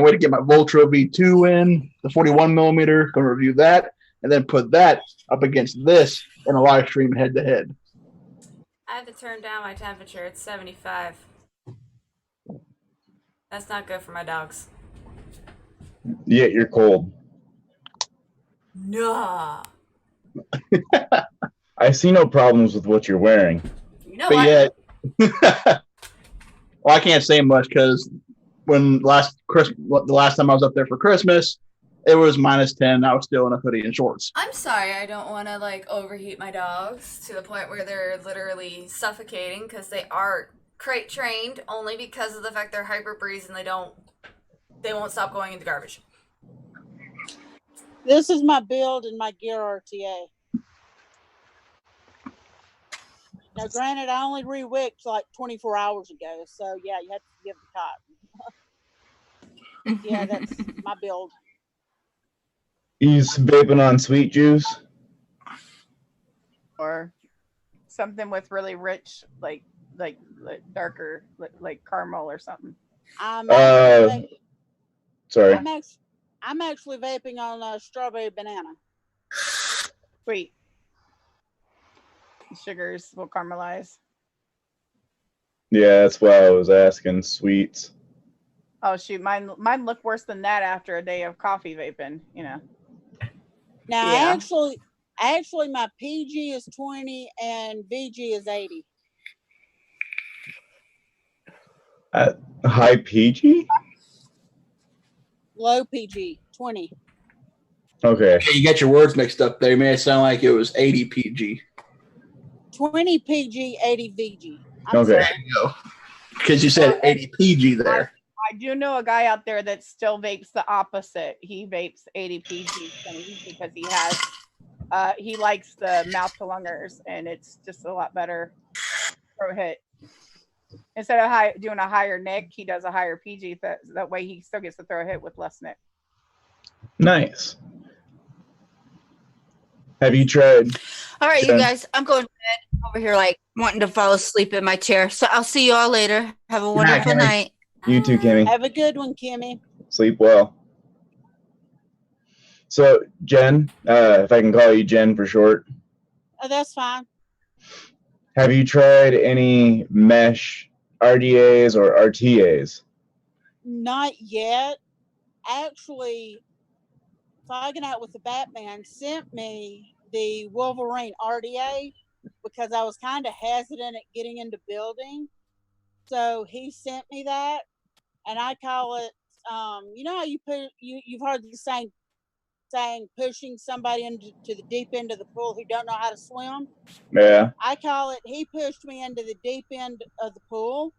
wait to get my Voltro V2 in, the 41 millimeter. Going to review that, and then put that up against this in a live stream head to head. I have to turn down my temperature. It's 75. That's not good for my dogs. Yeah, you're cold. Nah. I see no problems with what you're wearing. You know but yet, well, I can't say much because when the last time I was up there for Christmas, it was -10. I was still in a hoodie and shorts. I'm sorry, I don't want to like overheat my dogs to the point where they're literally suffocating because they are crate trained only because of the fact they're hyperbreeds and they won't stop going into garbage. This is my build and my gear RTA. Now, granted, I only re-wicked like 24 hours ago, so yeah, you have to give the cotton. Yeah, that's my build. He's vaping on sweet juice. Or something with really rich, like darker, like caramel or something. Sorry. I'm actually vaping on strawberry banana. Sweet. Sugars will caramelize. Yeah, that's why I was asking. Sweets. Oh shoot, mine look worse than that after a day of coffee vaping, you know. Now, Yeah. actually, my PG is 20 and VG is 80. High PG? Low PG, 20. Okay. You got your words mixed up there. You made it sound like it was 80 PG. 20 PG, 80 VG. Okay. There you go. Because you said 80 PG there. I do know a guy out there that still vapes the opposite. He vapes 80 PG because he likes the mouth to lungers, and it's just a lot better pro hit. Instead of doing a higher nick, he does a higher PG. That way he still gets to throw a hit with less nick. Nice. Have you tried? All right, you guys, I'm going to bed over here, like wanting to fall asleep in my chair. So I'll see you all later. Have a wonderful night. You too, Kimmy. Have a good one, Kimmy. Sleep well. So, Jen, if I can call you Jen for short. Oh, that's fine. Have you tried any mesh RDAs or RTAs? Not yet. Actually, Fogging Out with the Batman sent me the Wolverine RDA because I was kind of hesitant at getting into building. So he sent me that, and I call it, you know how you've heard the saying pushing somebody into the deep end of the pool who don't know how to swim? Yeah. I call it, he pushed me into the deep end of the pool.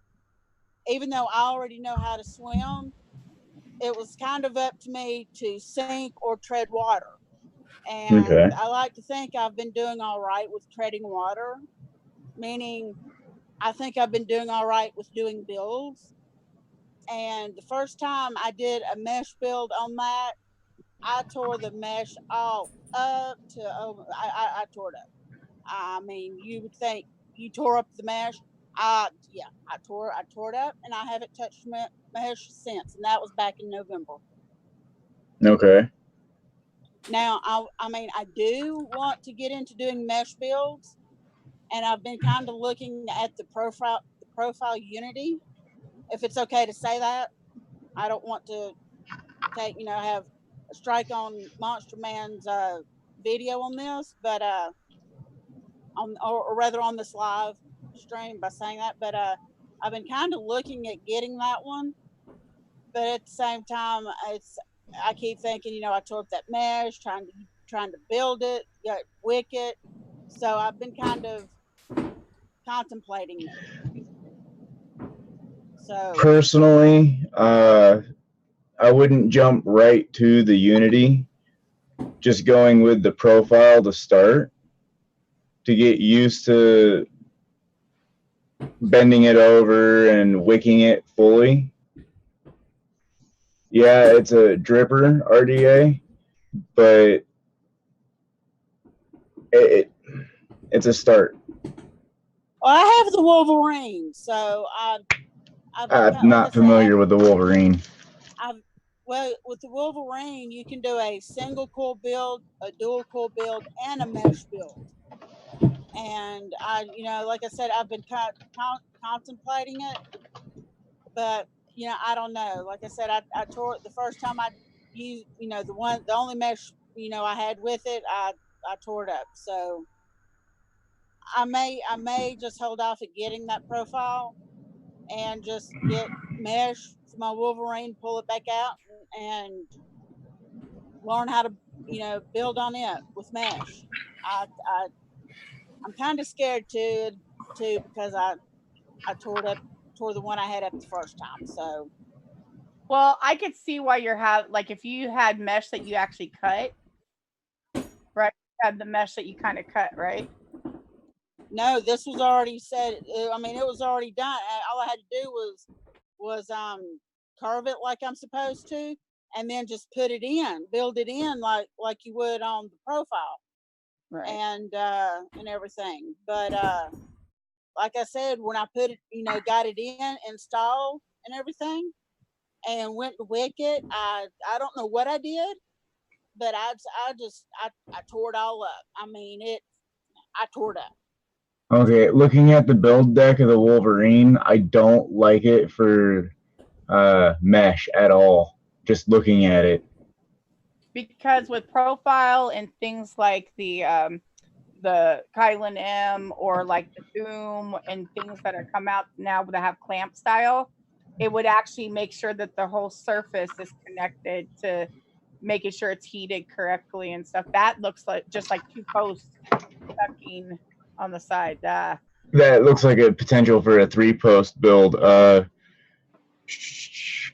Even though I already know how to swim, it was kind of up to me to sink or tread water. And Okay. I like to think I've been doing all right with treading water, meaning I think I've been doing all right with doing builds. And the first time I did a mesh build on that, I tore the mesh all up to, I tore it up. I mean, you would think you tore up the mesh. Yeah, I tore it up, and I haven't touched mesh since, and that was back in November. Okay. Now, I mean, I do want to get into doing mesh builds, and I've been kind of looking at the profile Unity, if it's okay to say that. I don't want to have a strike on Monsterman's video on this, but or rather on this live stream by saying that. But I've been kind of looking at getting that one, but at the same time, I keep thinking, I tore up that mesh, trying to build it, got wicket, so I've been kind of contemplating it. So personally, I wouldn't jump right to the Unity. Just going with the profile to start, to get used to bending it over and wicking it fully. Yeah, it's a dripper RDA, but it's a start. Well, I have the Wolverine, so I'm not familiar with the Wolverine. Well, with the Wolverine, you can do a single coil build, a dual coil build, and a mesh build. And like I said, I've been contemplating it, but I don't know. Like I said, I tore it the first time I used, the only mesh I had with it, I tore it up. So I may just hold off at getting that profile and just get mesh for my Wolverine, pull it back out, and learn how to build on it with mesh. I'm kind of scared too because I tore the one I had up the first time. So, well, I could see why if you had mesh that you actually cut, right? You had the mesh that you kind of cut, right? No, this was already said. I mean, it was already done. All I had to do was carve it like I'm supposed to, and then just put it in, build it in like you would on the profile, right? And everything. But like I said, when I put it, got it in, installed, and everything, and went to wicket, I don't know what I did, but I tore it all up. I mean, I tore it up. Okay, looking at the build deck of the Wolverine, I don't like it for mesh at all, just looking at it. Because with profile and things like the Kylan M or like the Zoom and things that are come out now that have clamp style, it would actually make sure that the whole surface is connected to making sure it's heated correctly and stuff. That looks like just like 2 posts stucking on the side. That looks like a potential for a 3-post build.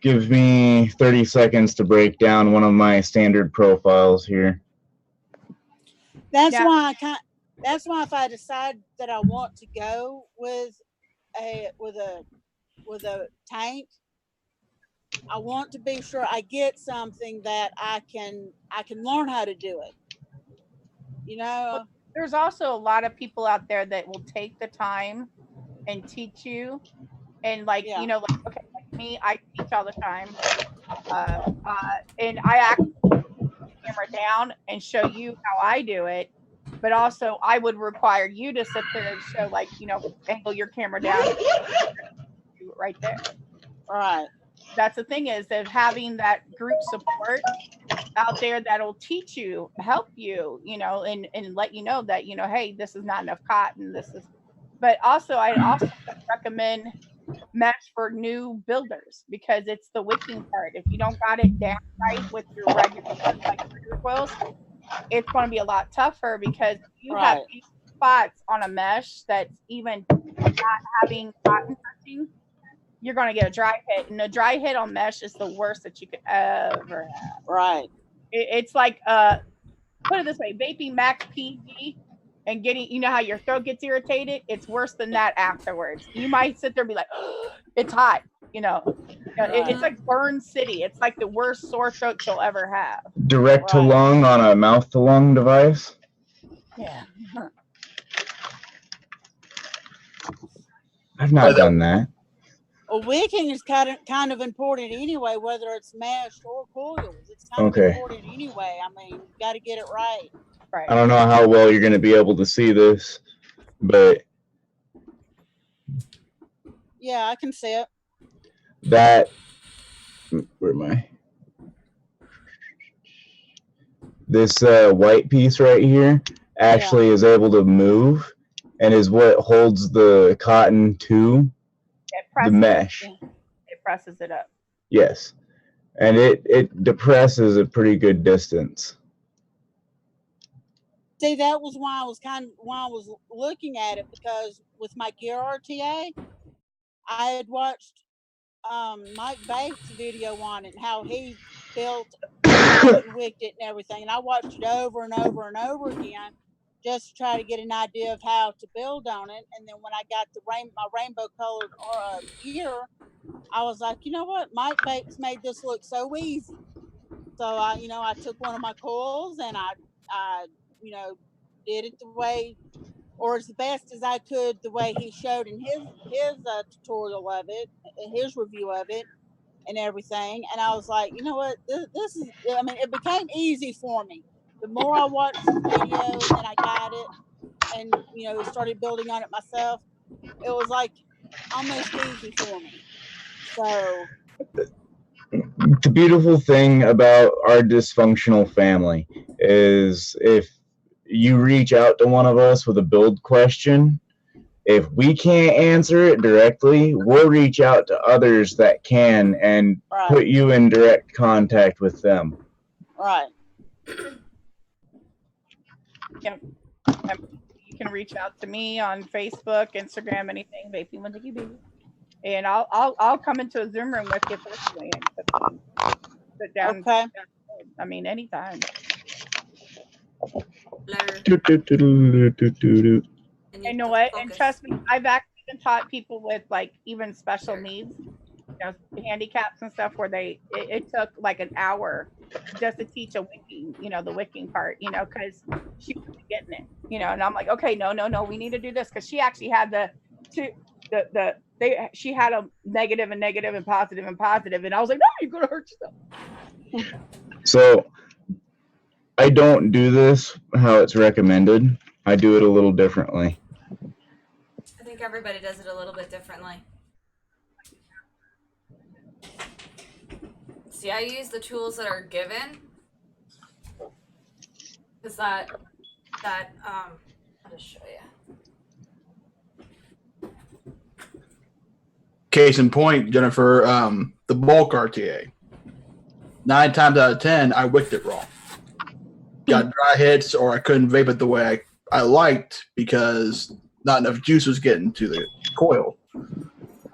Give me 30 seconds to break down one of my standard profiles here. That's why if I decide that I want to go with a tank, I want to be sure I get something that I can learn how to do it. You know, there's also a lot of people out there that will take the time and teach you, and like you know, like okay, like me, I teach all the time, and I actually put the camera down and show you how I do it. But also, I would require you to sit there and show, like, you know, angle your camera down, do it right there. All right. That's the thing is that having that group support out there that'll teach you, help you, you know, and let you know that, you know, hey, this is not enough cotton. This is, but also I also recommend mesh for new builders because it's the wicking part. If you don't got it down right with your regular like coils, it's going to be a lot tougher because you have spots on a mesh that's even not having cotton touching, you're going to get a dry hit. And a dry hit on mesh is the worst that you could ever have. Right. It's like, put it this way, vaping max PG and getting, you know how your throat gets irritated? It's worse than that afterwards. You might sit there and be like, oh, it's hot. You know, it's like burn city. It's like the worst sore throat you'll ever have. Direct to lung on a mouth to lung device? Yeah. I've not done that. Well, wicking is kind of important anyway, whether it's mesh or coils. It's kind of important anyway. I mean, you got to get it right. I don't know how well you're going to be able to see this, but yeah, I can see it. That, where am I? This white piece right here actually is able to move and is what holds the cotton to the mesh. It presses it up. Yes. And it depresses a pretty good distance. See, that was why I was looking at it, because with my gear RTA, I had watched Mike Vapes' video on it and how he built and wicked it and everything, and I watched it over and over and over again just to try to get an idea of how to build on it. And then when I got my rainbow colored gear, I was like, you know what, Mike Vapes made this look so easy. So I took one of my coils and I did it the way, or as best as I could, the way he showed in his tutorial of it, his review of it, and everything. And I was like, you know what, this is. I mean, it became easy for me. The more I watched the videos and I got it, and started building on it myself, it was like almost easy for me. So the beautiful thing about our dysfunctional family is if you reach out to one of us with a build question, if we can't answer it directly, we'll reach out to others that can and put you in direct contact with them. Right. Yeah. You can reach out to me on Facebook, Instagram, anything, Vaping with Nikki B. And I'll come into a Zoom room with you personally and sit down. Okay. I mean, anytime. You know what? And trust me, I've actually been taught people with like even special needs, handicaps and stuff, where it took like an hour just to teach a wicking, the wicking part, because she wasn't getting it, and I'm like, okay, no, we need to do this, because she actually had she had a negative and negative and positive and positive, and I was like, no, you're gonna hurt yourself. So I don't do this how it's recommended. I do it a little differently. I think everybody does it a little bit differently. See, I use the tools that are given. Because I'll just show you. Case in point, Jennifer, the bulk RTA. 9 times out of 10, I wicked it wrong. Got dry hits, or I couldn't vape it the way I liked because not enough juice was getting to the coil.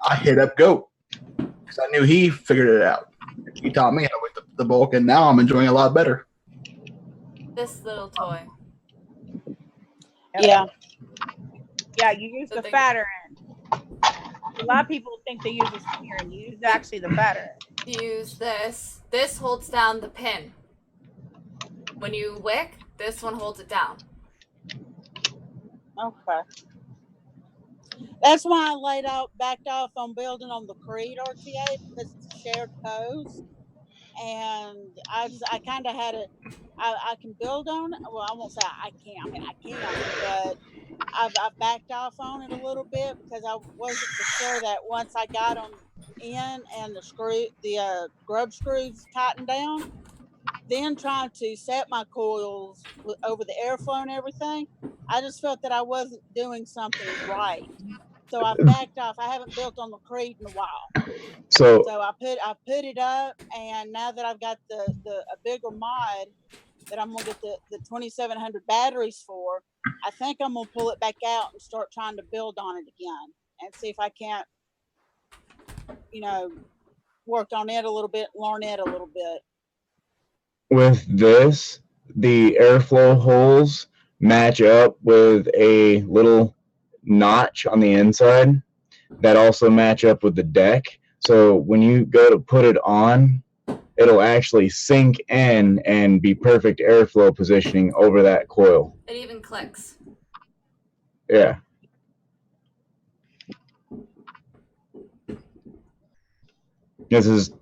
I hit up Goat because I knew he figured it out. He taught me how to wick the bulk, and now I'm enjoying it a lot better. This little toy. Yeah. Yeah, you use the fatter end. A lot of people think they use the skinnier end. You use actually the fatter end. Use this. This holds down the pin. When you wick, this one holds it down. Okay. That's why I backed off on building on the Creed RTA because it's a shared hose. And I kind of had it. I can build on it. Well, I won't say I can't. I mean, I can, but I've backed off on it a little bit because I wasn't for sure that once I got them in and the grub screws tightened down, then trying to set my coils over the airflow and everything, I just felt that I wasn't doing something right. So I backed off. I haven't built on the Creed in a while. So I put it up, and now that I've got a bigger mod that I'm gonna get the 2700 batteries for, I think I'm gonna pull it back out and start trying to build on it again and see if I can't, work on it a little bit, learn it a little bit. with this, the airflow holes match up with a little notch on the inside that also match up with the deck. So when you go to put it on, it'll actually sink in and be perfect airflow positioning over that coil. It even clicks. Yeah. This is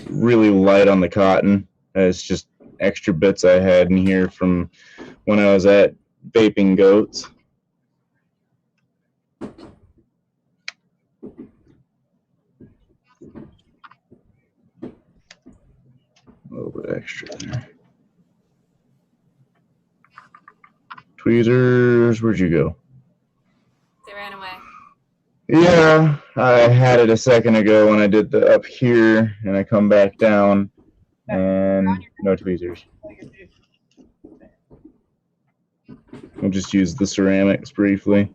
really light on the cotton. It's just extra bits I had in here from when I was at Vaping Goats. A little bit extra there. Tweezers, where'd you go? They ran away. Yeah, I had it a second ago when I did the up here, and I come back down, and no tweezers. We'll just use the ceramics briefly.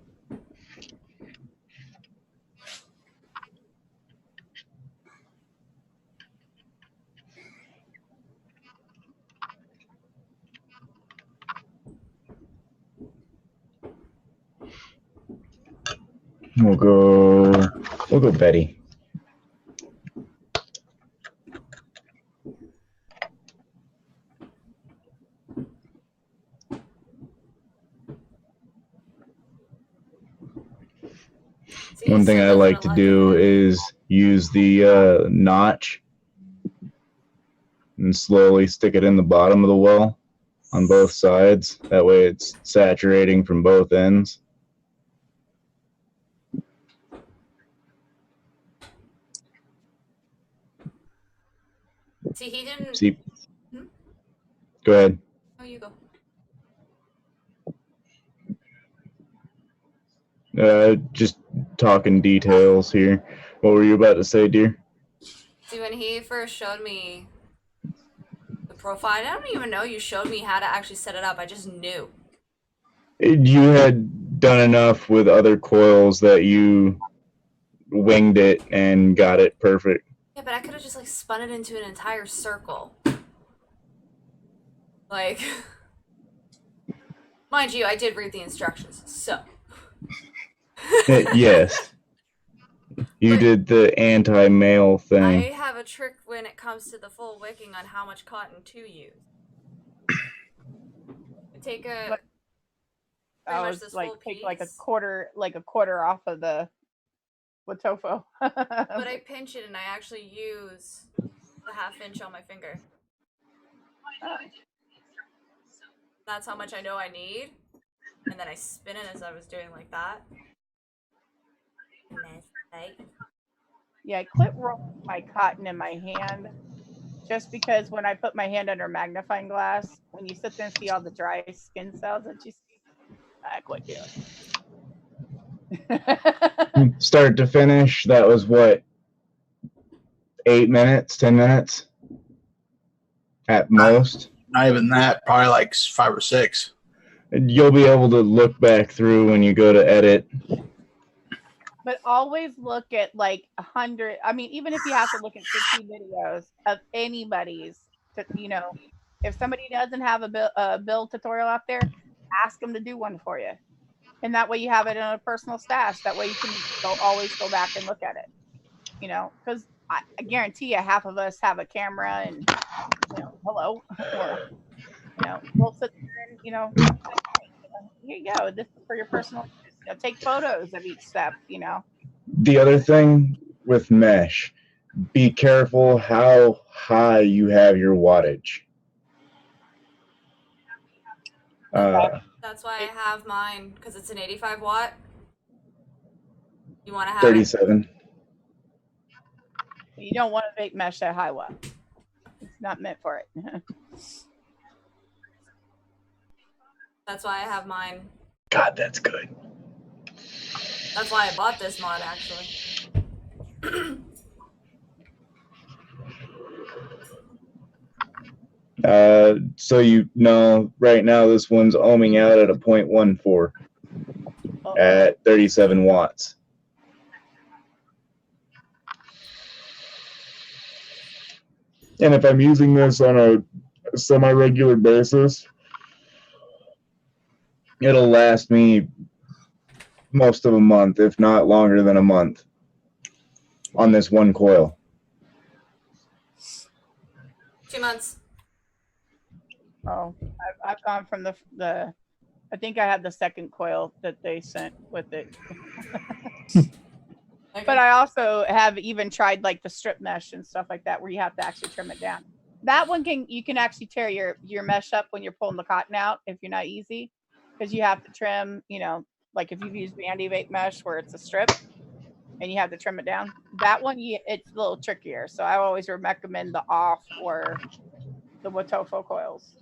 We'll go Betty. One thing I like to do is use the notch and slowly stick it in the bottom of the well on both sides. That way it's saturating from both ends. See, he didn't. See. Go ahead. Oh, you go. Just talking details here. What were you about to say, dear? See, when he first showed me the profile, I don't even know you showed me how to actually set it up. I just knew. You had done enough with other coils that you winged it and got it perfect. Yeah, but I could have just like spun it into an entire circle. Like, mind you, I did read the instructions, so. Yes. You did the anti-male thing. I have a trick when it comes to the full wicking on how much cotton to use. Take a. I was like take like a quarter off of the Watofo. But I pinch it and I actually use the 1/2 inch on my finger. That's how much I know I need. And then I spin it as I was doing like that. Yeah, I clip roll my cotton in my hand just because when I put my hand under a magnifying glass, when you sit there and see all the dry skin cells that you see, I quit doing. Start to finish, that was what, 8 minutes, 10 minutes at most. Not even that. Probably like 5 or 6. You'll be able to look back through when you go to edit. But always look at like 100. I mean, even if you have to look at 60 videos of anybody's, you know, if somebody doesn't have a build tutorial out there, ask them to do one for you. And that way you have it in a personal stash. That way you can always go back and look at it. You know, because I guarantee you half of us have a camera and, you know, hello. Or, you know, we'll sit there and, you know, here you go. This is for your personal use. You know, take photos of each step, you know. The other thing with mesh, be careful how high you have your wattage. That's why I have mine, because it's an 85 watt. You want to have 37. You don't want to vape mesh that high watt. It's not meant for it. That's why I have mine. God, that's good. That's why I bought this mod, actually. So you know, right now this one's ohming out at a 0.14 at 37 watts. And if I'm using this on a semi-regular basis, it'll last me most of a month, if not longer than a month, on this one coil. 2 months. Oh, I've gone from the I think I had the second coil that they sent with it. Okay. But I also have even tried like the strip mesh and stuff like that, where you have to actually trim it down. That one you can actually tear your mesh up when you're pulling the cotton out if you're not easy, because you have to trim, you know, like if you've used Bandy Vape mesh where it's a strip and you have to trim it down. That one, it's a little trickier. So I always recommend the off or the Wotofo coils.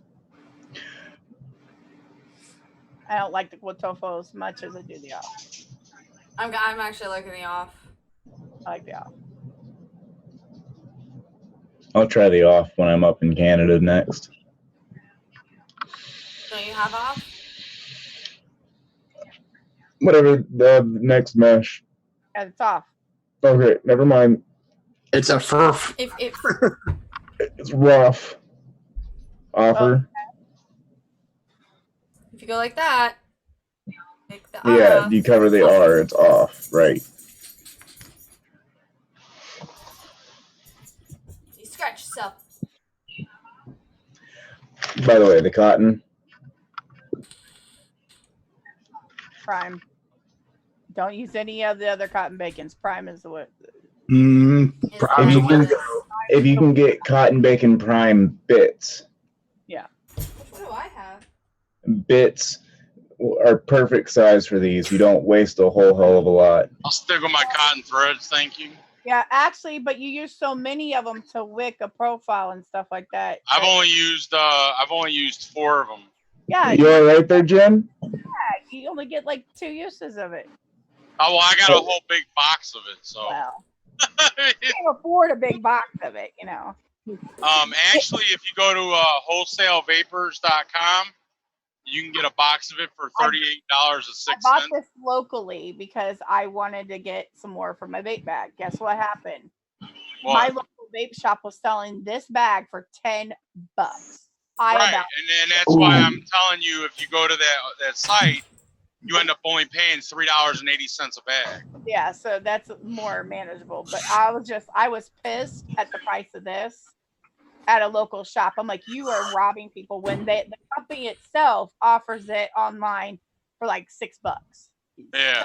I don't like the Wotofo as much as I do the off. I'm actually liking the off. I like the off. I'll try the off when I'm up in Canada next. Don't you have off? Whatever, the next mesh. Yeah, it's off. Okay, never mind. It's a furf. If It's rough. Offer. if you go like that, take the Yeah, off. you cover the R, it's off, right. You scratch yourself. By the way, the cotton. Prime. Don't use any of the other cotton bacons. Prime is the way. Prime's the way to go. If you can get cotton bacon prime bits. Yeah. What do I have? Bits are perfect size for these. You don't waste a whole hell of a lot. I'll stick with my cotton threads, thank you. Yeah, actually, but you use so many of them to wick a profile and stuff like that. I've only used 4 of them. Yeah. You all right there, Jim? Yeah, you only get like 2 uses of it. Oh well, I got a whole big box of it, so. Well, you can't afford a big box of it, you know. Actually, if you go to wholesalevapors.com, you can get a box of it for $38.06. I bought this locally because I wanted to get some more for my vape bag. Guess what happened? What? My local vape shop was selling this bag for $10. Right, and that's why I'm telling you, if you go to that site, you end up only paying $3.80 a bag. Yeah, so that's more manageable. But I was pissed at the price of this at a local shop. I'm like, you are robbing people when the company itself offers it online for like $6. Yeah.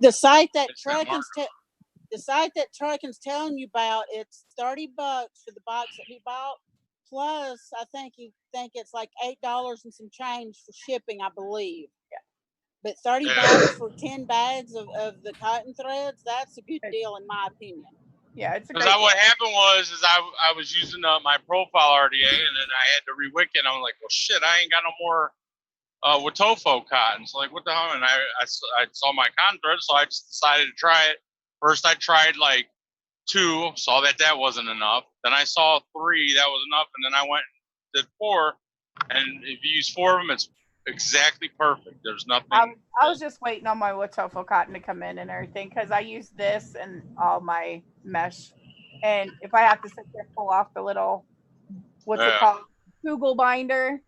The site that Truckin's telling you about, it's $30 for the box that he bought. Plus, I think it's like $8 and some change for shipping, I believe. Yeah. But $30 for 10 bags of the cotton threads, that's a good deal in my opinion. Yeah, it's a because great. what happened was I was using my profile RDA, and then I had to re-wick it. And I'm like, well, shit, I ain't got no more Watofo cotton. So like, what the hell? And I saw my cotton thread, so I just decided to try it. First, I tried like 2, saw that wasn't enough. Then I saw 3, that was enough, and then I went and did 4. And if you use 4 of them, it's exactly perfect. There's nothing. I was just waiting on my Watofo cotton to come in and everything because I use this and all my mesh. And if I have to sit there, pull off the little, what's it called? Google binder.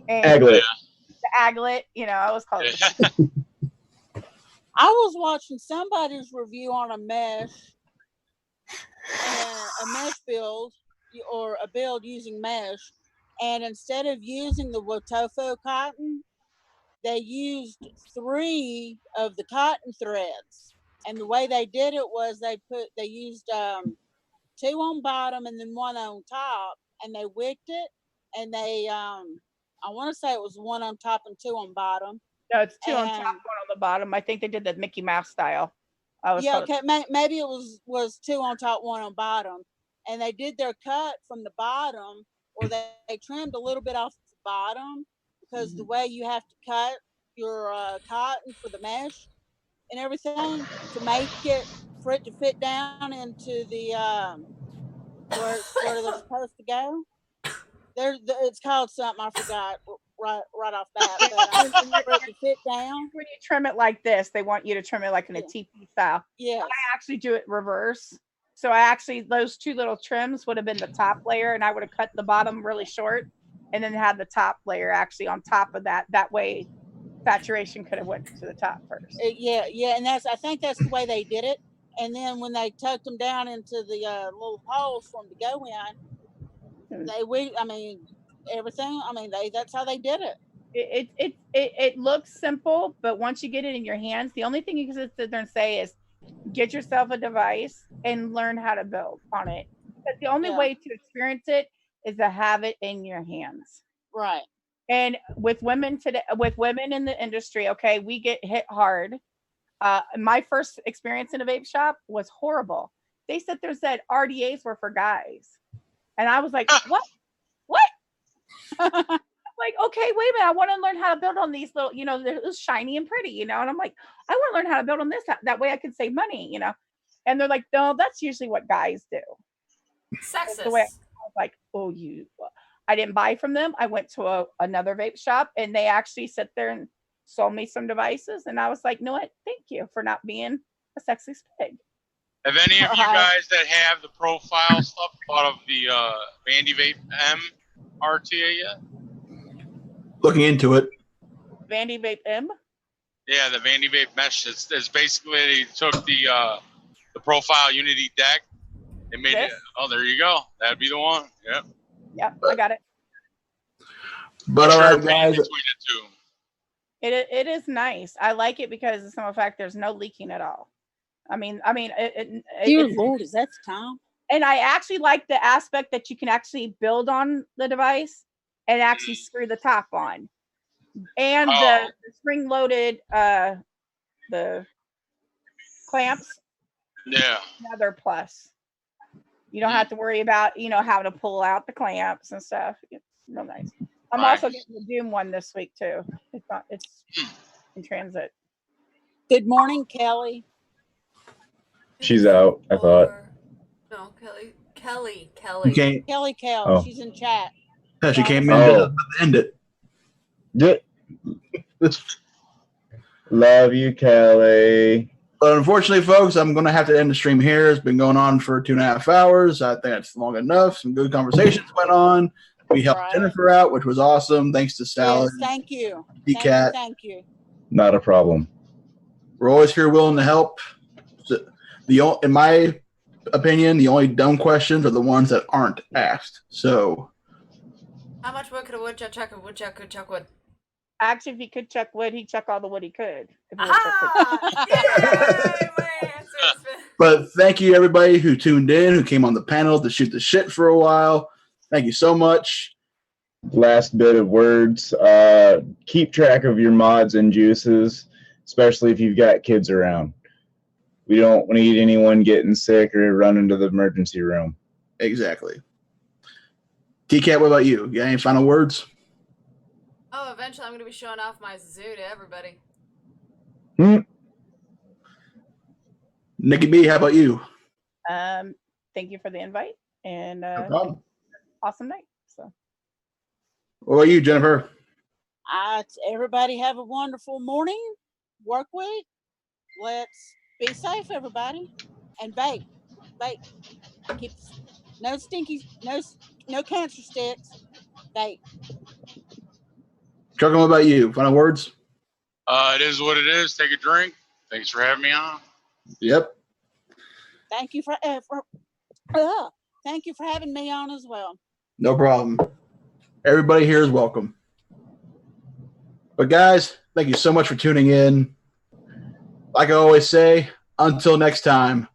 And Aglet. The aglet, I always call it. I was watching somebody's review on a mesh build or a build using mesh. And instead of using the Watofo cotton, they used 3 of the cotton threads. And the way they did it was they used 2 on bottom and then 1 on top, and they wicked it. And they, I want to say it was 1 on top and 2 on bottom. No, it's 2 on top, 1 on the bottom. I think they did the Mickey Mouse style. Maybe it was 2 on top, 1 on bottom. And they did their cut from the bottom, or they trimmed a little bit off the bottom, because the way you have to cut your cotton for the mesh and everything to make it for it to fit down into the where they're supposed to go. It's called something I forgot right off bat. But for it to fit down. When you trim it like this, they want you to trim it like in a TP style. Yeah. I actually do it reverse. So those 2 little trims would have been the top layer, and I would have cut the bottom really short, and then had the top layer actually on top of that. That way, saturation could have went to the top first. And I think that's the way they did it. And then when they tucked them down into the little holes for them to go in, that's how they did it. It looks simple, but once you get it in your hands, the only thing you can sit there and say is get yourself a device and learn how to build on it. But the only way to experience it is to have it in your hands. Right. And with women in the industry, okay, we get hit hard. My first experience in a vape shop was horrible. They said RDAs were for guys. And I was like, what? Like, okay, wait a minute. I want to learn how to build on these little, they're shiny and pretty, and I'm like, I want to learn how to build on this. That way I can save money, And they're like, no, that's usually what guys do. Sexist. The way I was like, I didn't buy from them. I went to another vape shop, and they actually sit there and sold me some devices. And I was like, no, what? Thank you for not being a sexist pig. Have any of you guys that have the profile stuff thought of the Vandy Vape M RTA yet? Looking into it. Vandy Vape M? Yeah, the Vandy Vape mesh. It's basically they took the profile Unity deck. They made it. Oh, there you go. That'd be the one. Yep. Yep, I got it. But all right, guys. It is nice. I like it because of the fact there's no leaking at all. Dear Lord, is that Tom? And I actually like the aspect that you can actually build on the device and actually screw the top on. And the spring-loaded the clamps. Yeah. Another plus. You don't have to worry about, how to pull out the clamps and stuff. It's real nice. I'm also getting the Doom one this week too. It's in transit. Good morning, Kelly. She's out, I thought. No, Kelly. You Kelly. Oh. She's in chat. Yeah, she came in to end it. Yeah. Love you, Kelly. But unfortunately, folks, I'm going to have to end the stream here. It's been going on for 2.5 hours. I think that's long enough. Some good conversations went on. We helped Jennifer out, which was awesome. Thanks to Sally. Yes, thank you. TKAT. Thank you. Not a problem. We're always here willing to help. In my opinion, the only dumb questions are the ones that aren't asked. So, how much wood could a woodchuck chuck? A woodchuck could chuck wood. Actually, if he could chuck wood, he'd chuck all the wood he could. But thank you, everybody who tuned in, who came on the panel to shoot the shit for a while. Thank you so much. Last bit of words. Keep track of your mods and juices, especially if you've got kids around. We don't need anyone getting sick or running to the emergency room. Exactly. TKAT, what about you? You got any final words? Oh, eventually I'm going to be showing off my zoo to everybody. Nikki B, how about you? Thank you for the invite, and No problem. awesome night. So, what about you, Jennifer? Everybody have a wonderful morning, work week. Let's be safe, everybody, and vape. Keep no stinky, no cancer sticks. Vape. Trucker, what about you? Final words? It is what it is. Take a drink. Thanks for having me on. Yep. Thank you for having me on as well. No problem. Everybody here is welcome. But guys, thank you so much for tuning in. Like I always say, until next time,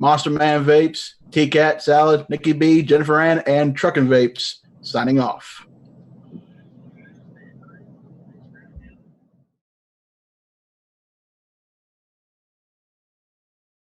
Monsterman Vapes, TKAT, Salad, Nikki B, Jennifer Ann, and Truckin' Vapes signing off.